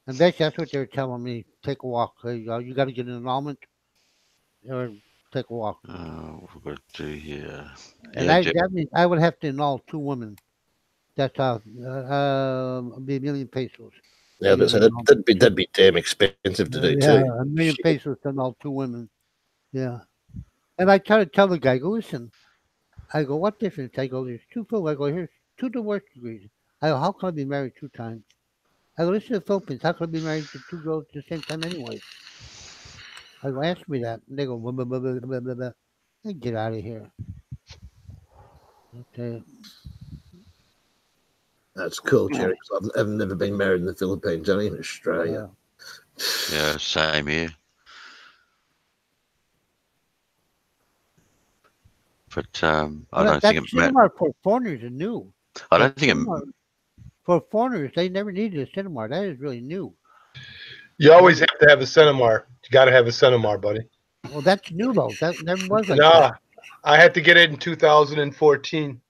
And basically, that's what they were telling me. Take a walk. You got to get an annulment. or take a walk. What we've got to do here. And Yeah, that means I would have to annul 2 women. That's how be a million pesos. Yeah, but so that'd be damn expensive to do Yeah, too. a million Shit. pesos to annul 2 women. Yeah. And I try to tell the guy, I go, listen. I go, what difference? I go, there's 2 people. I go, here's 2 divorce degrees. I go, how can I be married 2 times? I go, listen to the Philippines. How can I be married to 2 girls at the same time anyway? I go, ask me that. And they go, blah, blah, blah, blah, blah, blah, blah. Hey, get out of here. Okay. That's cool, Jerry. 'Cause I've never been married in the Philippines, only in Australia. yeah, same here. But I don't think it cinema for foreigners is new. I don't think For foreigners, they never needed a cinema. That is really new. You always have to have a Cinemar. You got to have a Cinemar, buddy. Well, that's new though. That never was like Nah, that. I had to get it in 2014.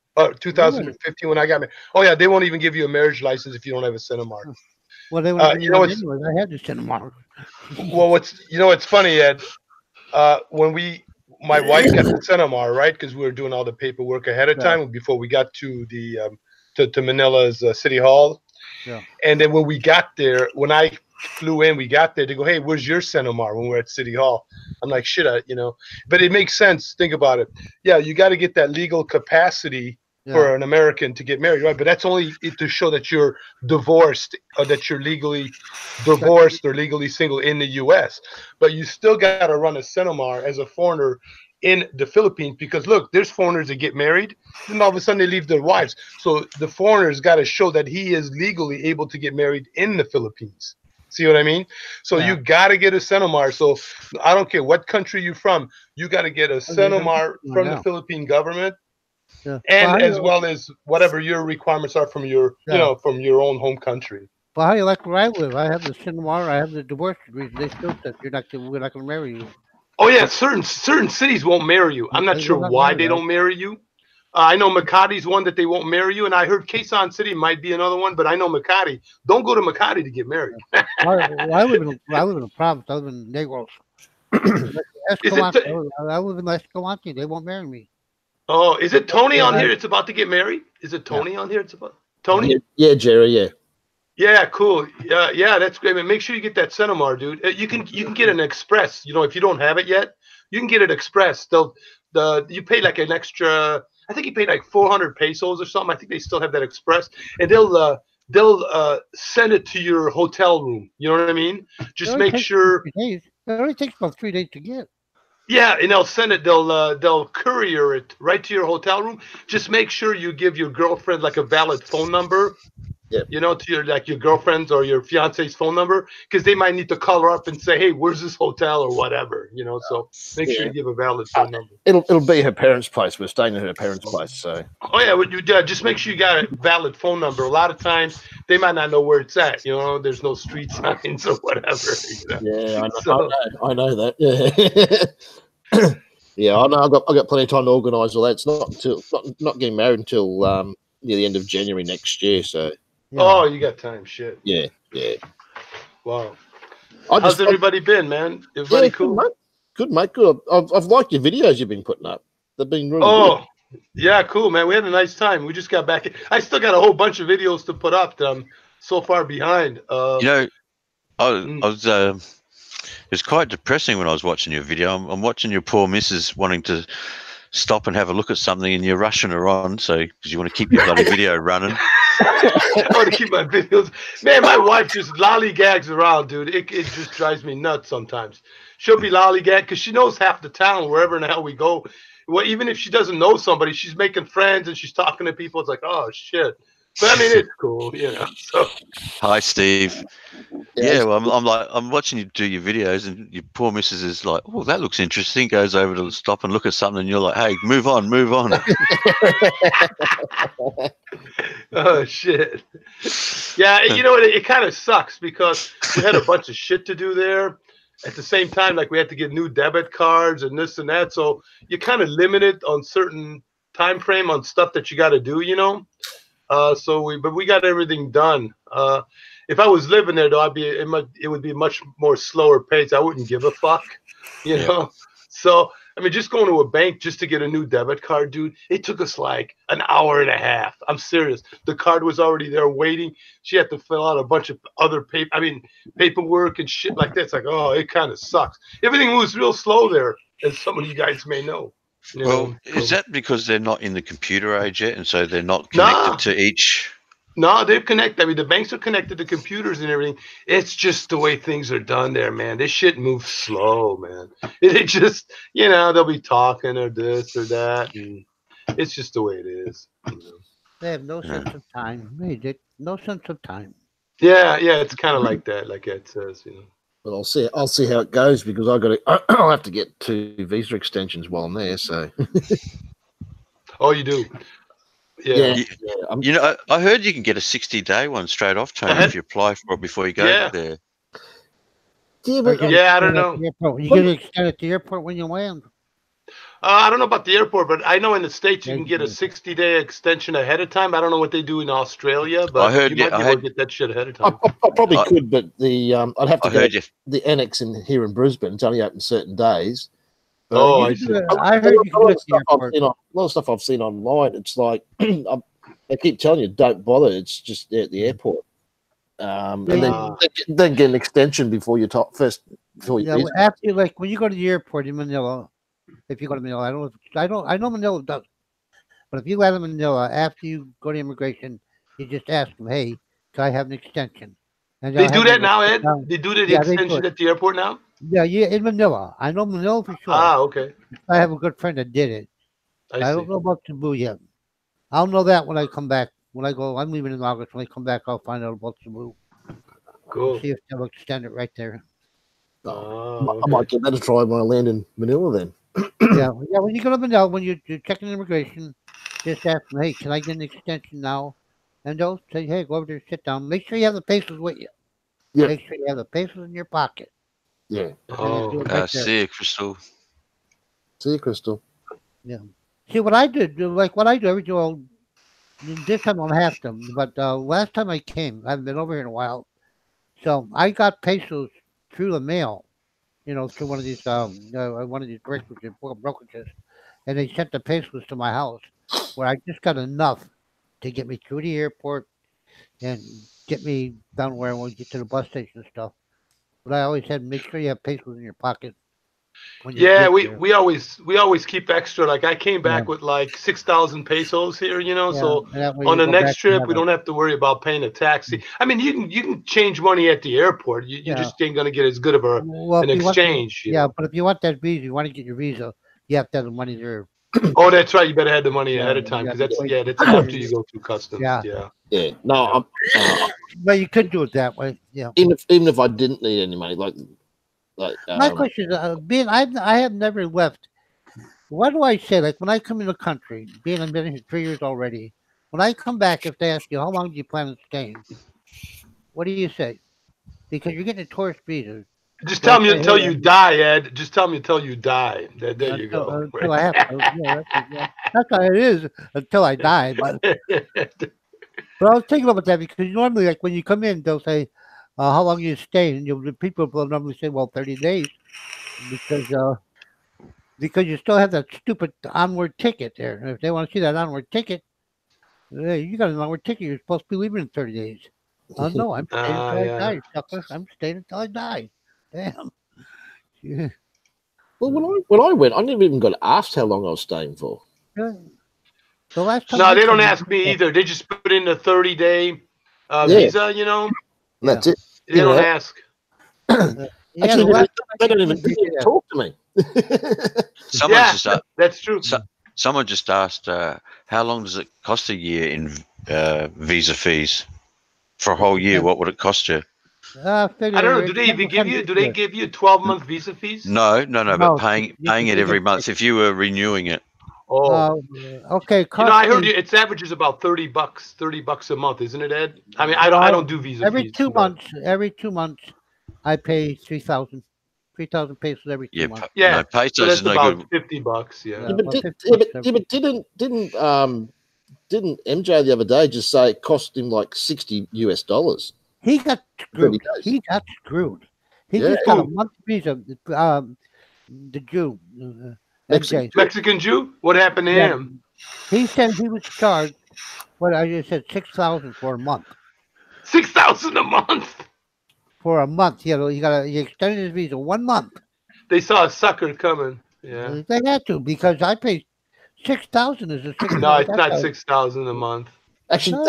2015 when I got married. Oh yeah, they won't even give you a marriage license if you don't have a Cinemar. Well, they would have you know what's anyways. I had the cinema. well, what's funny, Ed? When my wife got the Cinemar, right? Because we were doing all the paperwork ahead of time before we got to the to Manila's City Hall. Yeah. And then when we got there, when I flew in, we got there. They go, "Hey, where's your Cinemar?" When we're at City Hall, I'm like, "Shit, But it makes sense. Think about it. Yeah, you got to get that legal capacity for an American to get married, right? But that's only to show that you're divorced or that you're legally divorced or legally single in the U.S. But you still got to run a Cinemar as a foreigner in the Philippines because look, there's foreigners that get married, then all of a sudden they leave their wives. So the foreigner's got to show that he is legally able to get married in the Philippines. See what I mean? So you got to get a Cinemar. So I don't care what country you're from, you got to get a Cinemar from the Philippine government. Yeah. And as well as whatever your requirements are from your, from your own home country. Well, how you like where I live? I have the cinema. I have the divorce degrees. They still said we're not going to marry you. Oh yeah, certain cities won't marry you. I'm not sure why they don't marry you. I know Makati's one that they won't marry you, and I heard Quezon City might be another one, but I know Makati. Don't go to Makati to get married. I live in a province. I live in Negros. I live in Escalante. They won't marry me. Oh, is it Tony on here? It's about to get married. Is it Tony on here? It's about Tony. Yeah, Jerry. Yeah. Yeah, cool. Yeah, that's great. Man, make sure you get that Cinemar, dude. You can get an express. If you don't have it yet, you can get it express. You pay like an extra. I think you paid like 400 pesos or something. I think they still have that express, and they'll send it to your hotel room. You know what I mean? Just make sure. It only takes about 3 days to get. Yeah, and they'll send it. They'll courier it right to your hotel room. Just make sure you give your girlfriend like a valid phone number. Yeah. To your girlfriend's or your fiance's phone number, because they might need to call her up and say, "Hey, where's this hotel?" or whatever. So make sure you give a valid phone number. It'll be her parents' place. We're staying at her parents' place, so. Oh yeah, just make sure you got a valid phone number. A lot of times they might not know where it's at. There's no street signs or whatever. Yeah, I know that. Yeah. Yeah, I know. I've got plenty of time to organise all that. It's not getting married until near the end of January next year. So. Yeah. Oh, you got time, shit. Yeah. Wow. How's everybody been, man? Everybody cool? Good, mate. Good. I've liked your videos you've been putting up. They've been really good. Yeah, cool, man. We had a nice time. We just got back. I still got a whole bunch of videos to put up that I'm so far behind. I was. It's quite depressing when I was watching your video. I'm watching your poor missus wanting to stop and have a look at something, and you're rushing her on, because you want to keep your bloody video running. I want to keep my videos. Man, my wife just lollygags around, dude. It just drives me nuts sometimes. She'll be lollygag because she knows half the town wherever in the hell we go. Well, even if she doesn't know somebody, she's making friends and she's talking to people. It's like, oh shit. But I mean, it's cool, So. Hi, Steve. Yeah, well, I'm watching you do your videos, and your poor missus is like, "Oh, that looks interesting." Goes over to stop and look at something, and you're like, "Hey, move on." Oh shit. Yeah, it kind of sucks because we had a bunch of shit to do there. At the same time, like we had to get new debit cards and this and that, so you're kind of limited on certain time frame on stuff that you got to do, but we got everything done. If I was living there, though, it would be much more slower pace. I wouldn't give a fuck, So, I mean, just going to a bank just to get a new debit card, dude, it took us like an hour and a half. I'm serious. The card was already there waiting. She had to fill out a bunch of other paperwork and shit like that. It's like, oh, it kind of sucks. Everything moves real slow there, as some of you guys may know. Well, is that because they're not in the computer age yet, and so they're not Nah. connected to each? No, they're connected. I mean, the banks are connected to computers and everything. It's just the way things are done there, man. This shit moves slow, man. It just, they'll be talking or this or that, and it's just the way it is. They have no sense of time. They did no sense of time. Yeah, it's kind of like that, like Ed says, But I'll see how it goes because I'll have to get 2 visa extensions while I'm there. So. Oh, you do. Yeah. I heard you can get a 60-day one straight off, Tony, if you apply for it before you go there. Yeah, but I don't know. You get it extended at the airport when you land. I don't know about the airport, but I know in the States you can get a 60-day extension ahead of time. I don't know what they do in Australia, but you might be able to get that shit ahead of time. I probably could, but I'd have to go the annex here in Brisbane. It's only open certain days. Oh, I see. I heard you could do a lot of stuff I've seen online. It's like they keep telling you don't bother. It's just at the airport, and then get an extension before you first. After when you go to the airport in Manila, if you go to Manila, I know Manila does, but if you land in Manila after you go to immigration, you just ask them, hey, can I have an extension? And they do that now, Ed. They do the extension at the airport now. Yeah, in Manila. I know Manila for sure. Okay. I have a good friend that did it. I don't know about Cebu yet. I'll know that when I come back. When I go, I'm leaving in August. When I come back, I'll find out about Cebu. Cool. See if they'll extend it right there. I might give that a try when I land in Manila then. Yeah. When you go to Manila, when you're checking immigration, just ask them, hey, can I get an extension now? And they'll say, hey, go over there, sit down. Make sure you have the pesos with you. Yeah. Make sure you have the pesos in your pocket. Yeah. See you, Crystal. See you, Crystal. Yeah. See what I did, what I do every day. Well, this time I'll have to, but last time I came, I haven't been over here in a while. So I got pesos through the mail, through one of these brokerages, and they sent the pesos to my house, where I just got enough to get me through the airport and get me down where I want to get to the bus station and stuff. But I always had make sure you have pesos in your pocket. Yeah, we always keep extra. Like I came back with like 6,000 pesos here, so on the next trip we don't have to worry about paying a taxi. I mean, you can change money at the airport. You just ain't gonna get as good of an exchange. But if you want that visa, you want to get your visa, you have to have the money there. Oh, that's right. You better have the money ahead of time because that's after you go through customs. Yeah. No, but you could do it that way. Yeah. Even if I didn't need any money, my question is, I have never left. What do I say? Like when I come in the country, I've been here 3 years already. When I come back, if they ask you how long do you plan on staying, what do you say? Because you're getting a tourist visa. Just tell me until you die, Ed. Just tell me until you die. There you go. Until I have to. That's how it is until I die. But I was thinking about that because normally, like when you come in, they'll say, how long you stay? And the people will normally say, well, 30 days. Because you still have that stupid onward ticket there. And if they want to see that onward ticket, hey, you got an onward ticket. You're supposed to be leaving in 30 days. No, I'm staying until I die, sucker. I'm staying until I die. Damn. Yeah. Well, when I went, I never even got asked how long I was staying for. The last time no, they don't ask me either. They just put in a 30-day visa, That's it. They don't ask. Actually, they don't even talk to me. That's true. Someone just asked, how long does it cost a year in visa fees for a whole year? What would it cost you? I don't know. Do they even give you? Do they give you 12-month visa fees? No. But paying it every month if you were renewing it. Oh, okay. I heard it averages about $30 a month, isn't it, Ed? I mean, I don't do visa every fees. 2 months. Every 2 months, I pay 3,000 pesos every 2 months. Yeah, no, pesos so that's is no about good. $50. Yeah. But didn't MJ the other day just say it cost him like $60? He got screwed. He just got a month visa. the Jew, Mexican MJ. Mexican Jew. What happened to Yeah, him? he said he was charged. What I just said, 6,000 for a month. 6,000 a month. For a month, he extended his visa 1 month. They saw a sucker coming. Yeah. They had to because I paid 6,000 is a 6 No, month. it's not 6,000 a month. Actually,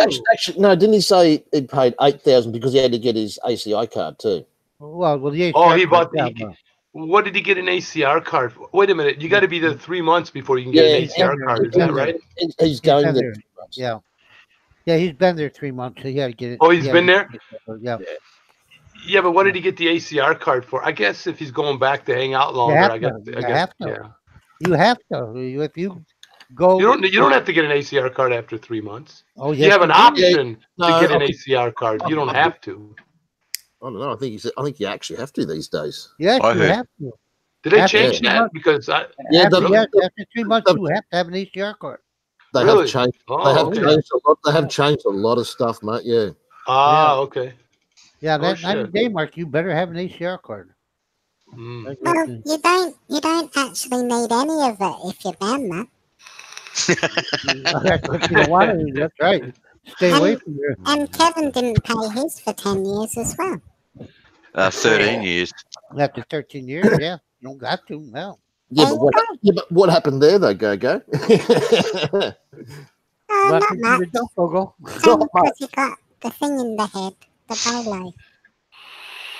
No. no. Didn't he say he paid 8,000 because he had to get his ACI card too? Well, the Oh, ACR he card, bought. yeah, What did he get an ACR card for? Wait a minute. You got to be there 3 months before you can get an Yeah, he's been ACR there. card. He's Is that been there. right? He's He's going been there. there. Yeah, yeah, he's been there 3 months. So he had to get it. Oh, he's been there? Yeah, Yeah, but what did he get the ACR card for? I guess if he's going back to hang out you longer, have I to. guess. You have to. Yeah. You have to. If you go, You don't have to get an ACR card after 3 months. oh You yes, have an do. option to No, get an I think- ACR card. You don't have to. I don't know. I think you actually have to these days. Yes, I you heard- have to. Did they After change 3 that? months, Because Yeah, after, really? yes, after 3 months, the- you have to have an ACR card. They Really? have changed. Oh, They have okay. changed a lot. They have changed a lot of stuff, mate. Yeah. Ah, okay. Yeah, Oh, that shit. 90-day mark, you better have an ACR card. Mm. Well, you don't actually need any of it if you're down there. If you don't want to, that's right. Stay away from there. And Kevin didn't pay his for 10 years as well. 13 years. After 13 years, yeah, you don't got to. No. Yeah, There but you what happened there though, GoGo? Oh, What not happened to the much. dump logo? Because he got the thing in the head, the bolo.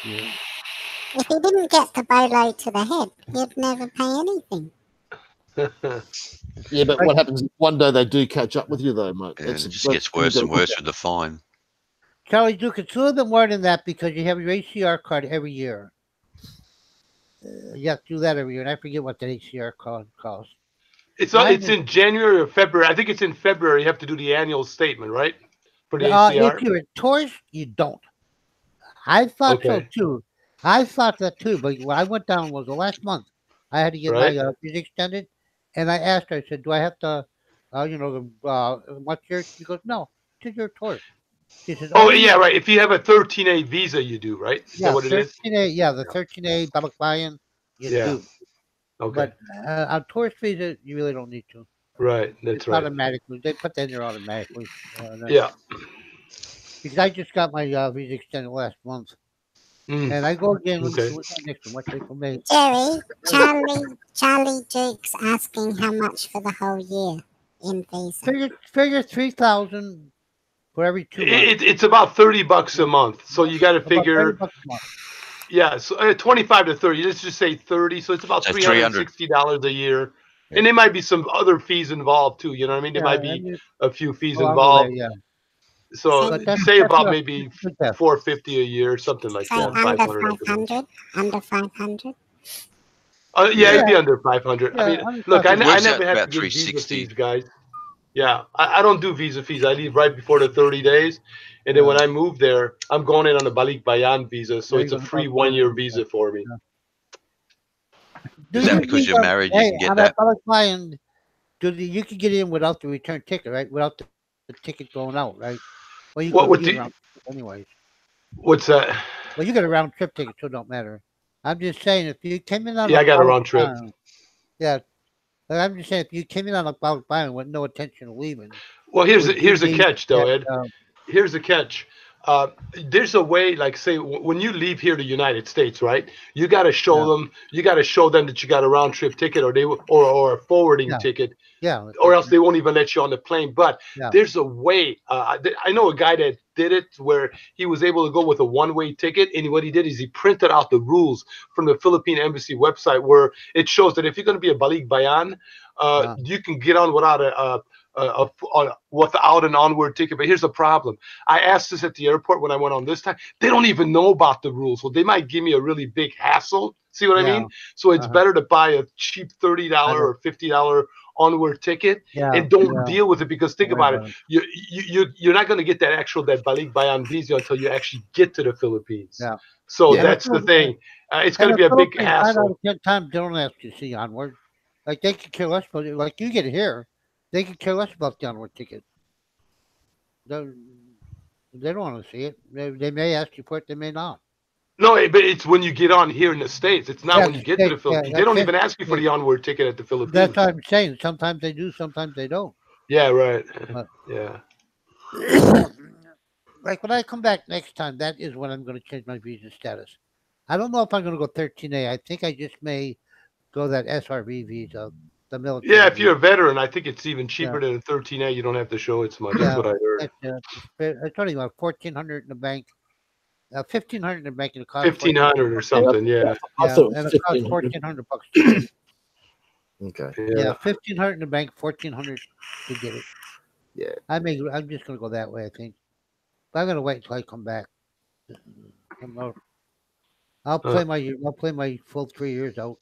Yeah. If he didn't get the bolo to the head, he'd never pay anything. Yeah, but what happens if one day they do catch up with you though, mate? And it just gets worse and worse with the fine. Charlie Duke, it's a little bit more than that because you have your ACR card every year. You have to do that every year, and I forget what that ACR card costs. It's in January or February. I think it's in February. You have to do the annual statement, right? For the ACR. If you're a tourist, you don't. I thought so Okay. too. I thought that too, but when I went down was the last month. I had to get Right. my visa extended, and I asked her. I said, "Do I have to, what's your?" She goes, "No, because you're a tourist." She says, Oh, "Only yeah, right. If you have a 13A visa, you do, right? Is that what it is? 13A, yeah, the 13A Balikbayan, you Yeah. do. Okay. But on tourist visa, you really don't need to. Right. That's It's right. automatically. They put that in there automatically. Yeah. Because I just got my visa extended last month, Mm. and I go again. Let me Okay. see what's next one. What's April, May? Jerry, Charlie Duke's asking how much for the whole year in visa. Figure 3,000 for every 2 months. It's about $30 a month. So you got to About 30 figure, bucks a month. yeah, so 25 to 30. Let's just say 30. So it's about So 300. $360 a year. And there might be some other fees involved too. You know what I mean? There might be a few fees along the way, involved. yeah. So But that's- say that's about not- maybe good test. $450 a year, something like So that. under 500. I think. 500? Under 500? Yeah, it'd be under 500. Yeah, I mean, under look, I 500. Works never out have to about give visa 360. fees, guys. Yeah, I don't do visa fees. I leave right before the 30 days. And then when I move there, I'm going in on a Balik Bayan visa. So There it's you a go. free 1-year visa for me. Is that because you're married, you can get on that? Balikbayan, you can get in without the return ticket, right? Without the ticket going out, right? Well, you What go would get the- around anyways. What's that? Well, you got a round trip ticket, so it don't matter. I'm just saying, if you came in on Yeah, I got a round trip. Yeah, but I'm just saying, if you came in on a Balikbayan with no intention of leaving. Well, here's a you catch, though, get, Ed. Here's the catch. There's a way, like, say, when you leave here to United States, right? You got to show them. You got to show them that you got a round trip ticket, or a forwarding ticket, Yeah. or else they won't even let you on the plane. But Yeah. there's a way. I know a guy that did it where he was able to go with a one-way ticket, and what he did is he printed out the rules from the Philippine Embassy website where it shows that if you're going to be a Balik Bayan, you can get on without without an onward ticket. But here's the problem. I asked this at the airport when I went on this time. They don't even know about the rules. So they might give me a really big hassle. See what I mean? So it's better to buy a cheap $30 or $50 onward ticket and don't deal with it, because think about it. You're not going to get that Balik Bayan visa until you actually get to the Philippines. Yeah. So that's the thing. It's going to be a big hassle. 9 out of 10 times, they don't ask you to see onward. Like, they could care less about it. Like, you get here, they could care less about the onward ticket. They don't want to see it. They may ask you for it, they may not. No, but it's when you get on here in the States. It's not Yeah, when you get to States, the Philippines. They that's don't it. even ask you for the onward ticket at the Philippines. That's what I'm saying. Sometimes they do, sometimes they don't. Yeah, right. But- Yeah. Like when I come back next time, that is when I'm going to change my visa status. I don't know if I'm going to go 13A. I think I just may go that SRV visa, the military. Yeah, if you're a visa. veteran, I think it's even cheaper than a 13A. You don't have to show it so much. That's Yeah, what I heard. it's only about 1,400 in the bank, 1,500 in the bank, and it costs 1500 or something. Yeah. I Yeah, thought and it it was costs 1,500. $1,400 to get it. Okay. Yeah, 1,500 in the bank, 1,400 to get it. Yeah. I'm just going to go that way. I think. But I'm going to wait until I come back. I'll play my full 3 years out.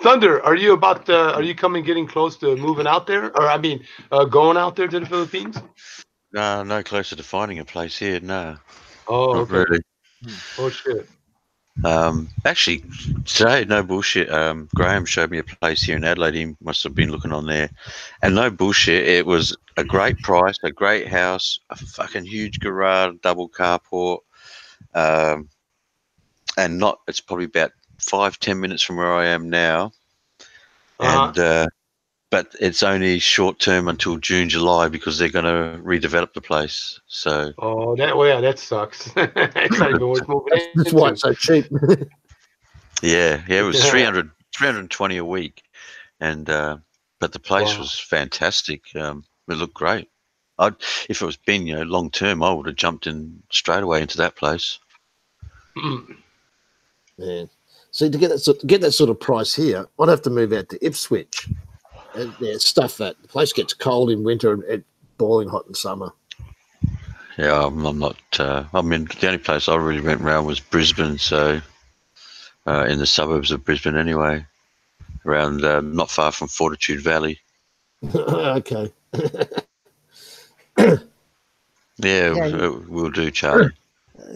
Thunder, are you are you getting close to moving out there? Or I mean, going out there to the Philippines? No closer to finding a place here. No, Oh, not okay. really. Oh shit. Actually, today, no bullshit. Graham showed me a place here in Adelaide. He must have been looking on there, and no bullshit. It was a great price, a great house, a fucking huge garage, double carport, and not. It's probably about 5-10 minutes from where I am now, and but it's only short term until June, July because they're going to redevelop the place. So. Oh, that sucks. It's not even worth moving That's why it's so cheap. Yeah, it was 320 a week, and but the place was fantastic. It looked great. If it was been long term, I would have jumped in straight away into that place. Yeah. See, to get that sort of price here, I'd have to move out to Ipswich. And, stuff that the place gets cold in winter and it's boiling hot in summer. Yeah, I'm not. I mean, the only place I really went around was Brisbane, so in the suburbs of Brisbane, anyway, around not far from Fortitude Valley. Okay. Yeah, we'll do, Charlie.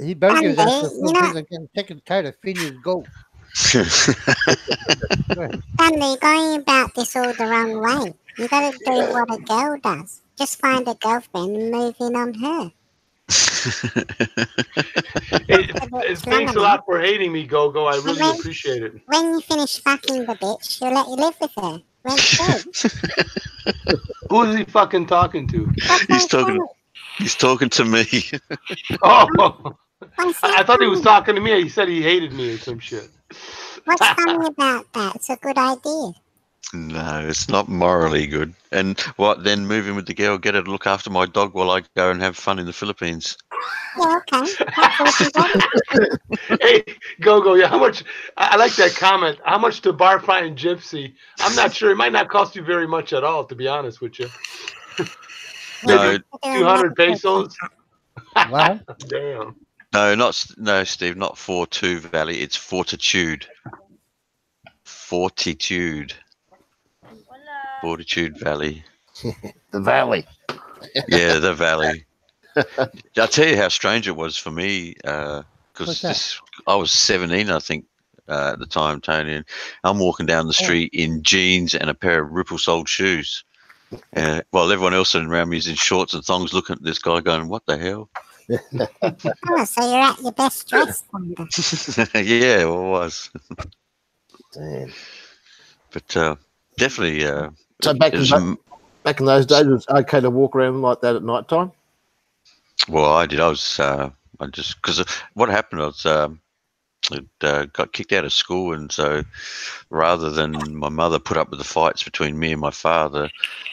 He better get Sunday, that. you know- I'm getting sick and tired of feeding his goat. Stanley, going about this all the wrong way. You got to do what a girl does. Just find a girlfriend and move in on her. Thanks a lot for hating me, GoGo. I really appreciate it. When you finish fucking the bitch, she'll let you live with her. When Who is he fucking talking to? He's talking to me. Oh, I thought he was talking to me. He said he hated me or some shit. What's funny about that? It's a good idea. No, it's not morally good. And what, then move in with the girl, get her to look after my dog while I go and have fun in the Philippines. Yeah, okay. Hey, GoGo, yeah, how much? I like that comment. How much to bar find Gypsy? I'm not sure. It might not cost you very much at all, to be honest with you. No, 200 pesos? What? Damn. No, Steve, not Fortitude Valley. It's Fortitude. Fortitude Valley. The valley. Yeah, the valley. I'll tell you how strange it was for me, because I was 17, I think, at the time, Tony, and I'm walking down the street in jeans and a pair of ripple-soled shoes. While everyone else around me is in shorts and thongs looking at this guy going, what the hell? Oh, so you're at your best dress. Yeah, it was. Damn. But definitely... So back in those days, it was okay to walk around like that at night time? Well, I did. I just... Because what happened was... got kicked out of school, and so rather than my mother put up with the fights between me and my father,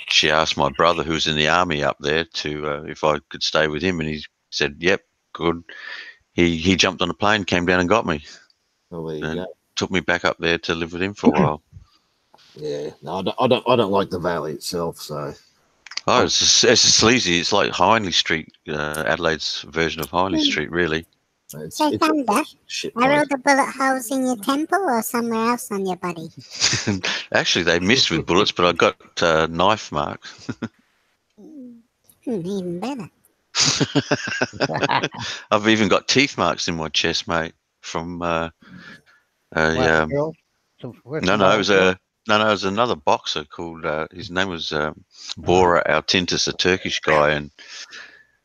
she asked my brother, who was in the army up there, to if I could stay with him, and he said, "Yep, good." He jumped on a plane, came down and got me, Oh, there you and go. took me back up there to live with him for a while. Yeah, no, I don't like the valley itself. So Oh, it's sleazy. It's like Hindley Street, Adelaide's version of Hindley Street, really. it's Say, Thunder, shit. are all the bullet holes in your temple or somewhere else on your body? Actually, they missed with bullets, but I got knife marks. Even better. I've even got teeth marks in my chest, mate. From no, it was another boxer called. His name was Bora Altintis, a Turkish guy,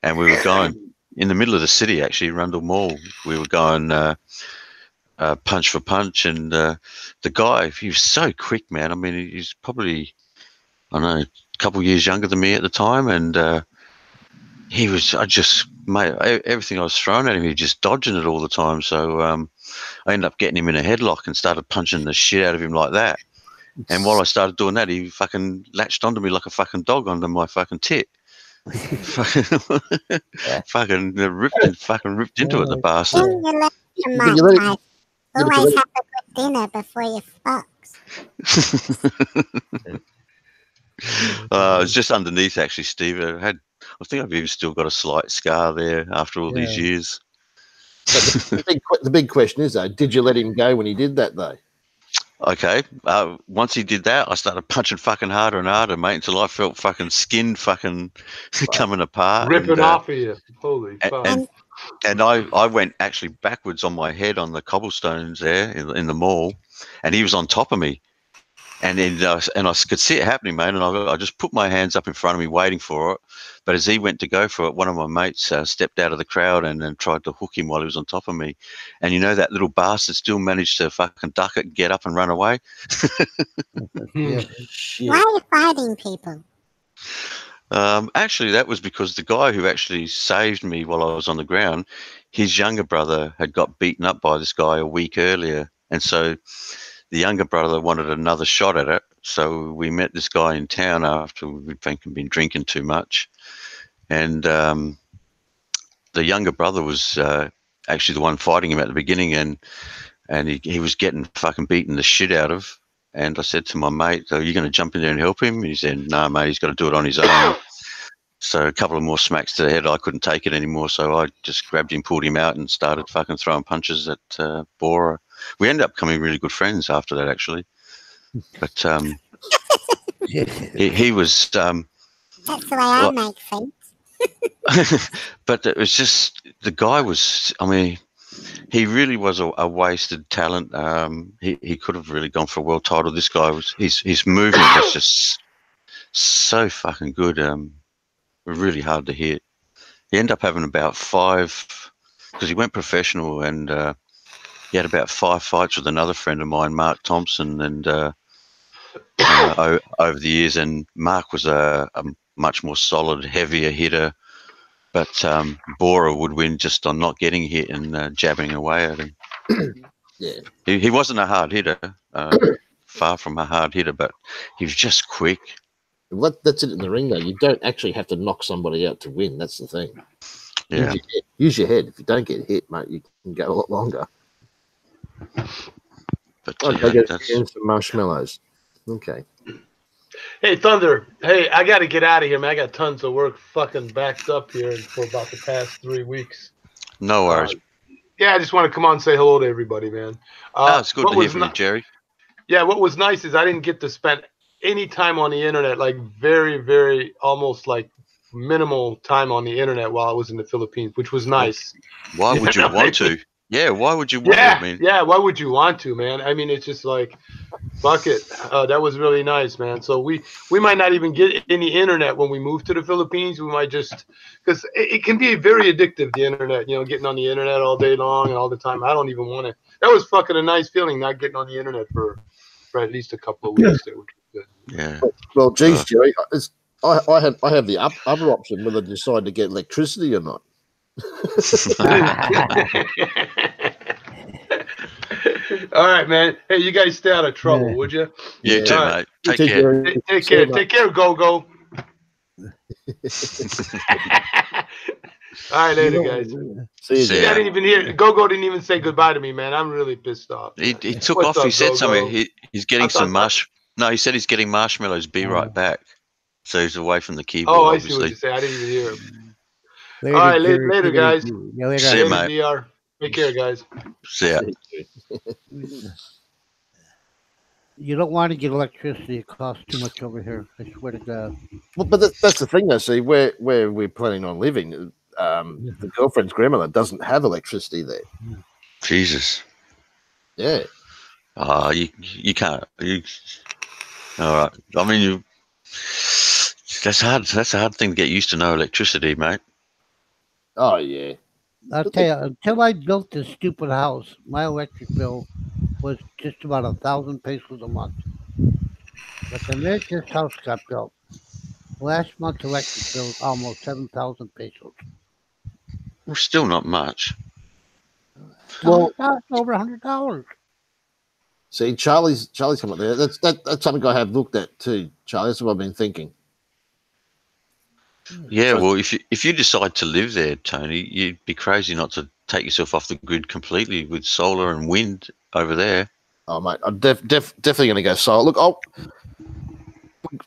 and we were going. in the middle of the city, actually, Rundle Mall. We were going punch for punch, and the guy, he was so quick, man. I mean, he's probably, I don't know, a couple of years younger than me at the time, and he was, mate, everything I was throwing at him, he was just dodging it all the time. So I ended up getting him in a headlock and started punching the shit out of him like that. And while I started doing that, he fucking latched onto me like a fucking dog onto my fucking tit. fucking ripped into it, the bastard. Then you let him But you let guys. yeah, but you Always let have a good dinner before you fucks. It was just underneath, actually, Steve. I think I've even still got a slight scar there after all these years. the big question is, though, did you let him go when he did that, though? Okay. Once he did that, I started punching fucking harder and harder, mate, until I felt fucking skin fucking coming apart. Ripping off of you. Holy fuck. And I went actually backwards on my head on the cobblestones there in the mall, and he was on top of me. And then and I could see it happening, mate, and I just put my hands up in front of me waiting for it. But as he went to go for it, one of my mates stepped out of the crowd and tried to hook him while he was on top of me. And you know, that little bastard still managed to fucking duck it and get up and run away. Shit. Why are you fighting people? Actually, that was because the guy who actually saved me while I was on the ground, his younger brother had got beaten up by this guy a week earlier. And so the younger brother wanted another shot at it. So we met this guy in town after we'd been drinking too much. And the younger brother was actually the one fighting him at the beginning, and he was getting fucking beaten the shit out of. And I said to my mate, "Are you going to jump in there and help him?" And he said, "No, mate, he's got to do it on his own." So a couple of more smacks to the head, I couldn't take it anymore. So I just grabbed him, pulled him out, and started fucking throwing punches at Bora. We ended up becoming really good friends after that, actually. But he was. That's the way I make friends. But it was just, the guy was, I mean, he really was a wasted talent. He could have really gone for a world title. This guy was, his movement was just so fucking good. Really hard to hit. He ended up having about 5, because he went professional, and he had about 5 fights with another friend of mine, Mark Thompson, and over the years. And Mark was a much more solid, heavier hitter, but Bora would win just on not getting hit and jabbing away at him. Yeah. He wasn't a hard hitter, far from a hard hitter, but he was just quick. Well, that's it in the ring, though. You don't actually have to knock somebody out to win. That's the thing. Yeah. Use your head. If you don't get hit, mate, you can go a lot longer. But That's some marshmallows. Okay. Hey, Thunder. Hey, I got to get out of here, man. I got tons of work fucking backed up here for about the past 3 weeks. no worries. Yeah, I just want to come on and say hello to everybody, man. It's good to hear from you, Jerry. Yeah, what was nice is I didn't get to spend any time on the internet, like very, very, almost like minimal time on the internet while I was in the Philippines, which was nice. Why would you want to? Yeah, why would you want to? I mean, yeah, why would you want to, man? I mean, it's just like, fuck it. That was really nice, man. So we might not even get any internet when we move to the Philippines. We might just, because it can be very addictive, the internet, you know, getting on the internet all day long and all the time. I don't even want to. That was fucking a nice feeling, not getting on the internet for at least a couple of weeks there, which was good. yeah. Well, geez, Jerry, I have the other option whether to decide to get electricity or not. All right, man. Hey, you guys stay out of trouble, would you? You too, All mate. Take care. Take care. Take care, GoGo. All right, later, guys. See you, See I ya. didn't even hear. GoGo didn't even say goodbye to me, man. I'm really pissed off. He took What's off. up, He said Go-Go? something. He's getting I thought- some No, he said he's getting marshmallows. Be right back. So he's away from the keyboard. Oh, I see what obviously. you say. I didn't even hear him. Later, All right, Jerry. later, guys. Yeah, later. See you, Later, mate. DR. Take care, guys. See ya. You don't want to get electricity. It costs too much over here. I swear to God. Well, but that's the thing, though. See, where we're planning on living, the girlfriend's grandmother doesn't have electricity there. Jesus. Yeah. You can't. All right. I mean, that's hard. That's a hard thing to get used to. No electricity, mate. Oh yeah. I'll tell you, until I built this stupid house, my electric bill was just about 1,000 pesos a month. But the minute this house got built, last month's electric bill was almost 7,000 pesos. Well, still not much. Well, Over $100. see, Charlie's come up there. That's something I have looked at too, Charlie. That's what I've been thinking. Yeah, So- well, if you decide to live there, Tony, you'd be crazy not to take yourself off the grid completely with solar and wind over there. Oh mate, I'm definitely going to go solar. Look,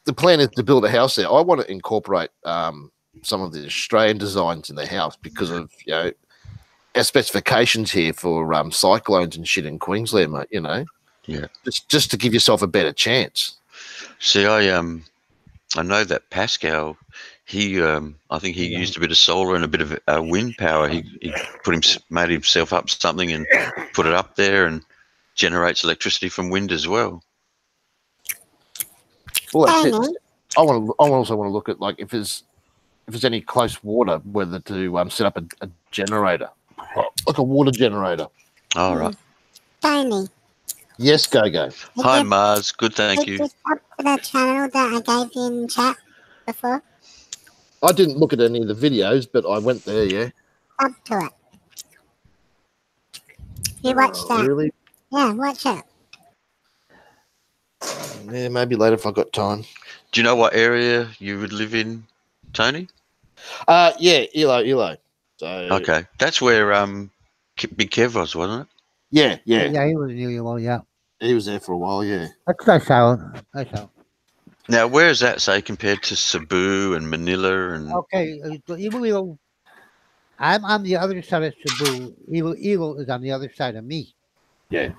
the plan is to build a house there. I want to incorporate some of the Australian designs in the house because of our specifications here for cyclones and shit in Queensland, mate. Yeah. just to give yourself a better chance. See, I know that Pascal, he I think he used a bit of solar and a bit of wind power. He made himself up something and put it up there and generates electricity from wind as well. Well, that's it. Tony, I also want to look at like if there's any close water, whether to set up a generator, like a water generator. All right. Tony, Yes, go. Hi, Mars. Good, thank did you. you sub to the channel that I gave you in chat before? I didn't look at any of the videos, but I went there. Yeah. Sub to it. You watched that? Really? Yeah, watch it. Yeah, maybe later if I got time. Do you know what area you would live in, Tony? Yeah, Elo. So Okay, that's where Big Kev was, wasn't it? yeah, Yeah, he was new. Well, yeah. he was there for a while. Yeah. That's nice out. Nice out. Now, where is that, say, compared to Cebu and Manila and? Okay, Evil. I'm on the other side of Cebu. Evil is on the other side of me. Yeah.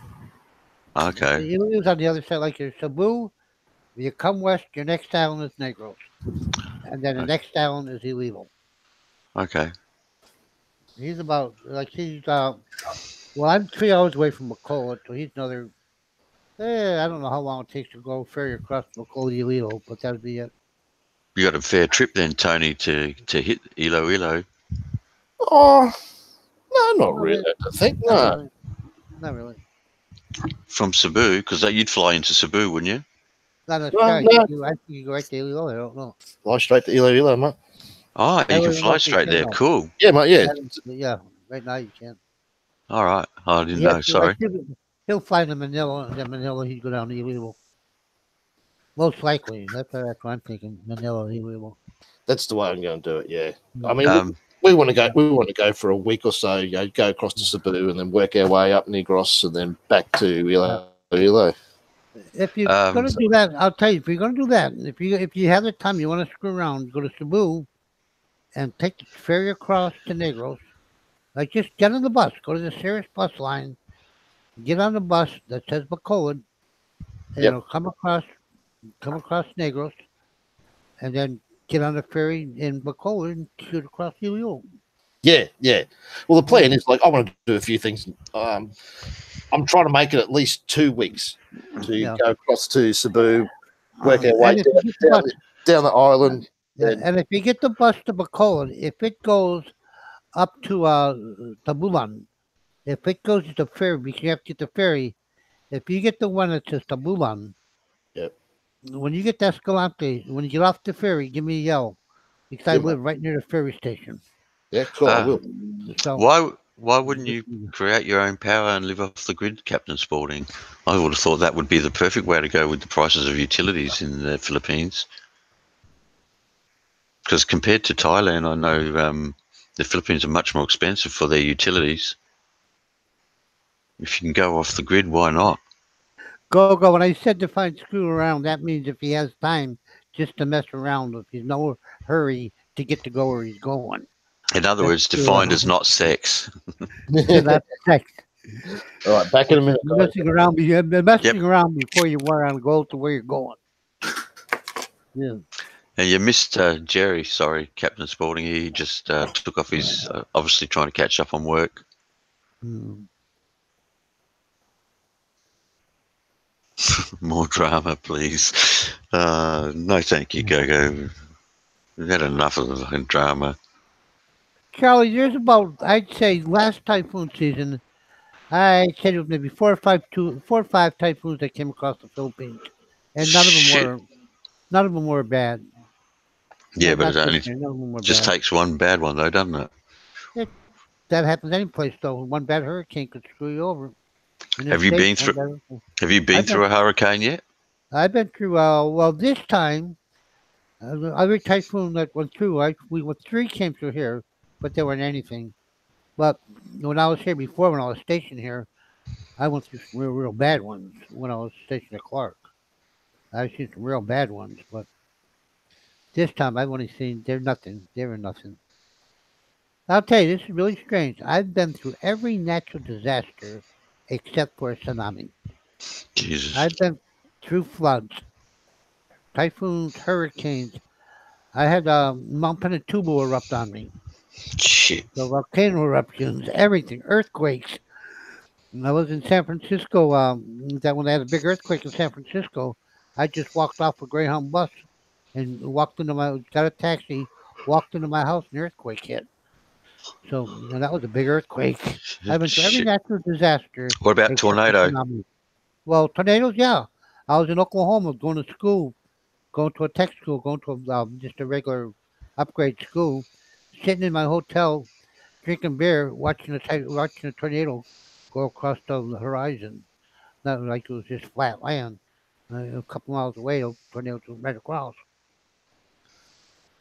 Okay. Evil is on the other side. Like your Cebu, you come west, your next island is Negros, and then the next island is illegal. Okay. He's about well, I'm 3 hours away from Macola, so he's another. I don't know how long it takes to go ferry across Macola illegal, but that'd be it. You got a fair trip then, Tony, to hit Iloilo. Oh no, not really. I think no. Not really. From Cebu, because you'd fly into Cebu, wouldn't you? Not a Well, sky. no. I think you go right to illegal. I don't know. Fly straight to Elo, mate. Oh, you That can was fly what they straight said, there. though. Cool. Yeah, mate. Yeah. Yeah, right now you can. All right. I didn't know. Sorry. He'll fly to Manila, and then Manila he'd go down to illegal. Most likely. That's what I'm thinking. Manila illegal. That's the way I'm going to do it. Yeah. I mean, Um, we want to go. We want to go for a week or so. Go across to Cebu and then work our way up Negros and then back to Elo. If you're Um, gonna do that, I'll tell you. If you're gonna do that, if you have the time, you want to screw around, go to Cebu, and take the ferry across to Negros. Like just get on the bus, go to the Sirius bus line, get on the bus that says Bacolod, and Yep. come across Negros, and then get on the ferry in Bacolod and shoot across Ilo. Yeah. Well, the plan is like I want to do a few things. I'm trying to make it at least 2 weeks to go across to Cebu, work our way And if you get the bus- down the island. Yeah, and if you get the bus to Bacolod, if it goes up to Tabulan, if it goes to the ferry, because you have to get the ferry. If you get the one that says Tabulan, Yep. when you get to Escalante, when you get off the ferry, give me a yell, because I Yeah, live right near the ferry station. Yeah, cool. I will. So why wouldn't you create your own power and live off the grid, Captain Spaulding? I would have thought that would be the perfect way to go with the prices of utilities in the Philippines. Because compared to Thailand, I know the Philippines are much more expensive for their utilities. If you can go off the grid, why not? GoGo, when I said to find screw around, that means if he has time just to mess around, if he's no hurry to get to go where he's going. In other words, defined as not sex. So that's sex. All right, back in a minute. guys. Messing around before you want to go to where you're going. Yeah. And you missed Jerry. Sorry, Captain Spaulding. He just took off his, obviously trying to catch up on work. Hmm. More drama, please. No, thank you, GoGo. We've had enough of the fucking drama. Charlie, there's about, I'd say, last typhoon season, I said it was maybe 4 or 5 typhoons that came across the Philippines, and Shit. none of them were bad. Yeah, but Not it this only year. None of them were just bad. takes one bad one, though, doesn't it? It, that happens any place though. One bad hurricane could screw you over. In the Have you states, been one through? bad hurricane. Have you been I've been through a hurricane yet? I've been through. Well, this time, the other typhoon that went through, we went 3 came through here, but they weren't anything. But when I was here before, when I was stationed here, I went through some real bad ones when I was stationed at Clark. I've seen some real bad ones, but this time I've only seen they're nothing. They were nothing. I'll tell you, this is really strange. I've been through every natural disaster except for a tsunami. Jesus. I've been through floods, typhoons, hurricanes. I had Mount Pinatubo erupt on me. Shit. The volcano eruptions, everything, earthquakes. I was in San Francisco. That when they had a big earthquake in San Francisco, I just walked off a Greyhound bus and got a taxi, walked into my house, and the earthquake hit. So that was a big earthquake. I've been through every Shit. natural disaster What about except for tornado? tsunami. Well, tornadoes, yeah. I was in Oklahoma going to school, going to a tech school, going to just a regular upgrade school, sitting in my hotel, drinking beer, watching a tornado go across the horizon. Not like it was just flat land. A couple miles away, a tornado went right across.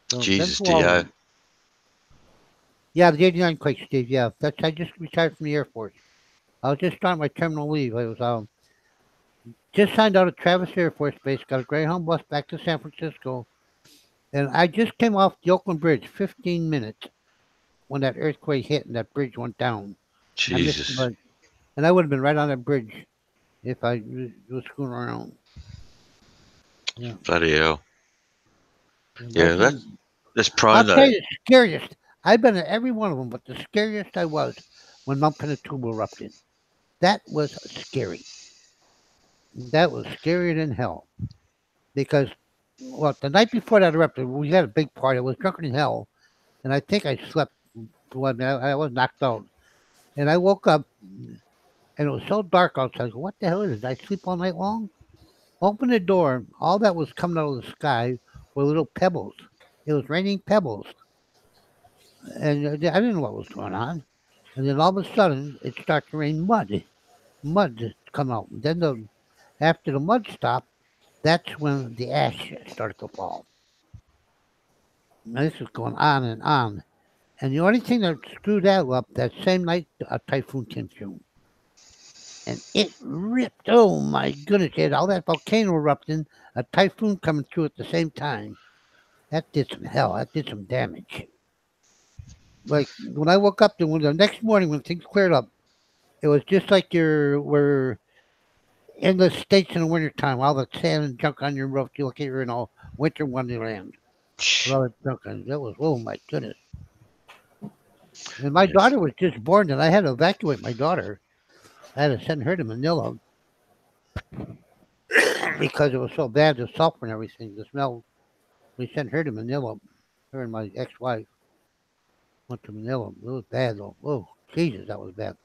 So been Jesus, through all of Dio. them. Yeah, the '89 quake, Steve. Yeah, I just retired from the Air Force. I was just starting my terminal leave. I was just signed out at Travis Air Force Base. Got a Greyhound bus back to San Francisco, and I just came off the Oakland Bridge. 15 minutes when that earthquake hit and that bridge went down. I missed the Jesus. bus, and I would have been right on that bridge if I was screwing around. Yeah, Bloody hell. and Yeah, that's when that's I'll prone tell though. you the scariest. I've been at every one of them, but the scariest I was when Mount Pinatubo erupted. That was scary. That was scarier than hell because well, the night before that erupted, we had a big party. I was drunken in hell, and I think I slept. Well, I was knocked out, and I woke up, and it was so dark outside. I go, what the hell is this? Did I sleep all night long? Open the door. All that was coming out of the sky were little pebbles. It was raining pebbles, and I didn't know what was going on. And then all of a sudden, it started to rain mud. Mud just come out. And then after the mud stopped, that's when the ash started to fall. Now, this is going on and on. And the only thing that screwed that up, that same night, a typhoon came through. And it ripped. Oh my goodness. It had all that volcano erupting, a typhoon coming through at the same time. That did some hell. That did some damage. Like when I woke up, the next morning when things cleared up, it was just like we're in the States in the wintertime, all the sand and junk on your roof. You look at you're in all winter wonderland. With all that junk on it. That was, oh my goodness. And my Yes. daughter was just born, and I had to evacuate my daughter. I had to send her to Manila because it was so bad, the sulfur and everything, the smell. We sent her to Manila. Her and my ex-wife went to Manila. It was bad, though. Oh, Jesus, that was bad.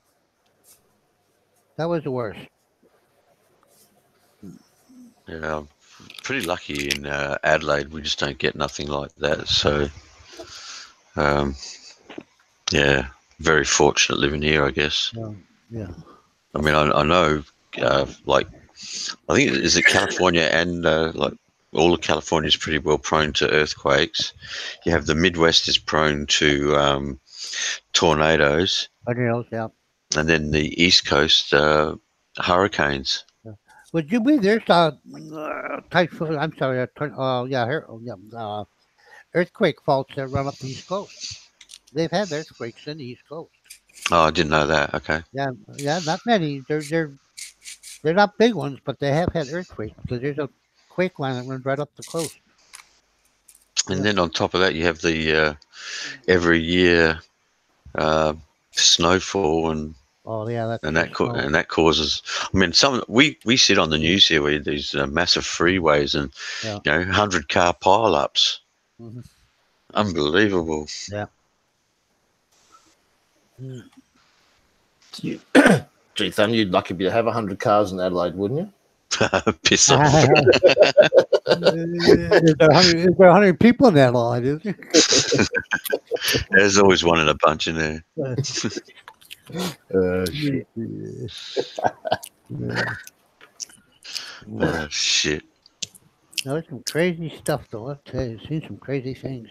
That was the worst. Yeah, I'm pretty lucky in Adelaide. We just don't get nothing like that. So, um, yeah, very fortunate living here, I guess. Yeah. I mean, I know, like, I think is it California and like all of California is pretty well prone to earthquakes. You have the Midwest is prone to tornadoes, Tornadoes, yeah. and then the East Coast hurricanes. Would you believe there's typhoon? I'm sorry, earthquake faults that run up the East Coast. They've had earthquakes in the East Coast. Oh, I didn't know that. Okay. Yeah, yeah, not many. They're not big ones, but they have had earthquakes because there's a quake line that runs right up the coast. And Yeah. then on top of that, you have the every year uh, snowfall Oh yeah, that's and just snow. that causes. I mean, we sit on the news here where these massive freeways and Yeah. 100-car pileups. Mhm. Unbelievable. Yeah. Mm. Gee, Thun, you'd lucky to have 100 cars in Adelaide, wouldn't you? Piss off. Is there 100 people in that line? Is there? There's always one in a bunch in there. Shit. Shit. No, there's some crazy stuff though. I'll tell you, I've seen some crazy things.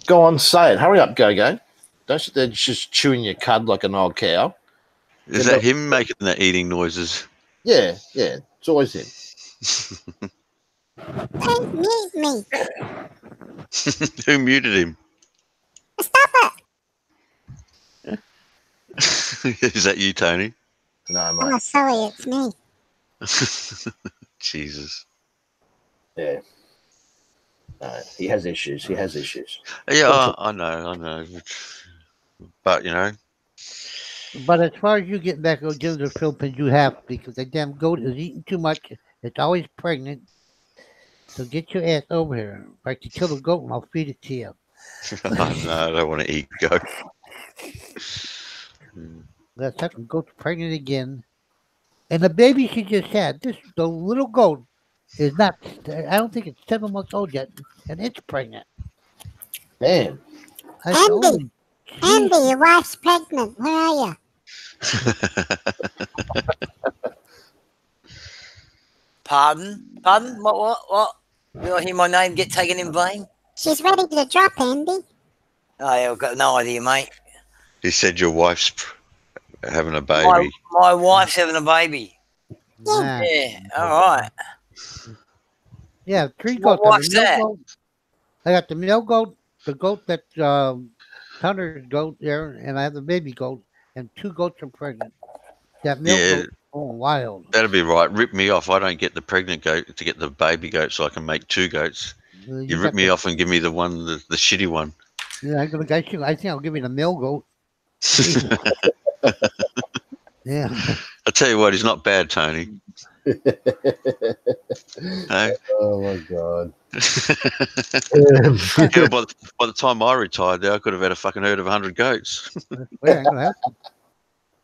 Go on, say it. Hurry up, GoGo. Don't sit there just chewing your cud like an old cow. Is that him making that eating noises? Yeah, it's always him. Don't mute me. Who muted him? Stop it. Is that you, Tony? No, Oh, mate. sorry, it's me. Jesus. Yeah. No, he has issues. Yeah, I know. But, you know. But as far as you getting back to the Philippines, you have because the damn goat is eating too much. It's always pregnant. So get your ass over here. If I can kill the goat and I'll feed it to you. No, I don't want to eat goat. That second goat's pregnant again. And the baby she just had, the little goat is not, I don't think it's 7 months old yet, and it's pregnant. Man. I said, holy Andy, jeez. your wife's pregnant. Where are you? Pardon? What? Did I hear my name get taken in vain? She's ready to drop, Andy. Oh, yeah, I've got no idea, mate. He said your wife's having a baby. My wife's having a baby. Nah. Yeah, all right. Yeah, 3 What goats. I have wife's a male that? goat. I got the male goat, the goat that Hunter's goat there, and I have the baby goat, and 2 goats are pregnant. That male Yeah. goat going wild. That'd be right. Rip me off. I don't get the pregnant goat to get the baby goat so I can make 2 goats. You rip got me the- off and give me the one, the shitty one. Yeah, I think I'll give you the male goat. Yeah. I'll tell you what, he's not bad, Tony. No? Oh, my God. Yeah, by the time I retired there, I could have had a fucking herd of 100 goats. Well, I ain't gonna have to.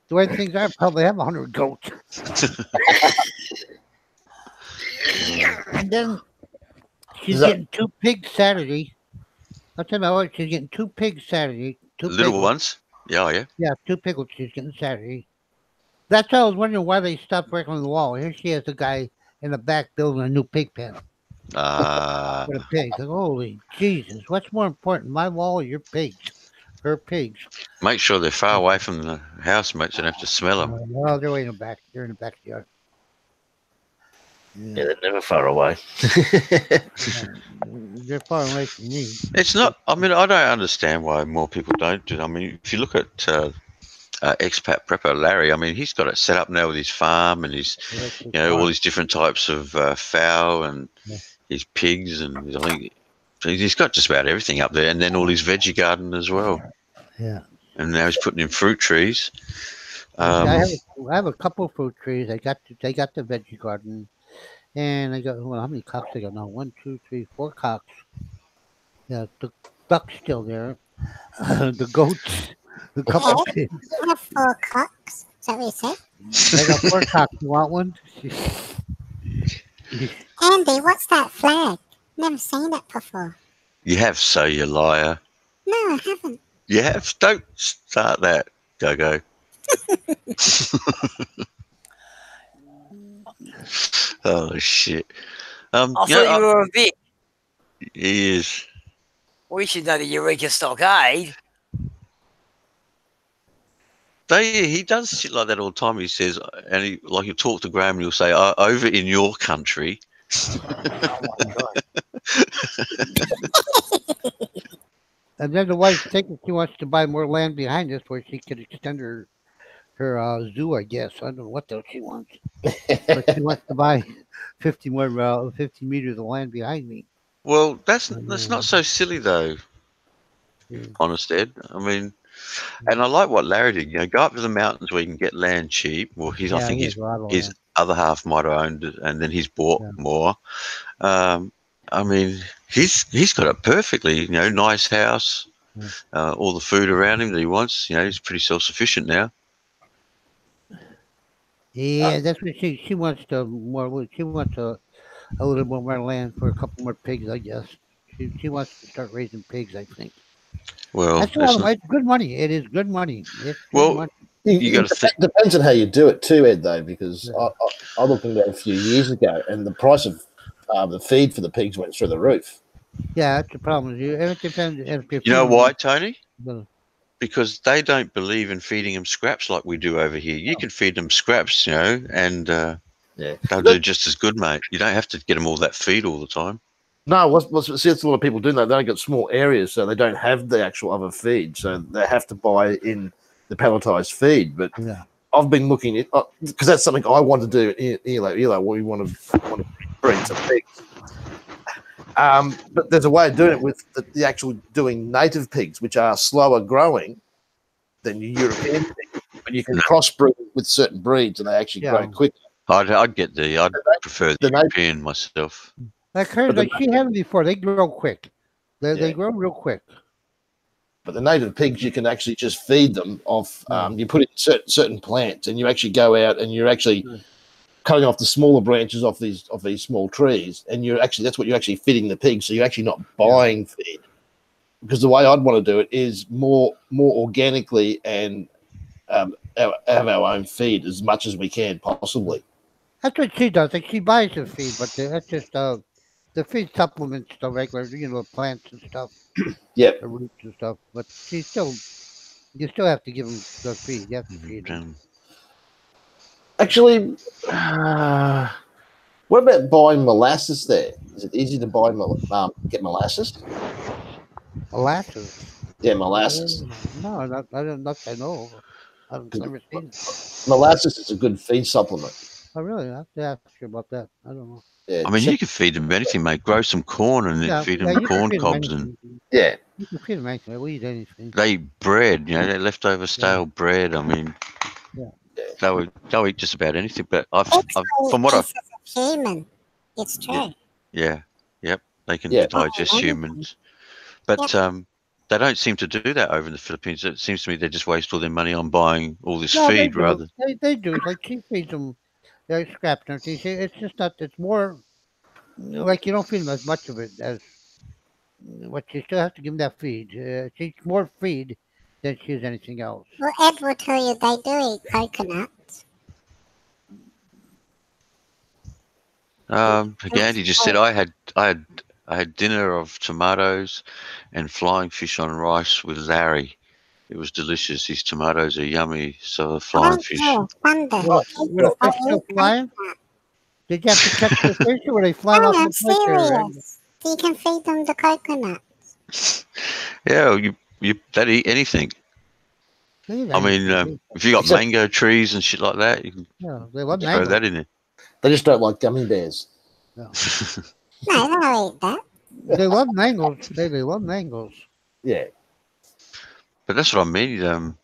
The way things are, I probably have 100 goats. And then she's Is that- getting 2 pigs Saturday. I'll tell my wife she's getting 2 pigs Saturday. 2 Little piglets. ones? Yeah. Yeah, 2 piglets she's getting Saturday. That's why I was wondering why they stopped working on the wall. Here she has a guy in the back building a new pig pen for the pigs. Like, holy Jesus, what's more important, my wall or your pigs? Her pigs. Make sure they're far away from the house, mate, so you don't have to smell them. Well, they're way in the back. They're in the backyard. Yeah, they're never far away. They're far away from me. It's not, I mean, I don't understand why more people don't do it. I mean, if you look at expat prepper Larry, I mean, he's got it set up now with his farm and his, you know, all these different types of fowl and his pigs, and I think he's got just about everything up there, and then all his veggie garden as well. Yeah. And now he's putting in fruit trees. I have a couple of fruit trees. They got the veggie garden, and I got how many cocks I got now? 1, 2, 3, 4 cocks. Yeah, the duck's still there. The goats, the couple of pigs. You have 4 cocks. Is that what you said? I got 4 cocks. You want one? Andy, what's that flag? Never seen it before. You have, so you liar. No, I haven't. You have. Don't start that, GoGo. Oh shit! I thought you were a Vic. He is. We should know the Eureka Stockade. He does shit like that all the time. He says, and he'll talk to Graham and he'll say, "Over in your country." And then the wife's thinking she wants to buy more land behind us where she could extend her zoo, I guess. I don't know what else she wants. But she wants to buy 50 meters of land behind me. Well, that's not so silly though. Honest Ed, I mean, and I like what Larry did. You know, go up to the mountains where you can get land cheap. Well, I think his other half might have owned it, and then he's bought more. And I mean, he's got it perfectly. Nice house, all the food around him that he wants. He's pretty self-sufficient now. Yeah, that's what she wants to more. She wants a little more land for a couple more pigs, I guess. She wants to start raising pigs, I think. Well, That's a lot of money. It's good money. It is good money. It's good well, money. you got to think. Depends on how you do it too, Ed. Though, because I looked into it a few years ago, and the price of the feed for the pigs went through the roof. Yeah, that's the problem. It depends if you're You know feeding why, Tony? them. Because they don't believe in feeding them scraps like we do over here. You can feed them scraps, and they'll do just as good, mate. You don't have to get them all that feed all the time. No, see, that's a lot of people do that. They don't get small areas, so they don't have the actual other feed, so they have to buy in the pelletized feed. But I've been looking at because that's something I want to do. Elo, we want to breed some pigs. But there's a way of doing it with the actual doing native pigs, which are slower growing than your European pigs. But you can crossbreed with certain breeds, and they actually grow quicker. I'd prefer the European myself. Like hers, like she had them before, they grow quick. They grow real quick. But the native pigs, you can actually just feed them off. You put in certain plants, and you actually go out and you're actually cutting off the smaller branches off these small trees, and that's what you're actually feeding the pigs. So you're actually not buying feed, because the way I'd want to do it is more organically and have our own feed as much as we can possibly. That's what she does. Like she buys the feed, but that's just the feed supplements the regular, plants and stuff. Yeah, the roots and stuff. But you still have to give them the feed. You have to feed them. Actually, what about buying molasses there? Is it easy to buy get molasses? Molasses? Yeah, molasses. No, I don't know. I've never seen it. Molasses is a good feed supplement. Oh, really? I have to ask you about that. I don't know. Yeah, I mean, you can feed them anything, mate. Grow some corn and feed them corn cobs, and you can feed them anything. We eat anything. they eat bread. They're leftover stale bread. I mean, they'll eat just about anything. But from what I've human, it's true. Yep, they can digest humans, but they don't seem to do that over in the Philippines. It seems to me they just waste all their money on buying all this feed rather. They do. Like she feeds them. They're scrapped and everything. It's just not. It's more like you don't feed them as much of it as what you still have to give them that feed. She's more feed than she is anything else. Well, Ed will tell you they do eat coconuts. Again, he just said I had dinner of tomatoes and flying fish on rice with Larry. It was delicious. His tomatoes are yummy. So the flying fish. Were the fish still flying? Did you have to catch the fish, or were they flying off the plate? Serious. You can feed them the coconuts. Yeah, they'd eat anything. I mean, if you got mango trees and shit like that, you can they love throw that in there. They just don't like gummy bears. No, they'll eat that. They love mangoes. They love mangoes. Yeah. But that's what I mean.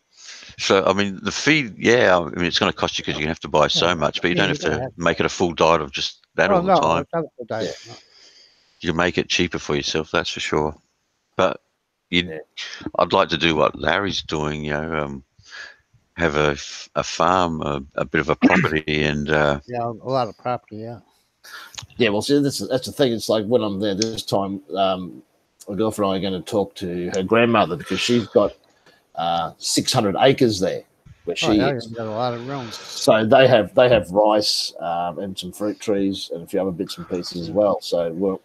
So, I mean, the feed, I mean, it's going to cost you because you're going to have to buy so much, but you don't have to make it a full diet of just that all the time. It's not a full diet. No. You can make it cheaper for yourself, that's for sure. But I'd like to do what Larry's doing, have a farm, a bit of a property, and a lot of property, Yeah, well, see, that's the thing. It's like when I'm there this time, my girlfriend and I are going to talk to her grandmother because she's got 600 acres there where she is. Got a lot of room. So they have rice and some fruit trees and a few other bits and pieces as well. So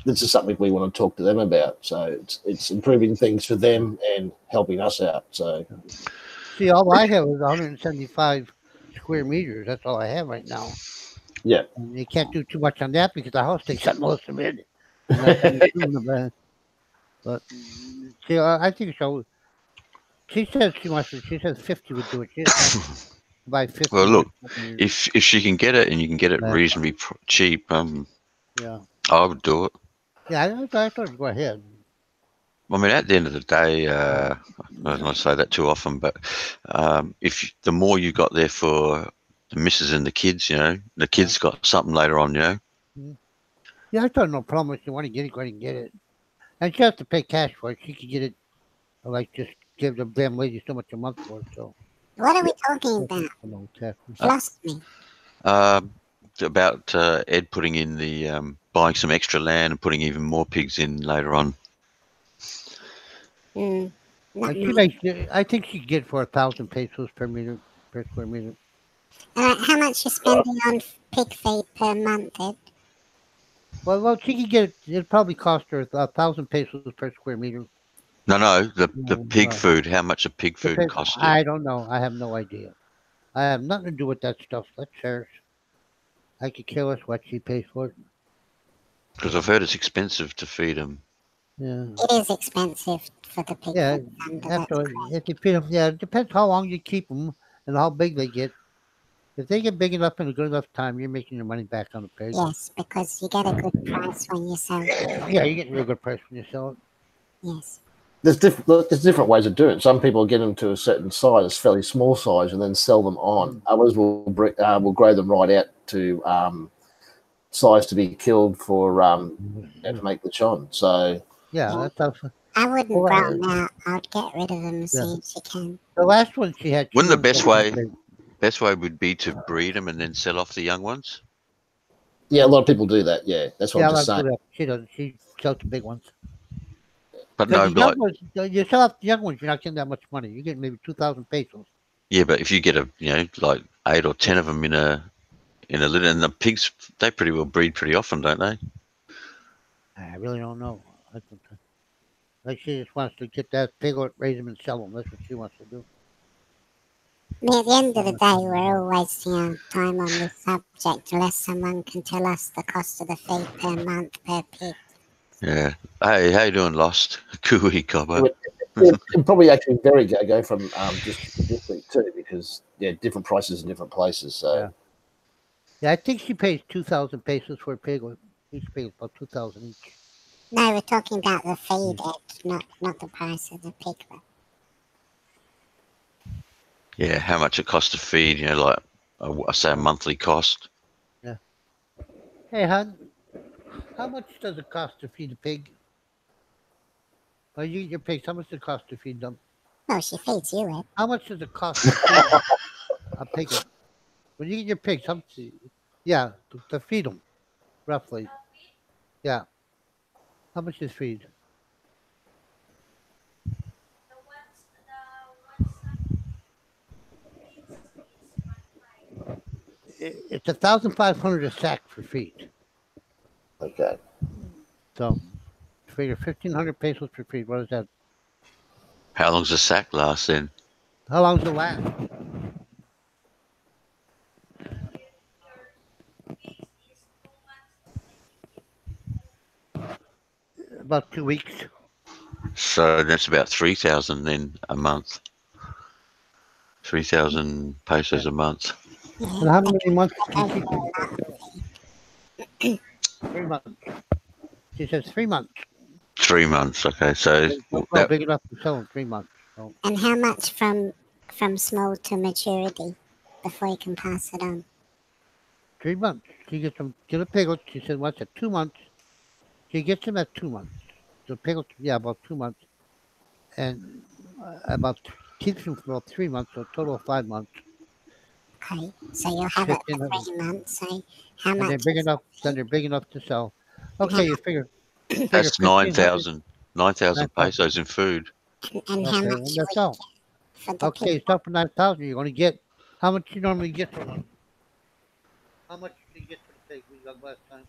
this is something we want to talk to them about. So it's improving things for them and helping us out. So see, all I have is 175 square meters. That's all I have right now. Yeah, and you can't do too much on that because the house takes up most of it. But see, I think so. She says she wants to. She says 50 would do it. She buy 50. Well, look, if she can get it and you can get it reasonably cheap, I would do it. Yeah, I thought go ahead. I mean, at the end of the day, I don't want to say that too often, but if the more you got there for the missus and the kids, the kids got something later on, Yeah, I thought no problem. If you want to get it, go ahead and get it. And she has to pay cash for it. She could get it, like, just give the damn lady so much a month for it. So, What are we talking about? no taxes. Lost me. About Ed putting in the buying some extra land and putting even more pigs in later on. Not Like she much. makes, I think she could get for 1,000 pesos per square meter. How much you spending on pig feed per month, Ed? Well, she could get. It probably cost her 1,000 pesos per square meter. No, the pig Right. food. How much a pig food Depends. cost her? I don't know. I have no idea. I have nothing to do with that stuff. That's hers. I could care less what she pays for it. Because I've heard it's expensive to feed them. Yeah. It is expensive for the pig Yeah. feed under, That's that's what, correct. if you feed them, yeah, it depends how long you keep them and how big they get. If they get big enough in a good enough time, you're making your money back on the pig. Yes, because you get a good price when you sell it. Yeah, you get a real good price when you sell it. Yes. There's different ways of doing it. Some people get them to a certain size, fairly small size, and then sell them on. Others will grow them right out to size to be killed for to make the chon. So Yeah, Yeah. that's tough. I wouldn't Well, grow them out. I'd get rid of them and see if you can. The last one she had, she Wouldn't the wanted to best way would be to breed them and then sell off the young ones? yeah, a lot of people do that. Yeah, that's what Yeah, I'm I'll just do saying. that. She doesn't. She sells the big ones. But Because no, the young like ones, you sell off the young ones, you're not getting that much money. You're getting maybe 2,000 pesos. yeah, but if you get like 8 or 10 of them in a litter, and the pigs they pretty well breed pretty often, don't they? I really don't know. Like she just wants to get that piglet, raise them, and sell them. That's what she wants to do. I mean, at the end of the day, we're all wasting our time on this subject unless someone can tell us the cost of the feed per month per pig. Yeah. Hey, how you doing, Lost? Cooey cobber. It probably actually vary go from district to district too, because different prices in different places. So Yeah, I think she pays 2,000 pesos for a piglet. Each pig about 2,000 each. No, we're talking about the feed, Ed, not the price of the piglet. Yeah, how much it costs to feed? Like I say, a monthly cost. Hey, hon, how much does it cost to feed a pig? Well, you eat your pigs. How much does it cost to feed them? Oh, she feeds you, Ed. How much does it cost to feed a piglet? When you eat your pigs, how much? Yeah, to feed them, roughly. Yeah. How much is feed? It's 1,500 a sack for feed. okay, So figure 1,500 pesos for feed. What is that? How long's a sack last then? How long does it last? About 2 weeks. So that's about 3,000 then a month. 3,000 pesos a month. Yeah, And how many months that can goes she for a lot of feed. 3 months. She says 3 months. 3 months. Okay, so It's not that big enough to sell in 3 months. So And how much from small to maturity before you can pass it on? 3 months. She gets them. Get a piglet. She said, "What's at 2 months?" She gets them at 2 months. The piglet, yeah, about 2 months, and about keeps them for about 3 months. So a total of 5 months. Okay, so you'll have it for 1,500. 3 months. So how And much they're big is enough. the Then feed? they're big enough to sell. And how, Okay, you figure that's 1,500. 9,000 pesos in food. and how Okay, much and will that's you all. get for the Okay, pig? stop for 9,000. You're going to get how much you normally get for one. How much did you get for the pig we got last time?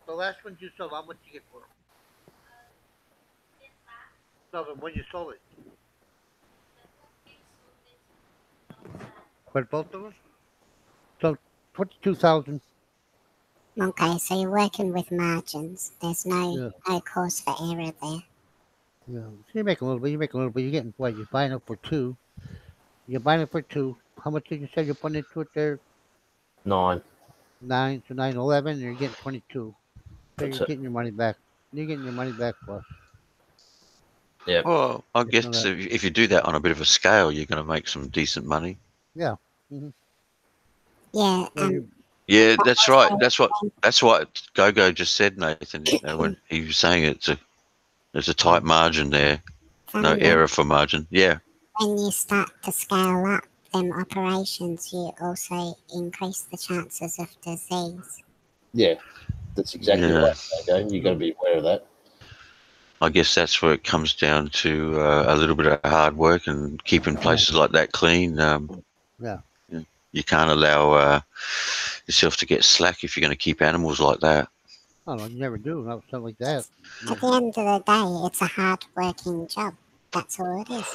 The last one you sold, how much you get for them? No, but when you sold it. For both of them? So 22,000. Okay, so you're working with margins. There's Yeah. no cause for error there. Yeah. So you make a little bit. You make a little bit. You're getting what? You're buying it for two. You're buying it for two. How much did you say you're putting into it there? 9. 9 to 9, 11. And you're getting 22. So That's you're it. getting your money back. You're getting your money back plus. Yeah. Well, I Just know guess that. if you do that on a bit of a scale, you're going to make some decent money. Yeah. hmm Yeah, Well, you, Yeah, that's right. That's what GoGo just said, Nathan. When he was saying there's a tight margin there, no Thunder, error for margin. Yeah, when you start to scale up them operations, you also increase the chances of disease. Yeah, that's exactly yeah. right. Okay, you got to be aware of that. I guess that's where it comes down to a little bit of hard work and keeping places like that clean. Yeah. You can't allow yourself to get slack if you're going to keep animals like that. Oh, no, you never do. Not something like that. At the end of the day, it's a hard working job. That's all it is.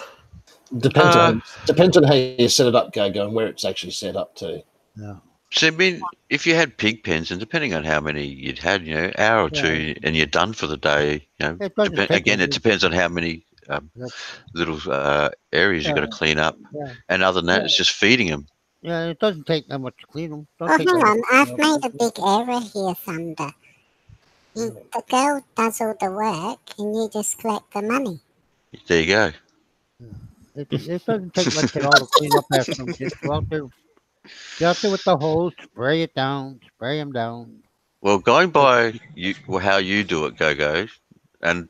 Depends on how you set it up, GoGo, and where it's actually set up to. Yeah. So, I mean, if you had pig pens, and depending on how many you'd had, hour or two, and you're done for the day, It doesn't take again, it long. depends on how many Yep. little areas you've got to clean up. Yeah. And other than that, it's just feeding them. Yeah, it doesn't take that much to clean them. Oh, hang on. I've made a big error here, Thunder. The girl does all the work and you just collect the money. There you go. It doesn't take much at all to clean up after them. Just go out there with the hose, spray them down. Well, going by how you do it, GoGo, and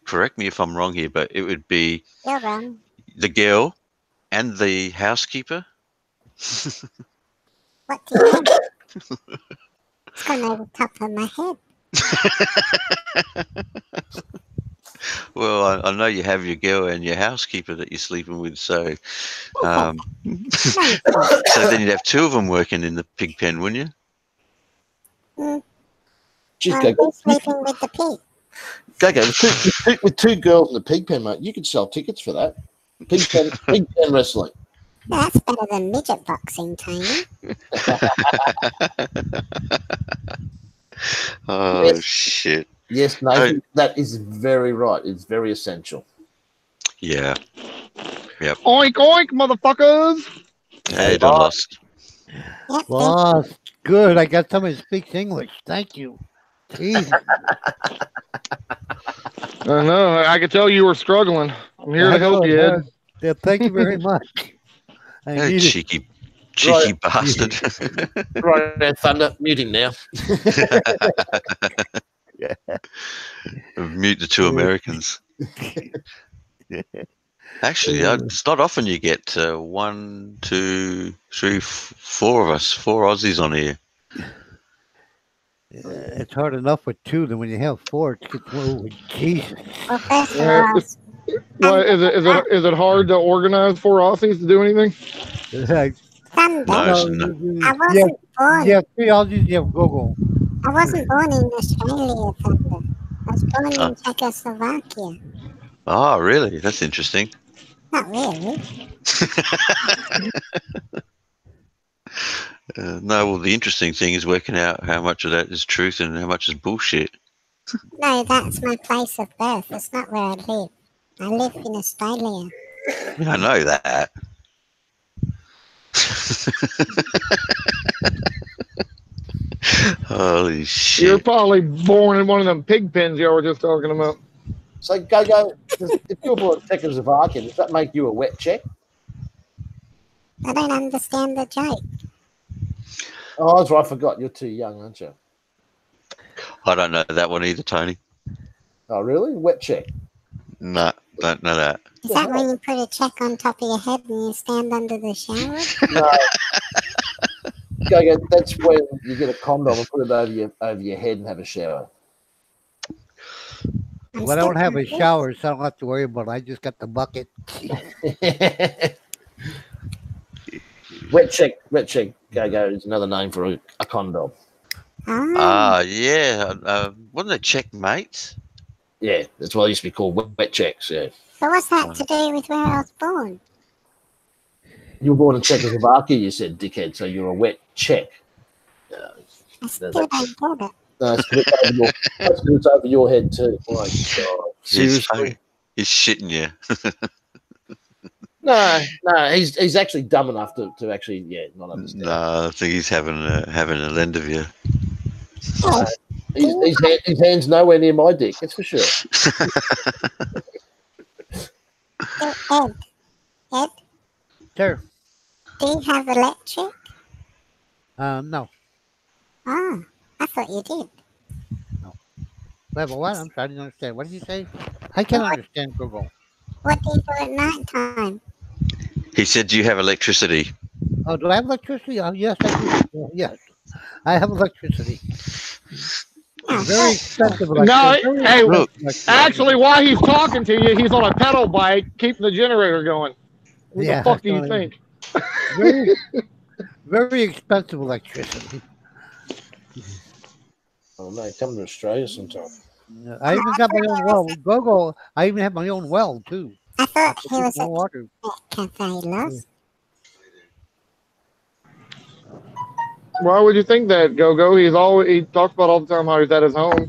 correct me if I'm wrong here, but it would be You're wrong. the girl and the housekeeper. What do you mean? It's gone over the top of my head. Well, I know you have your girl and your housekeeper that you're sleeping with, so so then you'd have two of them working in the pig pen, wouldn't you? Who's sleeping with the pig? GoGo, with two girls in the pig pen, mate, you could sell tickets for that. Pig pen wrestling. That's better than midget boxing, Tony. Oh, Yes. shit. Yes, Nathan, that is very right. It's very essential. Yeah. Yep. Oink, oink, motherfuckers. Hey, don't lost. Yep, Well, good. I got somebody who speaks English. Thank you. Jesus. I know. I could tell you were struggling. I'm here to help you, Ed. Yeah, thank you very much. I Hey, need it. cheeky bastard. Right, Thunder, muting now. Mute the two Americans. Actually, it's not often you get 1, 2, 3, 4 of us, 4 Aussies on here. It's hard enough with two. Then when you have four, it gets over. Jesus. Well, first of Yeah, all, Why is it hard to organize 4 Aussies to do anything? Thunder, No. I wasn't born. Yeah, 3 Aussies, you have GoGo. I wasn't born in Australia, Thunder. I was born in Czechoslovakia. Oh, really? That's interesting. Not really. No, well, the interesting thing is working out how much of that is truth and how much is bullshit. No, that's my place of birth. It's not where I live. I live in Australia. I know that. Holy shit. You're probably born in one of them pig pens y'all were just talking about. So, GoGo, if you're born in Czechoslovakia, does that make you a wet Czech? I don't understand the joke. Oh, that's right. I forgot. You're too young, aren't you? I don't know that one either, Tony. Oh, really? Wet Czech? No, don't know that. Is that when you put a check on top of your head and you stand under the shower? No. GoGo, that's when you get a condom and put it over your head and have a shower. Well, I don't have a shower, so I don't have to worry about it. I just got the bucket. Wet Czech, GoGo is another name for a condom. Yeah. Wasn't it checkmates? Yeah, that's why it used to be called wet Czechs. Yeah. So what's that to do with where I was born? You were born in Czechoslovakia, you said, dickhead, so you're a wet Czech. I still don't get it. No, it's it's over your head too. My God. Seriously? He's shitting you. No, he's actually dumb enough to actually, not understand. No, I think he's having a lend of you. His hand's nowhere near my dick, that's for sure. Ed, Sure. do you have electric? No. Oh, I thought you did. Wait, but what? I'm sorry, I didn't understand. What did you say? I can't understand GoGo. What do you do at night time? He said, "Do you have electricity?" Oh, do I have electricity? Oh, yes, I do. Yes, I have electricity. Oh, Very good. expensive No, electricity. Very hey, Look, expensive actually, electricity. while he's talking to you, he's on a pedal bike, keeping the generator going. What the Yeah, fuck do so you think? very, very expensive electricity. Oh, mate, come to Australia sometime. Yeah, I even got my own well. GoGo, I even have my own well too. I I thought he produce was my at own water. that cafe, Loz. Why would you think that, Go-Go? He talks about all the time how he's at his home.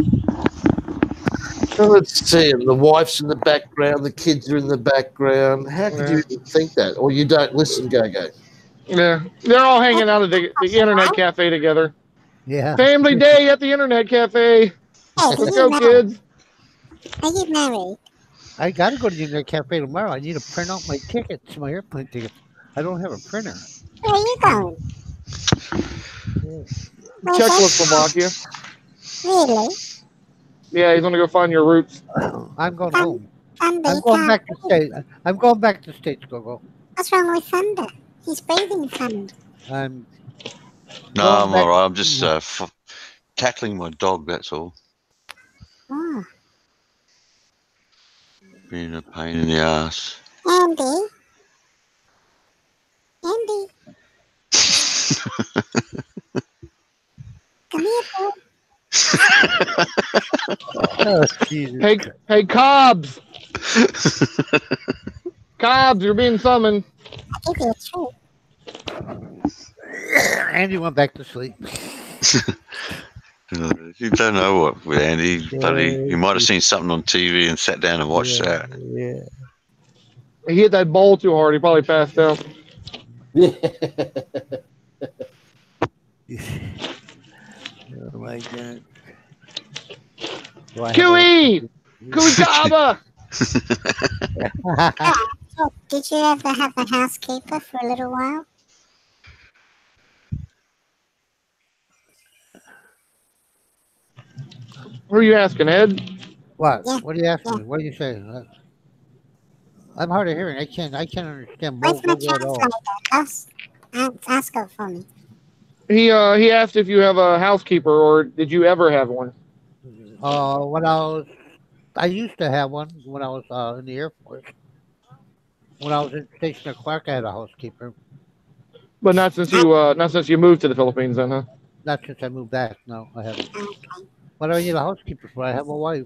Well, let's see. The wife's in the background. The kids are in the background. How could you even think that? Or you don't listen, Go-Go. Yeah, they're all hanging out at the internet cafe together. Yeah. Family day at the internet cafe. Hey, are Let's you go, married? kids. Are you married? I got to go to the internet cafe tomorrow. I need to print out my tickets, my airplane tickets. I don't have a printer. Where are you going? Yeah. Where's that? Czechoslovakia. Really? Yeah, he's gonna go find your roots. I'm going Thun- home. Thunder, I'm you going can't back to breathe. state. I'm going back to states, GoGo. What's wrong with Thunder? He's breathing funny. I'm no, going I'm back. all right. I'm just tackling my dog. That's all. Oh, Being a pain in the ass. Andy. Andy, come here, boy. Oh, Jesus. Hey, Cobbs. Cobbs, you're being summoned. I give you a treat. Andy went back to sleep. You don't know what with Andy, buddy. You might have seen something on TV and sat down and watched that. Yeah. He hit that bowl too hard. He probably passed out. Oh my God. Do I have Cooey! Cooey Kaba! So, did you ever have a housekeeper for a little while? Who are you asking, Ed? What? Yeah, What are you asking yeah. me? What are you saying? I'm hard of hearing. I can't understand Where's my GoGo at all. translator? Ask her for me. He asked if you have a housekeeper or did you ever have one? When I used to have one when I was in the Air Force. When I was in Station of Clark, I had a housekeeper. But not since you moved to the Philippines, then, huh? Not since I moved back. No, I haven't. Okay. What do I need a housekeeper for? I have a wife.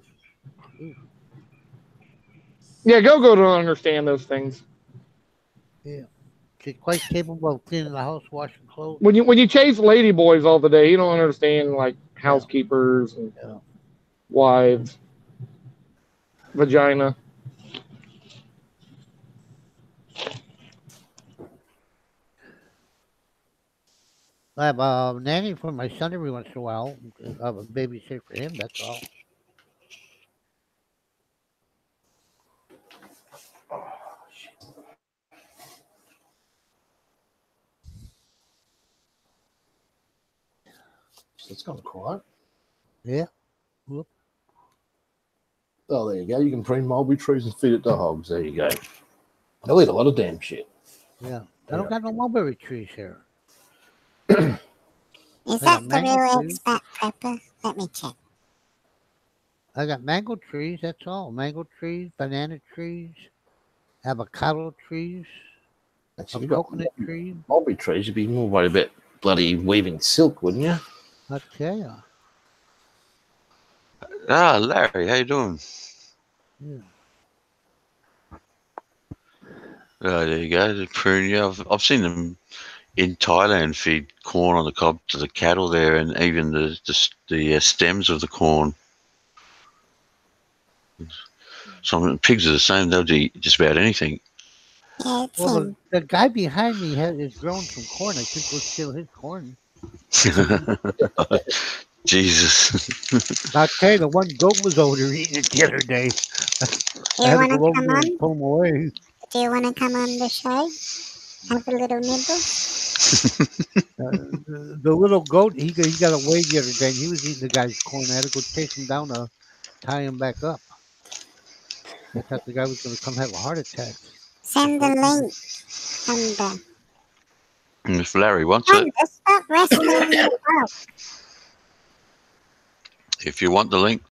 Yeah, Go-Go don't understand those things. She's quite capable of cleaning the house, washing clothes. When you chase lady boys all the day, you don't understand like housekeepers and Yeah. wives, vagina. I have a nanny for my son every once in a while. I have a babysitter for him. That's all. It's gone quiet. Yeah. Oh, there you go. You can prune mulberry trees and feed it to hogs. There you go. They'll eat a lot of damn shit. Yeah. I don't got no mulberry trees here. Is Yeah, that the mango real trees. expat pepper? Let me check. I got mango trees. That's all. Mango trees, banana trees, avocado trees, Actually, a if you've got coconut tree. mulberry trees, you'd be more worried about bloody weaving silk, wouldn't you? I tell you. Ah, Larry, how you doing? Yeah. Oh, there you go. The prune. Yeah, I've seen them in Thailand feed corn on the cob to the cattle there, and even the stems of the corn. Some pigs are the same. They'll eat just about anything. Yeah, it's Well, him. the guy behind me has grown some corn. I think we'll steal his corn. Jesus. I'll tell you, the one goat was over there eating it the other day. Do I you had to want to go over come there on? and pull him away. Do you want to come on the show? Have a little nibble? The little goat, he got away the other day, and he was eating the guy's corn. I had to go chase him down to tie him back up. I thought the guy was going to come have a heart attack. Send the link, Thunder. If Larry wants it, Thunder, stop wrestling in the boat. if you want the link,